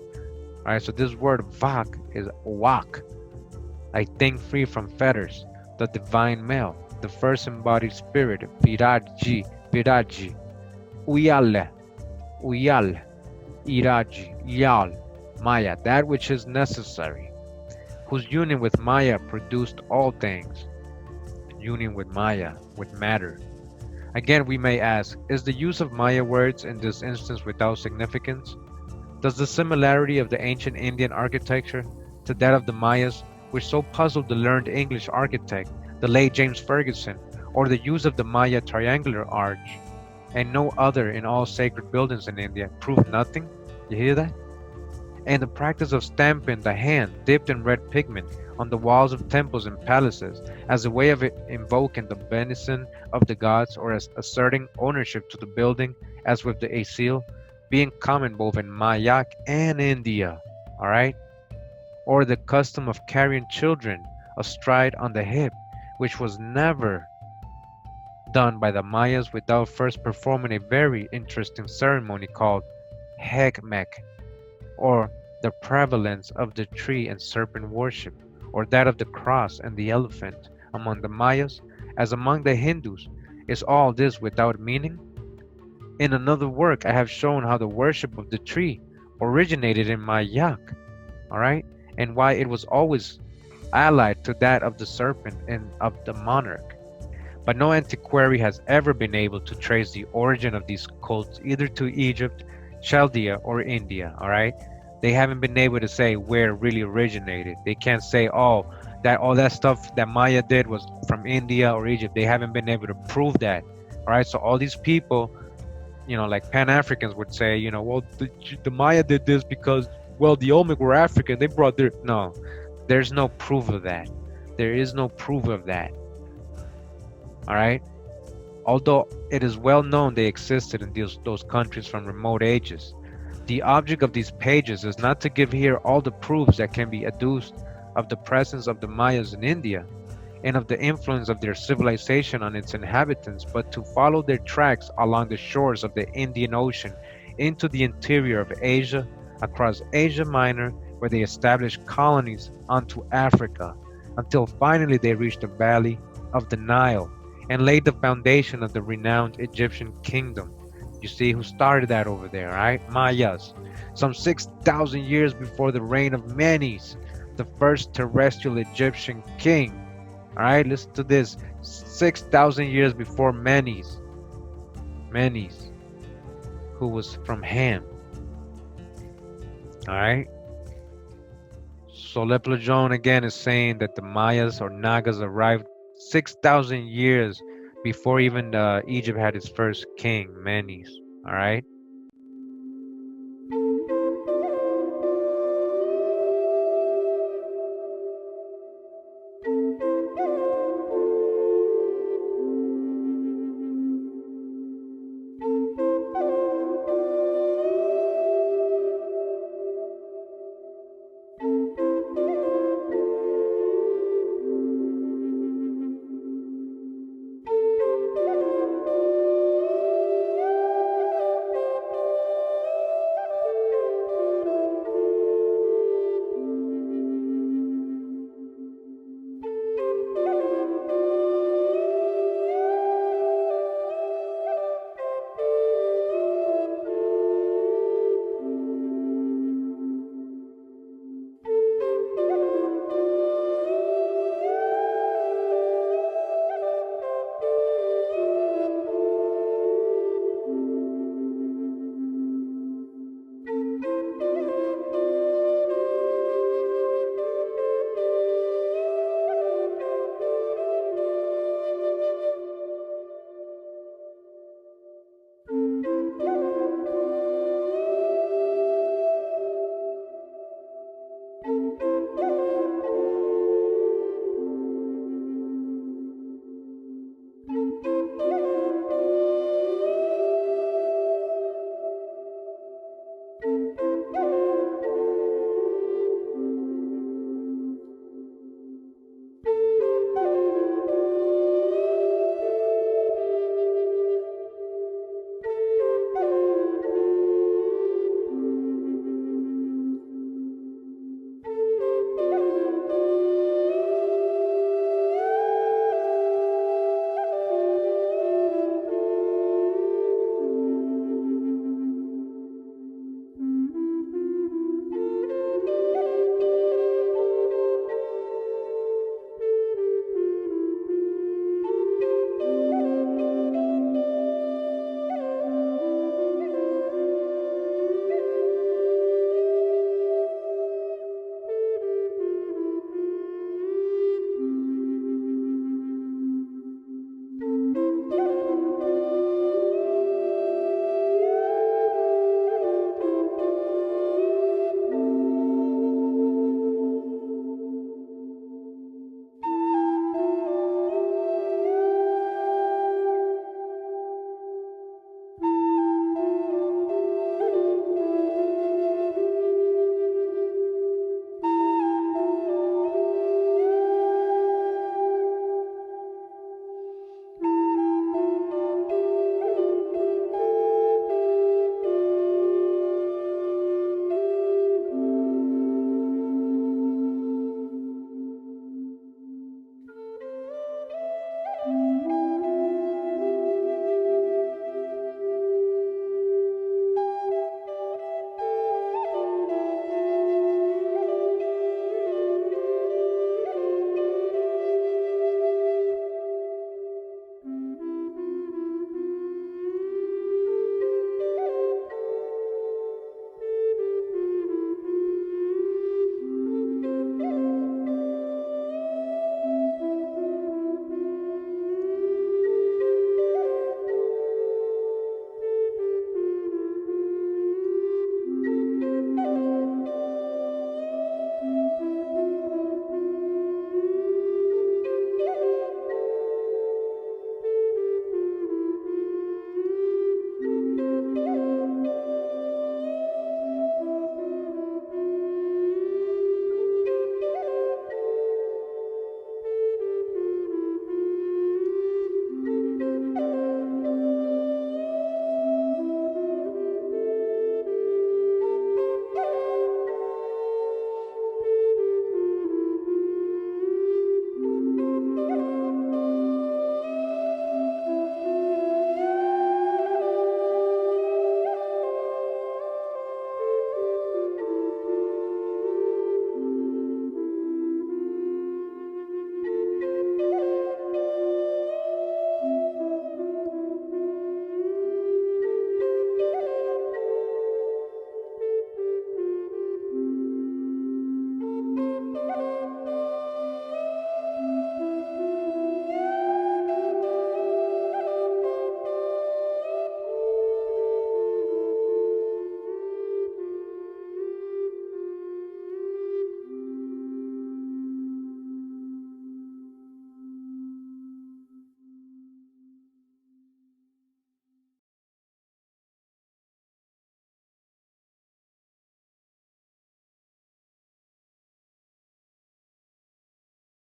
S2: All right, so this word vak is wak, a thing free from fetters, the divine male, the first embodied spirit, Viraji, Uyal, Uyal, Iraji, Yal, Maya, that which is necessary, whose union with Maya produced all things. Union with Maya, with matter. Again, we may ask, is the use of Maya words in this instance without significance? Does the similarity of the ancient Indian architecture to that of the Mayas, which so puzzled the learned English architect, the late James Ferguson, or the use of the Maya triangular arch, and no other in all sacred buildings in India, prove nothing? You hear that? And the practice of stamping the hand dipped in red pigment on the walls of temples and palaces as a way of invoking the benison of the gods or as asserting ownership to the building, as with the asil, being common both in Mayak and India, all right? Or the custom of carrying children astride on the hip, which was never done by the Mayas without first performing a very interesting ceremony called Hekmek, or the prevalence of the tree and serpent worship, or that of the cross and the elephant among the Mayas, as among the Hindus. Is all this without meaning? In another work, I have shown how the worship of the tree originated in Mayak, all right, and why it was always allied to that of the serpent and of the monarch. But no antiquary has ever been able to trace the origin of these cults either to Egypt, Chaldea, or India, all right? They haven't been able to say where it really originated. They can't say, oh, that all that stuff that Maya did was from India or Egypt. They haven't been able to prove that, all right? So all these people, like Pan-Africans would say, well, the Maya did this because, well, the Olmec were African. They brought their... No, there's no proof of that. There is no proof of that, all right? Although it is well known they existed in those countries from remote ages. The object of these pages is not to give here all the proofs that can be adduced of the presence of the Mayas in India and of the influence of their civilization on its inhabitants, but to follow their tracks along the shores of the Indian Ocean into the interior of Asia, across Asia Minor, where they established colonies onto Africa, until finally they reached the valley of the Nile and laid the foundation of the renowned Egyptian kingdom. You see who started that over there, right? Mayas. Some 6,000 years before the reign of Menes, the first terrestrial Egyptian king. All right, listen to this. 6,000 years before Menes, who was from Ham. All right. So Le Plegeon again is saying that the Mayas or Nagas arrived 6,000 years before even Egypt had its first king, Menes. All right.